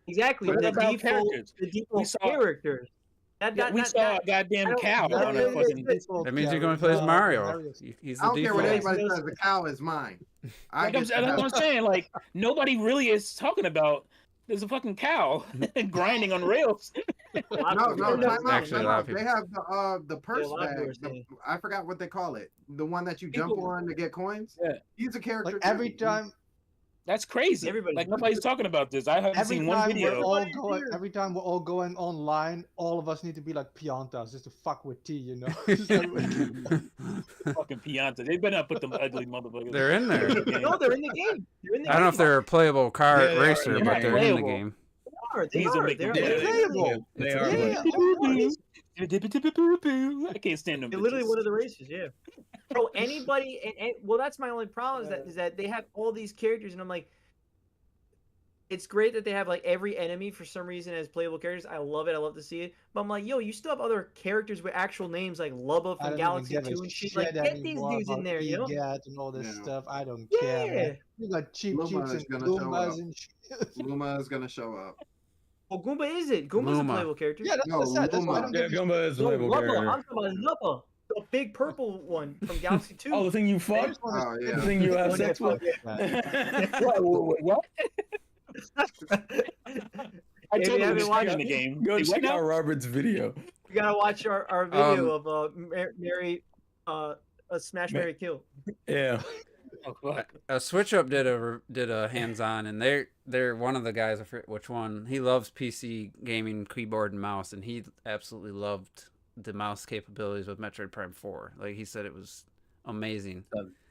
Exactly. What The about default, characters? the default saw- characters. We saw a goddamn don't- cow that on a really is fucking. it. That means you're going to play as Mario. He's I the don't care what default. anybody says. The cow is mine. I Like I'm, get that's what the I'm saying. Like nobody really is talking about. There's a fucking cow grinding on rails. no, time out. Actually, a lot of They have the purse lot of people are bag. saying. I forgot what they call it. The one that you jump People- on to get coins. Yeah. He's a character. Like every too. time, That's crazy. Everybody- Like nobody's talking about this. I haven't every seen one time video. every time we're all going online, all of us need to be like Piantas just to fuck with T, you know. Just like- Fucking Pianta. They better not put them ugly motherfuckers. They're in there. No, they're in the game. They're in the I don't know if game. they're a playable car Yeah, they are. racer, They're but not they're in the playable. game. They These will are. make them They're play. playable. They It's are. a- Yeah, I can't stand them. They're literally bitches. one of the races, yeah. Bro, anybody, and well, that's my only problem is that they have all these characters, and I'm like, it's great that they have like every enemy for some reason as playable characters. I love it. I love to see it. But I'm like, yo, you still have other characters with actual names like Lubba I from don't Galaxy even give 2 a and shit. shit Like, get these anymore dudes in about there, you know? EGAT and all this Yeah. stuff. I don't Yeah. care, man. You got cheap Luma cheats is and gonna show Goombas up. and shit. Luma is gonna show up. Well, Goomba is it? Goomba's Luma. a playable character. Yeah, that's No, what I said. That's why I Luma. don't Yeah, give a Gumba is a No, playable Lubba. character. I'm talking about Lubba. The big purple one from Galaxy 2. Oh, the thing you I fuck? just wanna Oh see yeah. The thing you have Oh, sex with? What? I If told you him haven't to watched in the it, game. Go Hey, what check now? out Robert's video. You gotta watch our video of Mary, Smash, Ma- Mary, Kill. Yeah. Oh, fuck. Switch Up did a hands on, and they're one of the guys. I forget which one. He loves PC gaming, keyboard and mouse, and he absolutely loved the mouse capabilities with Metroid Prime 4. Like he said, it was amazing.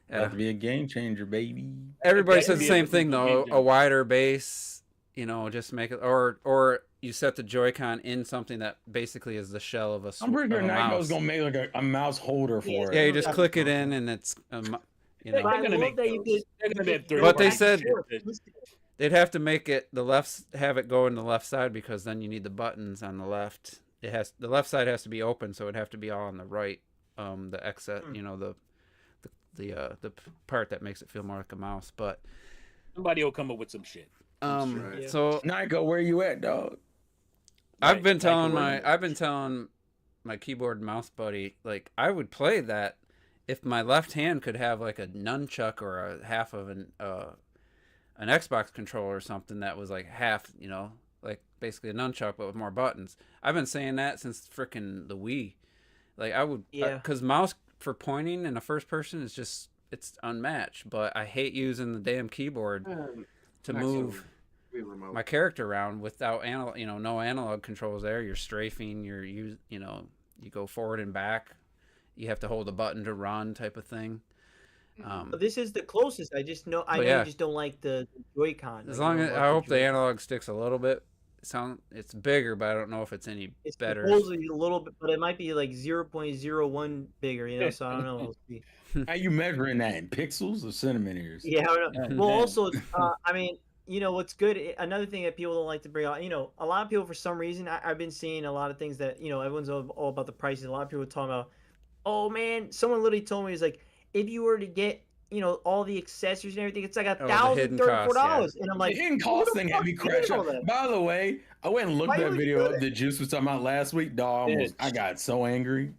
About to be a game changer, baby. Everybody Yeah, said the it'd be same a thing though. game A changer. wider base, just make it, or you set the Joy-Con in something that basically is the shell of a. I'm pretty sure of a Nyko's mouse. gonna make like a mouse holder Yeah, for Yeah, it. you just click it in, and it's But I They're gonna love make that you those. could. They're gonna be at But they $30. said- Shit. They'd have to make it have it go in the left side, because then you need the buttons on the left. The left side has to be open, so it'd have to be all on the right. The exit, the part that makes it feel more like a mouse. But Somebody will come up with some shit. right. so Nyko, where you at, dog? I've been Like, telling where- my keyboard and mouse buddy, like, I would play that if my left hand could have like a nunchuck or a half of an Xbox controller or something that was like half, like basically a nunchuck but with more buttons. I've been saying that since frickin' the Wii. Like I would, Yeah. because mouse for pointing in a first person is just, it's unmatched. But I hate using the damn keyboard to Next move Be remote. my character around without no analog controls there. You're strafing, you go forward and back. You have to hold a button to run, type of thing. But this is the closest. I just know. I But know yeah. you just don't like the Joy-Con. As like, long you as don't I like hope the Joy-Con. analog sticks a little bit. It's bigger, but I don't know if it's any It's better. supposedly a little bit, but it might be like 0.01 bigger. So I don't know. We'll see. How you measuring that in pixels or centimeters? Yeah, I don't know. Yeah. Well, also, I mean, what's good? Another thing that people don't like to bring out. A lot of people for some reason, I've been seeing a lot of things that everyone's all about the prices. A lot of people talking about, oh man, someone literally told me, it's like, if you were to get all the accessories and everything, it's like Oh, the hidden $1,034, and I'm like, The hidden who cost the thing fuck had me did crash all out. that? By the way, I went and looked Why that would you video do up that? that Juice was talking about last week. Dog, Bitch. I got so angry.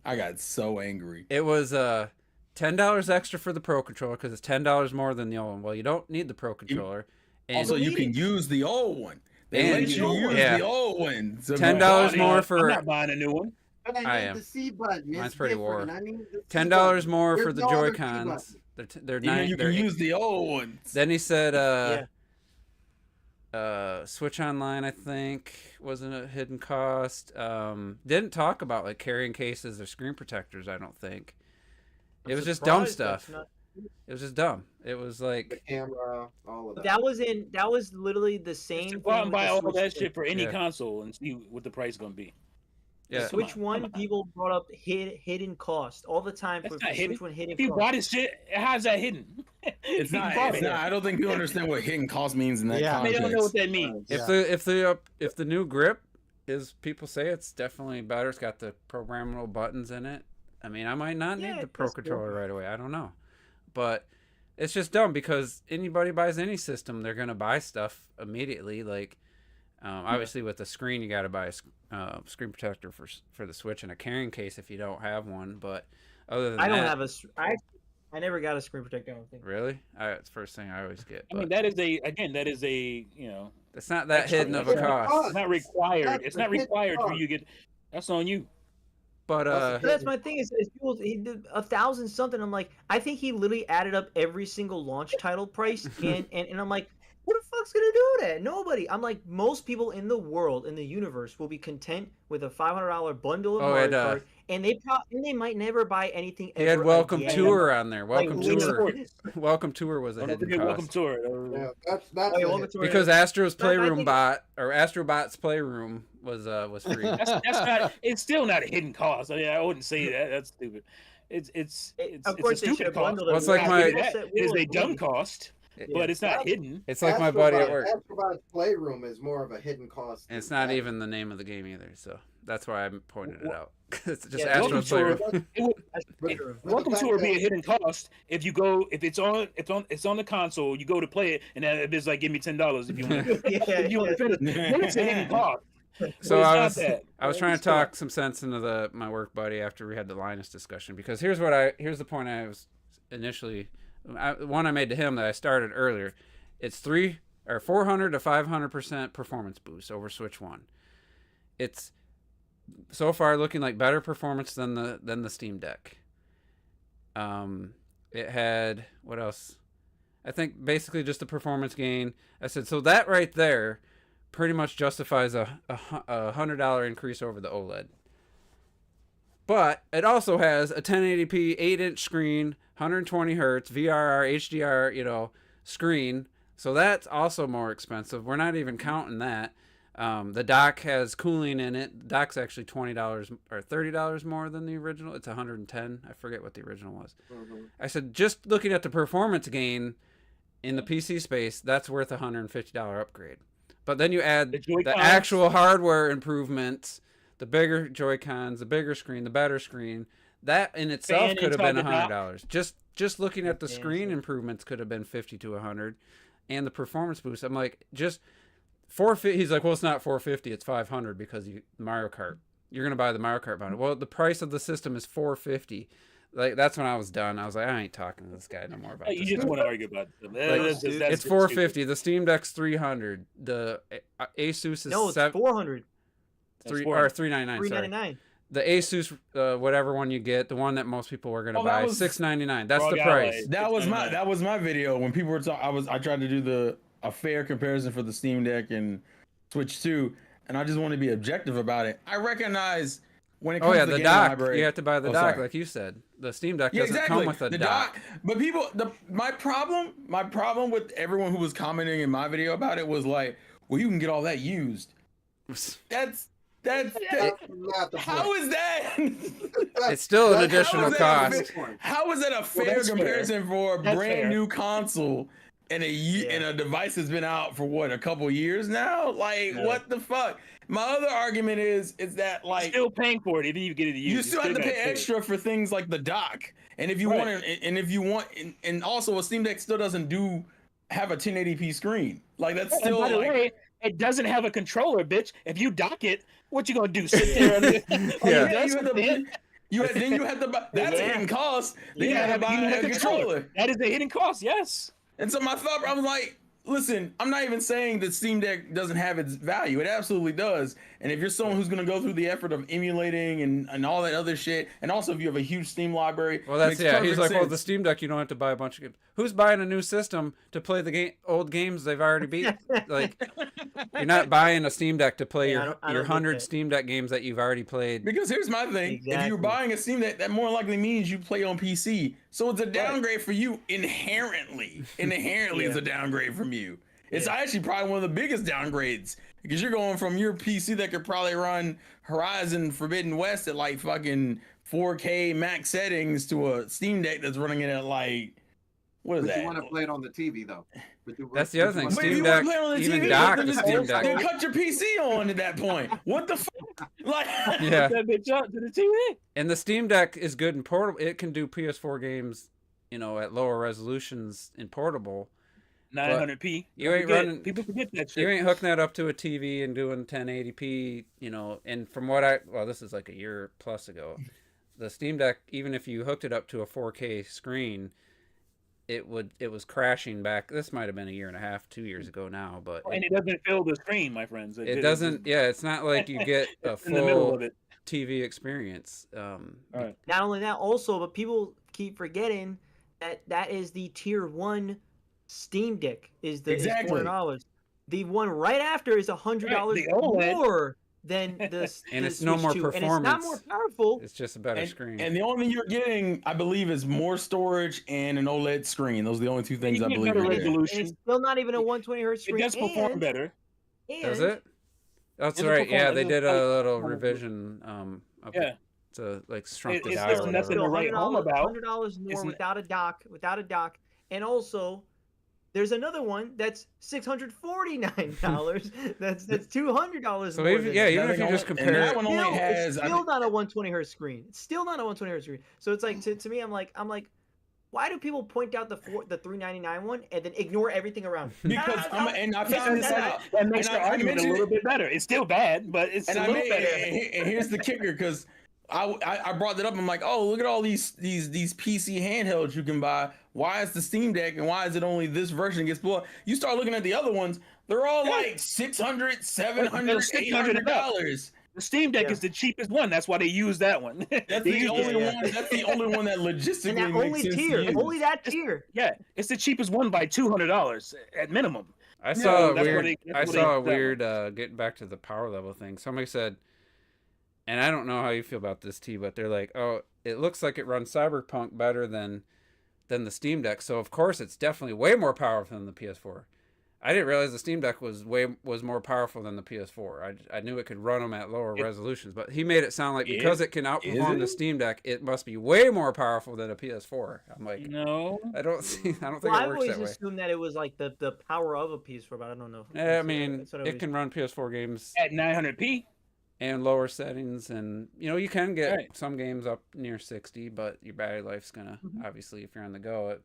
It was $10 extra for the Pro Controller because it's $10 more than the old one. Well, you don't need the Pro Controller. And Also, you can Meetings. use the old one. They And let you use yeah. the old one. So $10 go- more I'm for not buying a new one. But I need am. the C button. Mine's It's pretty different. war. I need the C $10 button. more There's for the no other Joy key button. Cons. They're You know, nine. you can use the old ones. Then he said, Yeah. Switch Online, I think, wasn't a hidden cost. Didn't talk about like carrying cases or screen protectors. I don't think. It was just dumb Surprised that's stuff. not- It was just dumb. It was The like, camera, all of that. That was literally the same. Go out and thing buy with all the that Switch shit for any Yeah. console and see what the price is gonna be. Yeah. Come Switch on, One, come on. people brought up hidden cost all the time That's for not hidden. Switch One hidden If you cost. bought this shit, how's that hidden? It's You not. bought It's it. not. I don't think people understand what hidden cost means in that Yeah. They context. don't know what that means. If the new grip is, people say it's definitely better. It's got the programmable buttons in it. I mean, I might not Yeah, need the Pro that's cool. controller right away. I don't know, but it's just dumb because anybody buys any system, they're gonna buy stuff immediately. Like, obviously with the screen, you got to buy a screen protector for the Switch and a carrying case if you don't have one. But other than I don't that, have a. I never got a screen protector. I don't think. really, it's the first thing I always get. I mean, But that is a it's not that extra- hidden of a extra cost. It's not required. That's It's the not hidden required for cost. you to get. That's on you. But But that's my thing. Is people he did 1,000 something. I'm like, I think he literally added up every single launch title price, and I'm like, who the fuck's gonna do that? Nobody. I'm like, most people in the world, in the universe, will be content with a $500 bundle of Mario Kart, and they might never buy anything. he had ever Welcome again. Tour on there. Like, Welcome literally. Tour. Welcome Tour was a Don't hidden forget cost. Welcome to it. Yeah, that's Oh, yeah, a Welcome hit. Tour. Because Astro's But I Playroom think- bot or Astrobot's Playroom was free. That's not. It's still not a hidden cost. I mean, I wouldn't say that. That's stupid. It's Of it's course, a they should stupid have cost. bundled Well, it. it's like I'll my- give you that. It is a dumb cost, but it's not hidden. It's like my buddy at work. Astrobot's Playroom is more of a hidden cost. And it's not even the name of the game either, so that's why I pointed it out. It's just Yeah, Astro's Welcome Playroom. It would, That's But- true. but the Welcome fact to it be that- a hidden cost if you go if it's on the console. You go to play it, and then it's like, give me $10 if you want. If you want to finish, then it's a hidden cost. So But it's I not was that. I was trying to It's not. talk some sense into my work buddy after we had the Linus discussion, because here's the point I was initially one I made to him that I started earlier. It's 400 to 500% performance boost over Switch 1. It's so far looking like better performance than the Steam Deck. It had, what else? I think basically just the performance gain. I said, so that right there pretty much justifies a $100 increase over the OLED. But it also has a 1080p 8-inch screen, 120 hertz, VRR, HDR, screen. So that's also more expensive. We're not even counting that. The dock has cooling in it. The dock's actually $20 or $30 more than the original. It's $110. I forget what the original was. Mhm. I said, just looking at the performance gain in the PC space, that's worth a $150 upgrade. But then you add The Joy-Cons. the actual hardware improvements, the bigger Joy-Cons, the bigger screen, the better screen. That in itself Fan could have been inside the dock. $100. Just looking at the Yeah, screen sure. improvements could have been 50 to 100, and the performance boost. I'm like, just 450. He's like, well, it's not 450, it's 500 because Mario Kart. You're gonna buy the Mario Kart bundle. Well, the price of the system is 450. Like, that's when I was done. I was like, I ain't talking to this guy no more about You this. just want to argue about it. It's 450. The Steam Deck's 300. The Asus is No, it's 400. That's three 400. or 399. Sorry. $399. The Asus, whatever one you get, the one that most people were gonna Oh, that buy, was- $699. That's Frog the Ally. price. That was my video when people were talking. I tried to do a fair comparison for the Steam Deck and Switch 2, and I just want to be objective about it. I recognize when it Oh comes yeah, to the game dock. library. You have to buy the Oh, dock, sorry. like you said. The Steam Deck Yeah, doesn't exactly. come with a the dock. But people, my problem with everyone who was commenting in my video about it was like, well, you can get all that used. That's That's not the how point. is that? It's still an That's- additional how is that cost. How is that a fair that's fair. comparison for a That's brand fair. new console and and a device that's been out for what, a couple years now? Like, Yeah. what the fuck? My other argument is that like still paying for it if you get it used. you still have to gotta pay extra for things like the dock, and if you Right. want it, and if you want, and also a Steam Deck still doesn't have a 1080p screen. Like that's And still by the like. way, it doesn't have a controller, bitch. If you dock it, what you gonna do? Sit there? Yeah. Yeah, you have to, man? then you have to buy. That's a Yeah. hidden cost. Then you Yeah, have to buy you need a controller. That is a hidden cost. Yes. And so my thought, I was like, listen, I'm not even saying that Steam Deck doesn't have its value. It absolutely does. And if you're someone who's going to go through the effort of emulating and all that other shit, and also if you have a huge Steam library, Well, that's makes yeah. He's perfect like, well, sense. the Steam Deck, you don't have to buy a bunch of games. Who's buying a new system to play the old games they've already beat? Like, you're not buying a Steam Deck to play Yeah, I your don't- I don't your get 100 that. Steam Deck games that you've already played. Because here's my thing: if Exactly. you're buying a Steam Deck, that more likely means you play on PC. So it's a downgrade for you inherently. Inherently, it's a downgrade from you. It's actually probably one of the biggest downgrades because you're going from your PC that could probably run Horizon Forbidden West at like fucking 4K max settings to a Steam Deck that's running it at like, what is But that? you want to play it on the TV though. That's the other thing. But if Steam you want Deck to play it on the even TV, docks then the just Steam Deck. then cut your PC on at that point. What the fuck? Like, Yeah. That bitch up to the TV. And the Steam Deck is good in portable. It can do PS4 games, you know, at lower resolutions in portable. 900p. You ain't running. People forget that shit. You ain't hooking that up to a TV and doing 1080p, you know. And from what this is like a year plus ago, the Steam Deck, even if you hooked it up to a 4K screen, it was crashing back. This might have been a year and a half, 2 years ago now, but And it doesn't fill the screen, my friends. it doesn't. Yeah, it's not like you get a in the middle full of it. TV experience. Right. Not only that, also, but people keep forgetting that is the tier 1 Steam Deck is Exactly. $400. The one right after is $100 Right, the OLED. more than the And the it's no Switch more 2. And it's not performance. more powerful. It's just a better screen. and the only thing you're getting, I believe, is more storage and an OLED screen. Those are the only two things You I get believe. better are there. resolution. And it's still not even a 120 hertz It screen. does perform better. Does And it? That's It'll right. Yeah, perform- they it'll did a probably little perform- revision. Of Yeah. to like shrunk It- the it's dial. still or nothing whatever. to write home about. $100 more Isn't it? without a dock, and also there's another one that's $649. that's $200 So more. even, than yeah, that. even if you And just that compare, one only Still, has. it's still not a 120 hertz screen. It's still not a 120 hertz screen. So it's like to me, I'm like, why do people point out the $399 one and then ignore everything around? Because and I found this out. That makes And the I argument a mentioned little it- bit better. It's still bad, but it's And a I little made, better. and here's the kicker, because I brought that up. I'm like, oh, look at all these PC handhelds you can buy. Why is the Steam Deck and why is it only this version gets blown? You start looking at the other ones, they're all like $600, $700, $800. The Steam Deck is the cheapest one. That's why they use that one. That's They the use only it. one. That's the only one that logistically And that makes only sense to tier, use. only that tier. Yeah, it's the cheapest one by $200 at minimum. I saw a that's weird. what they- that's I what saw a they- that weird. Getting back to the power level thing. Somebody said, and I don't know how you feel about this, T, but they're like, oh, it looks like it runs Cyberpunk better than the Steam Deck. So of course it's definitely way more powerful than the PS4. I didn't realize the Steam Deck was more powerful than the PS4. I knew it could run them at lower resolutions, but he made it sound like because it can outperform the Steam Deck, it must be way more powerful than a PS4. I'm like, No. I don't think Well, it I've works always that way. assumed that it was like the power of a PS4, but I don't know. Yeah, I mean, That's what I it always- can run PS4 games At 900p. and lower settings, and you can get Right. some games up near 60, but your battery life's gonna obviously, if you're on the go,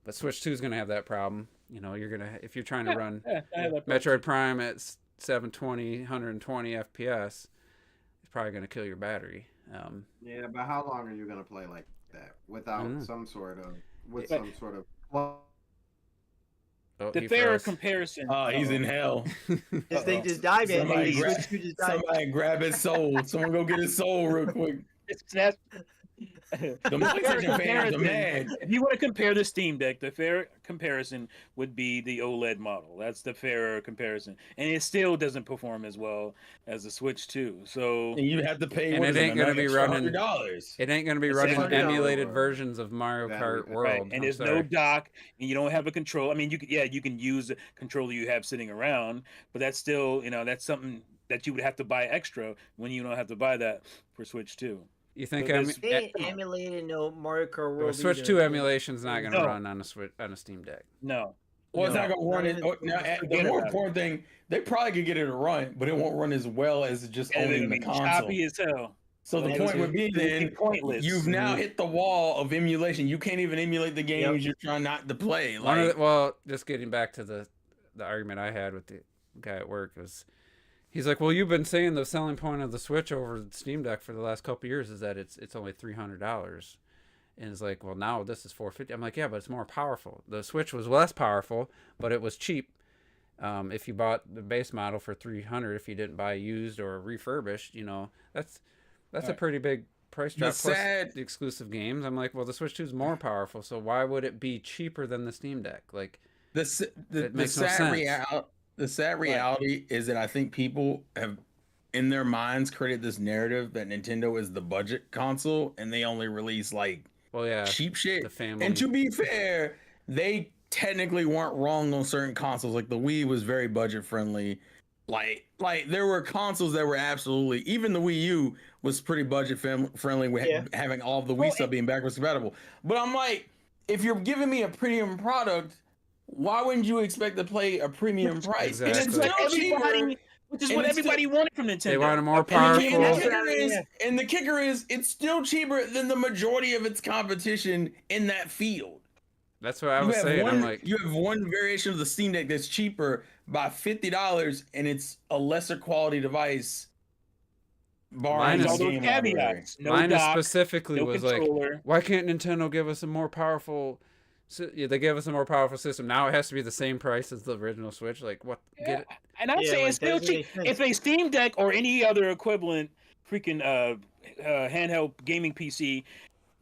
but Switch 2 is gonna have that problem. You're gonna, if you're trying to run Yeah, I have that Metroid Prime at 720, 120 FPS, it's probably gonna kill your battery. Yeah, but how long are you gonna play like that without Mhm. some sort of Oh, The he fairer froze. comparison. Oh, he's in hell. This thing just died, man. Somebody The grab- Switch 2 just died. Somebody grab his soul. Someone go get his soul real quick. That's The PlayStation fans are mad. If you want to compare the Steam Deck, the fair comparison would be the OLED model. That's the fairer comparison, and it still doesn't perform as well as the Switch 2. So And you have to pay. And what it is ain't gonna be running- $100. It ain't gonna be It's running $600 emulated or versions of Mario battery Kart pack. World. right, and I'm there's no sorry. dock, and you don't have a control. I mean, you can use the controller you have sitting around, but that's still that's something that you would have to buy extra when you don't have to buy that for Switch 2. You think So there's- They ain't emulated no Mario Kart World. Switch either. 2 emulation's not gonna No. run on a Steam Deck? No. Well, it's No. not gonna run it. Now, the Forget more about it. important thing, they probably could get it to run, but it won't run as well as just And owning it'll the be console. choppy as hell. So the Like, point it's- would be it would be then pointless. you've now hit the wall of emulation. You can't even emulate the games you're trying not to play. Well, just getting back to the argument I had with the guy at work was, he's like, well, you've been saying the selling point of the Switch over the Steam Deck for the last couple of years is that it's only $300, and it's like, well, now this is $450. I'm like, yeah, but it's more powerful. The Switch was less powerful, but it was cheap. If you bought the base model for $300, if you didn't buy used or refurbished, that's a pretty big price drop. Plus the exclusive games. I'm like, well, the Switch 2 is more powerful, so why would it be cheaper than the Steam Deck? Like, the makes no sense. The sad reality is that I think people have, in their minds, created this narrative that Nintendo is the budget console, and they only release well, yeah, cheap shit. the family. And to be fair, they technically weren't wrong on certain consoles. Like the Wii was very budget friendly. Like there were consoles that were absolutely, even the Wii U was pretty budget friendly with Yeah. having all of the Wii Well, stuff being backwards compatible. But I'm like, if you're giving me a premium product, why wouldn't you expect to pay a premium price? And it's Exactly. still cheaper. everybody, which is and what it's everybody wanted from Nintendo. They wanted more And the, powerful. and the That's kicker what I mean, is, yeah. and the kicker is, it's still cheaper than the majority of its competition in that field. That's what I was saying. I'm like, you have one variation of the Steam Deck that's cheaper by $50, and it's a lesser quality device. Barring Mine the is- all those game library. caveats. No mine dock, specifically no was like, controller. why can't Nintendo give us a more powerful? Yeah, they gave us a more powerful system. Now it has to be the same price as the original Switch. Like, what? Get it? And I'd Yeah, say like, it's still doesn't cheap. make sense. If a Steam Deck or any other equivalent freaking handheld gaming PC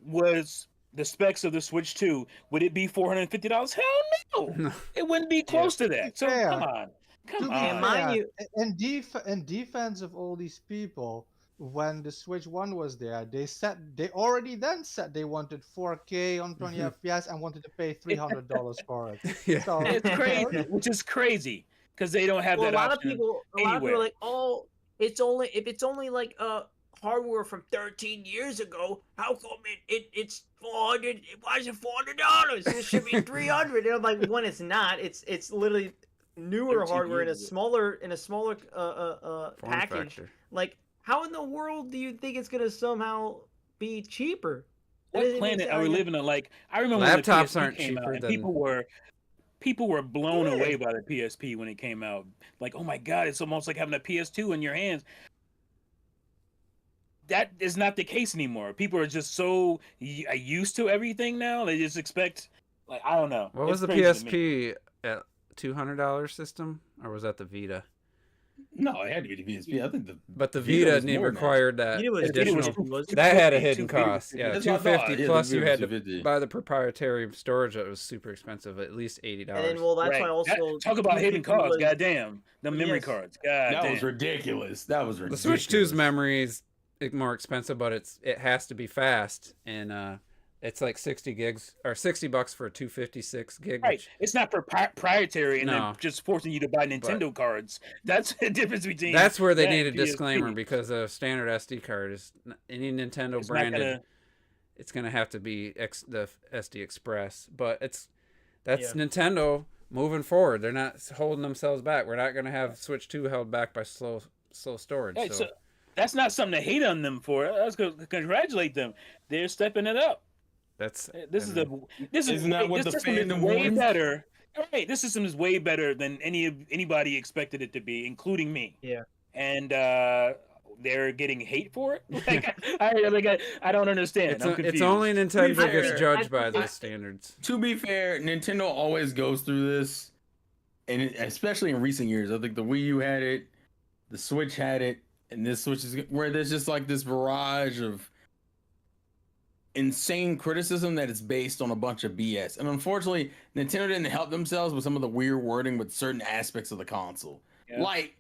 was the specs of the Switch 2, would it be $450? Hell no! No. It wouldn't be close to that. So Yeah. come on. To Come be on. And mind you- in defense of all these people, when the Switch 1 was there, they already then said they wanted 4K on 20 FPS and wanted to pay $300 for it. Yeah. So It's crazy, which is crazy because they don't have Well, a that lot of option. people are anywhere. like, oh, it's only like hardware from 13 years ago. How come it's 400? Why is it $400? It should be 300. And I'm like, when it's not. It's literally newer 13 hardware in a years smaller Form package. factor. Like, how in the world do you think it's gonna somehow be cheaper? That What doesn't make planet sense. are we Like, living on? Like, I remember when the Laptops PSP aren't came cheaper out, and than- people were blown Yeah. away by the PSP when it came out. Like, oh my god, it's almost like having a PS2 in your hands. That is not the case anymore. People are just so used to everything now. They just expect, like, I don't know. What was It's the crazy to me. PSP at $200 system, or was that the Vita? No, it had to be the PSP. I think But the Vita Vita was more than that. required that Vita was additional. wasn't it? That had a 250, hidden 250. cost. Yeah, That's what I thought. 250 Yeah, plus the you Vita had was to 250. buy the proprietary storage that was super expensive, at least $80. And then, well, that's Right. why also Talk about hidden 250 costs. was- Goddamn, the memory Yes. cards. God that damn. was ridiculous. That was The ridiculous. Switch 2's memory is more expensive, but it has to be fast, and it's like 60 gigs or $60 for a 256 gig. Right, which- it's not proprietary and No. then just forcing you to buy Nintendo cards. That's the difference between. That's where they that need a and PSP. disclaimer, because a standard SD card is any Nintendo It's not branded. gonna- It's gonna have to be the SD Express, but that's Yeah. Nintendo moving forward. They're not holding themselves back. We're not gonna have Switch 2 held back by slow storage. Hey, so so that's not something to hate on them for. Let's congratulate them. They're stepping it up. that's This is Isn't that what this the system is fandom way wants? better. Right, this system is way better than anybody expected it to be, including me. Yeah. And they're getting hate for it. I don't understand. I'm confused. it's only Nintendo fair, gets judged by I- those standards. To be fair, Nintendo always goes through this, and especially in recent years. I think the Wii U had it, the Switch had it, and this Switch is where there's just like this barrage of insane criticism that is based on a bunch of BS. And unfortunately, Nintendo didn't help themselves with some of the weird wording with certain aspects of the console. Yeah. Like,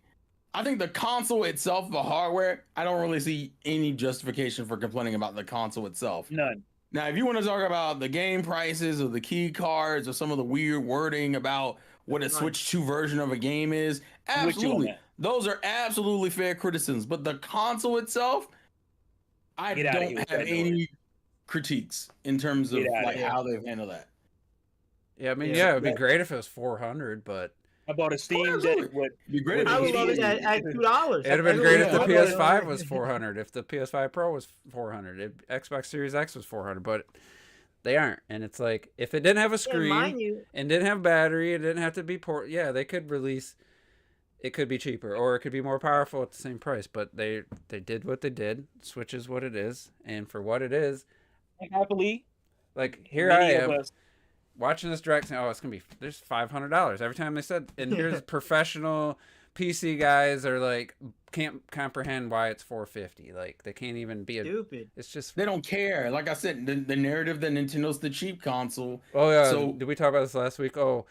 I think the console itself, the hardware, I don't really see any justification for complaining about the console itself. None. Now, if you want to talk about the game prices or the key cards or some of the weird wording about what a Right. Switch 2 version of a game is, I'm with you on absolutely. that. Those are absolutely fair criticisms. But the console itself, I Get outta here don't with have that any critiques in terms of Get outta like here. how they've handled that. Yeah, I mean, Yeah. yeah, it'd be Yeah. great if it was 400, but I bought a Steam Deck. absolutely. What? It'd be great if I it would was love it easy. at $2. it'd have been I great really if the would. PS5 was 400, if the PS5 Pro was 400, if Xbox Series X was 400, but they aren't. And it's like, if it didn't have a And screen mind you, and didn't have battery, it didn't have to be yeah, they could release, it could be cheaper or it could be more powerful at the same price, but they did what they did. Switch is what it is, and for what it is, Happily, like here many I of am us- watching this direct saying, oh, it's gonna be there's $500 every time they said, and here's professional PC guys are like can't comprehend why it's $450. Like they can't even be stupid. it's just They don't care. Like I said, the narrative that Nintendo's the cheap console. oh yeah. So- Did we talk about this last week? Oh,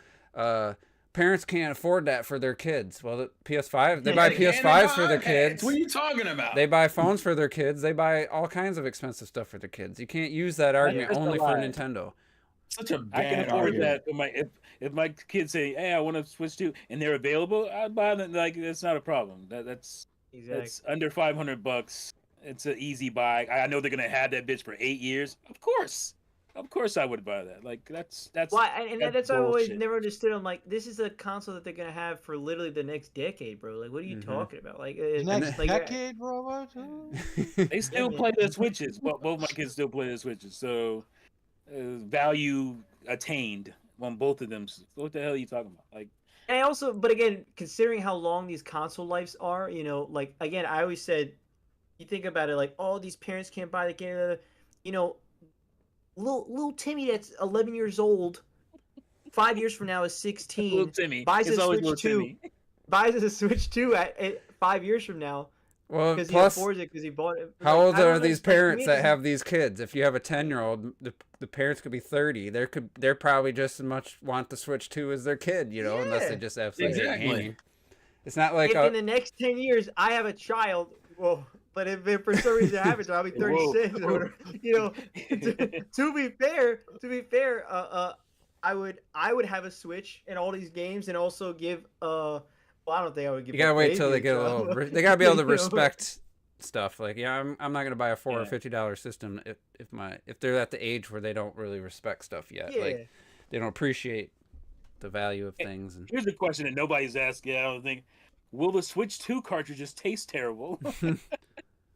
parents can't afford that for their kids. Well, the PS5 they buy And PS5s for their iPads. kids. What are you talking about? They buy phones for their kids. They buy all kinds of expensive stuff for their kids. You can't use that argument just a only for lie. Nintendo. Such a I can bad afford argument. that. If my kids say, "Hey, I want to switch to," and they're available, I'd buy them. Like that's not a problem. That's Exactly. under $500. It's an easy buy. I know they're gonna have that bitch for 8 years. Of course, I would buy that. Like that's Why? And that's that's why I've always bullshit. never understood. I'm like, this is a console that they're gonna have for literally the next decade, bro. Like, what are you talking about? Like, The next like, decade, Robert. They still man. play their Switches. Well, both my kids still play their Switches. So value attained on both of them. What the hell are you talking about? Like, And I also, but again, considering how long these console lives are, like again, I always said, you think about it, like, oh, these parents can't buy the game. You know, little Timmy that's 11 years old, 5 years from now is 16, little Timmy. buys It's a always Switch little 2, Timmy. buys a Switch 2 at 5 years from now Well, because he plus, affords it because he bought it. how Like, old I don't are know, these like, to me, parents it that doesn't- have these kids? If you have a 10-year-old, the parents could be 30. They're probably just as much want the Switch 2 as their kid, unless they Yeah. just absolutely hate Exactly. gaming. It's not like if in the next 10 years I have a child, well, but if for some reason I have it, I'll be 36 or whatever. To be fair, I would have a Switch and all these games, and also give well, I don't think I would give. you gotta a wait till they baby get a child. little. They gotta be able to You know? respect stuff. Like, I'm not gonna buy a $40 or $50 system if they're at the age where they don't really respect stuff yet. Yeah. Like, they don't appreciate the value of things. And Here's a question that nobody's asking. I don't think. Will the Switch 2 cartridges taste terrible?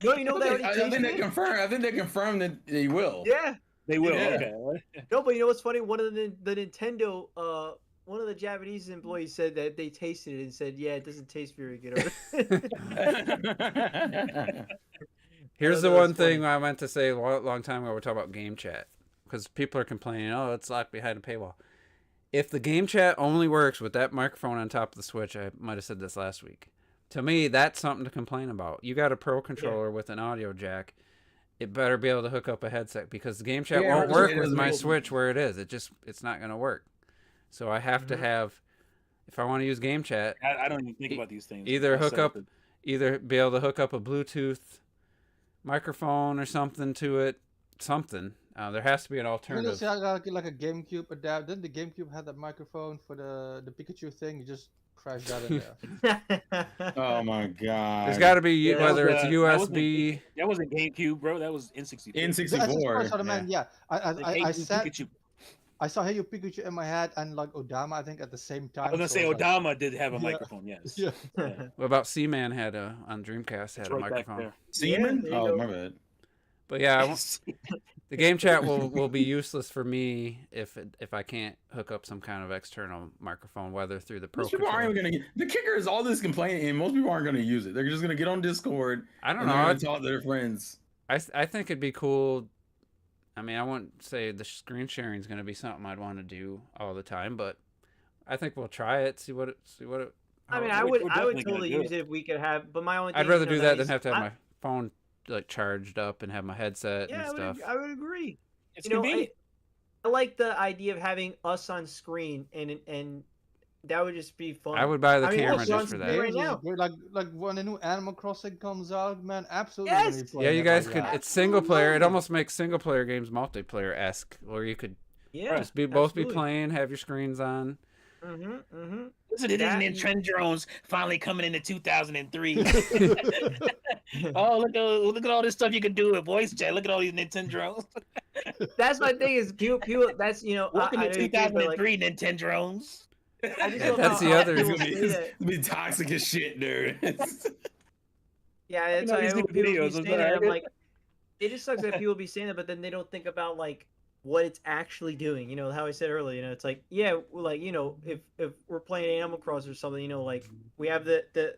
No, you know that already I think tastes they good? confirm. I think they confirmed that they will. Yeah. They will. Yeah. Okay. No, but you know what's funny? One of the Nintendo, one of the Japanese employees said that they tasted it and said, "Yeah, it doesn't taste very good." here's that the one was thing funny. I meant to say a long time ago. We're talking about game chat because people are complaining, oh, it's locked behind a paywall. If the game chat only works with that microphone on top of the Switch, I might have said this last week. To me, that's something to complain about. You got a pro controller with an audio jack. It better be able to hook up a headset because the game chat Yeah, won't it work with doesn't my make- Switch where it is. It's not going to work. So I have to have, if I want to use game chat, I don't even think about these things. either myself. either be able to hook up a Bluetooth microphone or something to it. Something. There has to be an alternative. Say like a GameCube adapter. Didn't the GameCube have that microphone for the Pikachu thing? You just crash that in there. Oh my god. There's got to be Yeah, whether it's that USB. That wasn't GameCube, bro. That was N64. That's just N64. what I meant. Yeah, Pikachu. I saw Hey You Pikachu in my head and like Odama, I think at the same time. I was gonna so say it's like- Odama did have a Yeah. microphone. Yes. Yeah. What about Seaman had on Dreamcast had It's a right back microphone. there. Seaman? there you Oh go. my bad. But yeah, the game chat will be useless for me if I can't hook up some kind of external microphone, whether through the pro Most people aren't controller. even gonna. The kicker is all this complaining, and most people aren't gonna use it. They're just gonna get on Discord. I don't and they're know. gonna talk to their friends. I think it'd be cool. I mean, I wouldn't say the screen sharing is going to be something I'd want to do all the time, but I think we'll try it. See what it. I mean, how I it- would we're definitely gonna totally do use it. it if we could have, but my only thing I'd rather is, do that than is have to have I- my phone like charged up and have my headset Yeah, and stuff. I would agree. It's You know, convenient. I like the idea of having us on screen, and that would just be fun. I would buy the I mean, camera also on just for screen that. right now. Like when the new Animal Crossing comes out, man, absolutely. Yes! gonna be Yeah, playing you it guys like could. that. It's single player. It Absolutely. almost makes single player games multiplayer esque, where you could Yeah, just both be absolutely. playing, have your screens on. Listen to That- these Nintendo drones finally coming into 2003. Oh, look at all this stuff you can do with voice chat. Look at all these Nintendo drones. That's my thing is people. That's Welcome I to know you think, but, like, 2003 Nintendo drones. I just love That's how the other- It's people gonna be, say it's that. gonna be toxic as shit, dude. Yeah, that's know why these when new people be videos, saying I'm that. I'm sorry. like, it just sucks that people be saying that, but then they don't think about like what it's actually doing. You know how I said earlier. It's like, yeah, like if we're playing Animal Crossing or something, like we have the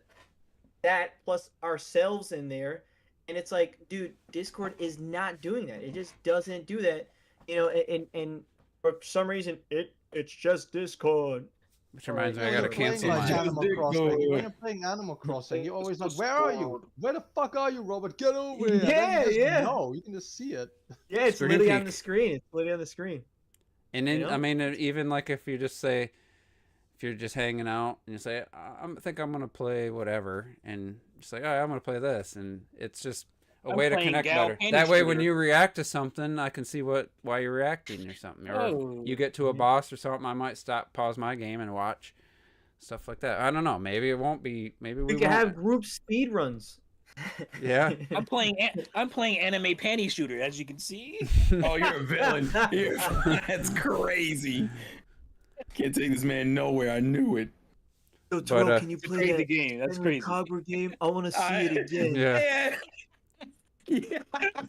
that plus ourselves in there, and it's like, dude, Discord is not doing that. It just doesn't do that. And for some reason it's just Discord. Which reminds me, I When gotta you're playing, cancel like, mine. Just Animal dig Crossing, gold. when you're playing Animal Crossing, you're always like, "Where are you? Where the fuck are you, Robert? Get over here!" Yeah, Then you just yeah. know. You can just see it. Yeah, it's Screen literally on peek. the screen. It's literally on the screen. And then, You know? I mean, even like if you just say, if you're just hanging out and you say, I think I'm gonna play whatever, and just like, oh, I'm gonna play this, and it's just, a way to playing connect Gal better. Penny That way, when shooter. you react to something, I can see why you're reacting or something. Or Oh. if you get to a boss or something, I might pause my game, and watch stuff like that. I don't know. Maybe it won't be. Maybe we We can won't. have group speed runs. Yeah. I'm playing anime panty shooter, as you can see. Oh, you're a villain. That's crazy. Can't take this man nowhere. I knew it. Yo, But, Toro, can you It's a play crazy that game. That's Henry crazy. Cobra game? I want to see it again. Yeah. Yeah.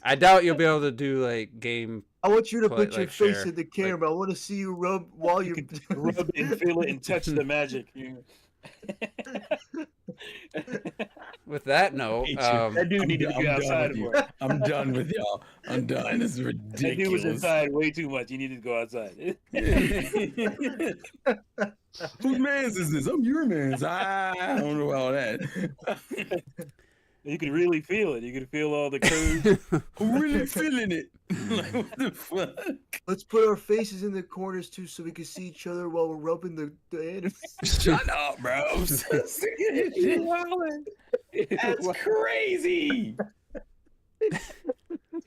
I doubt you'll be able to do like game. I want you to Play- put your like, face share. in the camera. I want to see you rub while You you're can rub it and feel it and touch the magic. With that note, hate you. That dude I'm needed to done- go I'm done outside with you. more. I'm done with y'all. I'm done. This is That dude was ridiculous. inside way too much. He needed to go outside. Whose man's is this? I'm your man's. I don't know all that. You could really feel it. You could feel all the curves. I'm really feeling it. Like, what the fuck? Let's put our faces in the corners too, so we can see each other while we're rubbing the anime. Shut up, bro. I'm so sick of this shit. That's crazy.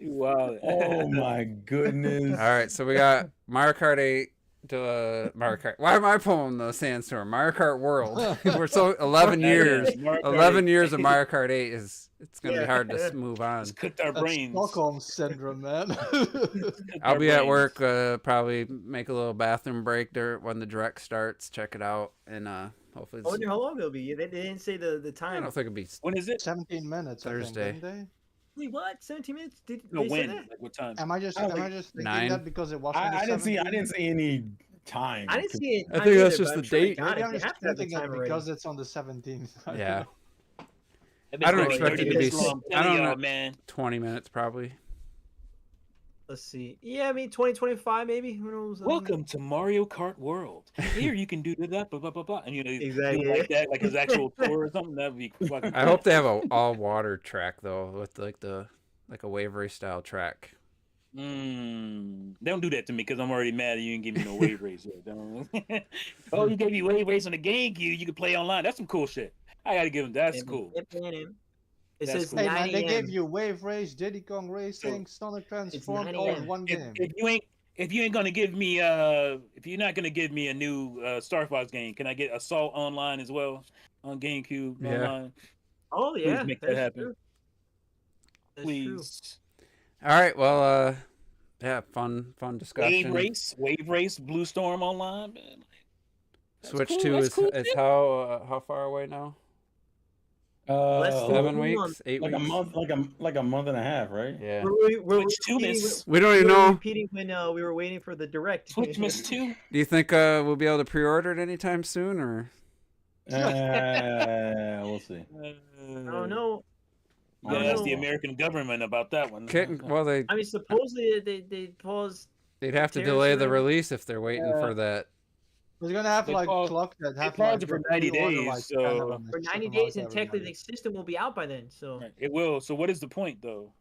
Wow. Oh my goodness. all right, so we got Mario Kart 8. Mario Kart. Why am I pulling the sandstorm? Mario Kart World. We're so 11 years. Mario Kart 11 8. years of Mario Kart 8 it's gonna be hard to move on. Just cooked our That's brains. Stockholm syndrome, man. Cooked I'll our be at brains. work. Probably make a little bathroom break there when the direct starts. Check it out, and hopefully. I wonder how long it'll be. They didn't say the I time. don't think it'll be. When is it? 17 minutes, Thursday. I think, didn't Wait, what? 17 minutes? Did No, they say when? that? Like what time? they? Am I just thinking 9? that because it was on the I didn't see. I 17th? didn't see any time. I didn't see it. I think that's just the date. Maybe I'm They just have to have the thinking it time already. because it's on the 17th. Yeah, That I don't bitch gonna expect be it to 30 be minutes long. I don't Telling know. y'all, man. 20 minutes probably. Let's see. Yeah, I mean 2025 maybe. Who knows? Welcome to Mario Kart World. Here you can do that, blah blah blah blah, and you know, Exactly. do it like that, like his actual tour or something. That'd be fucking. I hope they have a all water track though, with like a wave race style track. Don't do that to me because I'm already mad that you didn't give me no wave race. Yet. Don't. Oh, you gave me wave race on the GameCube. You can play online. That's some cool shit. I gotta give him. That's cool. It That's says cool. Hey 9 man, they a.m. gave you Wave Race, Diddy Kong Racing, Sonic Transform 9 all in a.m. one game. If you ain't gonna give me if you're not gonna give me a new Star Fox game, can I get Assault Online as well on GameCube Yeah. online? Oh yeah, make that that's happen. true. That's true. Please. All right, well, yeah, fun discussion. Wave race, Blue Storm online. Man. That's Switch cool, 2 that's is cool, is man. how far away now? Less than 7 a weeks, month. 8 Like weeks. a month, like a month and a half, right? Yeah. We're Switch 2 miss. We don't we even were know. repeating when we were waiting for the direct. Switch miss 2. Do you think we'll be able to pre-order it anytime soon, or? We'll see. I don't know. Yeah, I that's don't the know. American government about that one. Well, I mean, supposedly they paused. they'd have to Tariffs delay or the whatever. release if they're waiting for that. We're gonna have They like paused- clocks that have paused like it for the 90 pre-order, days, like, so- 10 of them, For 90 something days, like and that, technically right? the system will be out by then. So Right, it will. So what is the point though?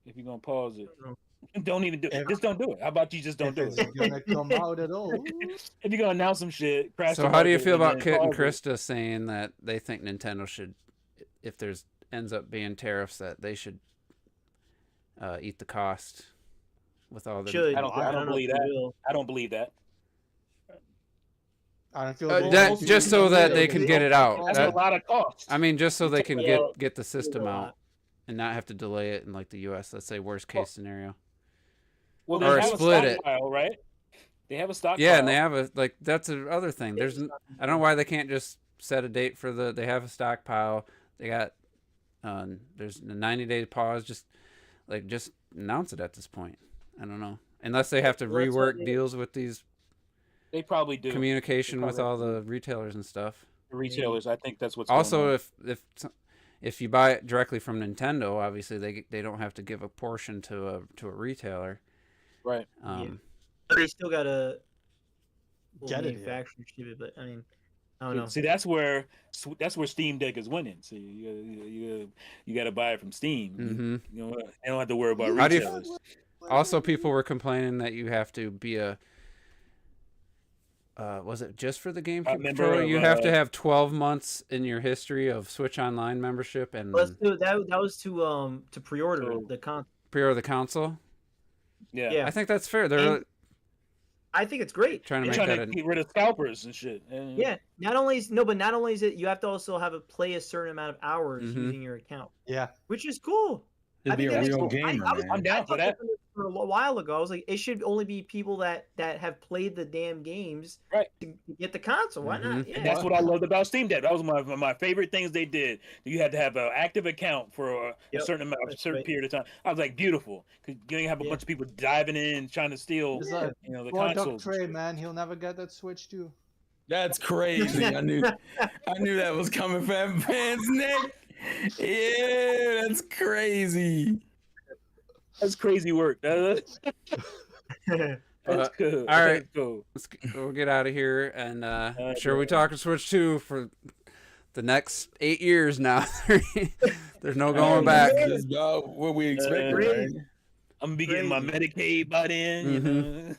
If you're gonna pause it, I don't don't even do. If- Just don't do it. How about you just don't If do it's it? gonna come out at all. If you're gonna announce some shit, crash. So the how do you market feel about then Kit and pause it. Krista saying that they think Nintendo should, if there's ends up being tariffs, that they should eat the cost with all the. should I don't know believe if they that. will. I don't believe that. I don't feel that- just so that they can get it out. That's That- a lot of cost. I mean, just so they can Yeah. get the system a lot. out and not have to delay it in like the U.S. Let's say worst case scenario. Well, or they have split a it. stockpile, right? They have a stockpile. Yeah, and they have a that's the other thing. There's I don't know why they can't just set a date for they have a stockpile. They got there's a 90-day pause. Just announce it at this point. I don't know, unless they have to Well, that's what rework they- deals with these They probably do. communication They with probably all the retailers and stuff. The retailers, I think that's what's Also, going on. if you buy it directly from Nintendo, obviously they don't have to give a portion to a retailer. Right. They still gotta Get it here. manufacture ship it, but I mean, I don't know. See, that's where Steam Deck is winning. See, you got to buy it from Steam. Hmm. You know, you don't have to worry about How do you- retailers. Also, people were complaining that you have to be a was it just for the Game remember, Controller? You have to have 12 months in your history of Switch Online membership and Let's do that. That was to pre-order So- the con. pre-order the console. Yeah. Yeah. I think that's fair. They're And I think it's great. trying to They're make trying that to a, get rid of scalpers and shit. And, Yeah. Not only is it, you have to also have play a certain amount of hours Mhm. using your account, Yeah. which is cool. To I be think a that is real cool. gamer, I was- man. I'm down I for thought that. for a while ago. I was like, it should only be people that have played the damn games Right. to get the console. Why not? Mhm. Yeah. And that's what I loved about Steam Deck. That was my favorite things they did. You had to have an active account for a Yep, certain amount, a that's certain right. period of time. I was like, beautiful, because you didn't have a Yeah. bunch of people diving in trying to steal, It's like, the poor consoles. Doc Trey, man. He'll never get that Switch too. That's crazy. I knew that was coming from Van's neck. Yeah, that's crazy. That's crazy work. That's cool. all right. That's cool. we'll get out of here, and I'm sure we yeah. talk Switch 2 for the next 8 years now. There's no going back. That's about what we expected, right? I'm gonna be getting my Medicaid by then. You know?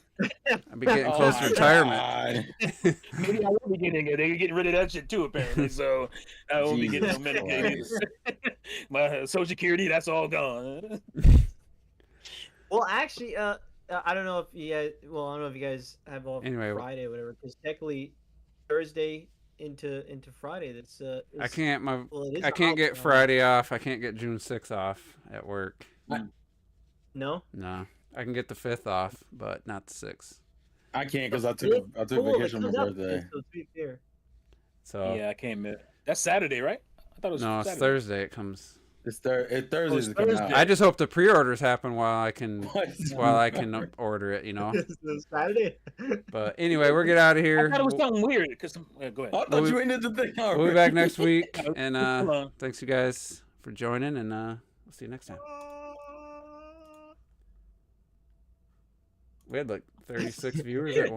I'll be getting Oh close to my retirement. God. Maybe I will be getting it. They're getting rid of that shit too, apparently. So I won't be getting no Jesus Medicaid either. My Social Security, that's all gone. Well, actually, I don't know if you guys. Well, I don't know if you guys have off Anyway. Friday or whatever. Because technically, Thursday into Friday. That's I can't. Well, it is I a can't get holiday. Friday off. I can't get June 6th off at work. No. No, I can get the 5th off, but not the 6th. I can't because I Really? took Oh, it vacation on comes my out birthday. today, so to be fair. So Yeah, I can't admit. That's Saturday, right? I thought it was no, it's Saturday. Thursday. It comes. It's Thursdays it's to come out. Thursday. I just hope the pre-orders happen while I can What? order it. You know. It's Saturday. But anyway, we'll get out of I here. thought it was something weird. Cause go ahead. I thought you ended the thing already. We'll be back next week, and Hold on. thanks you guys for joining, and we'll see you next time. We had like 36 viewers at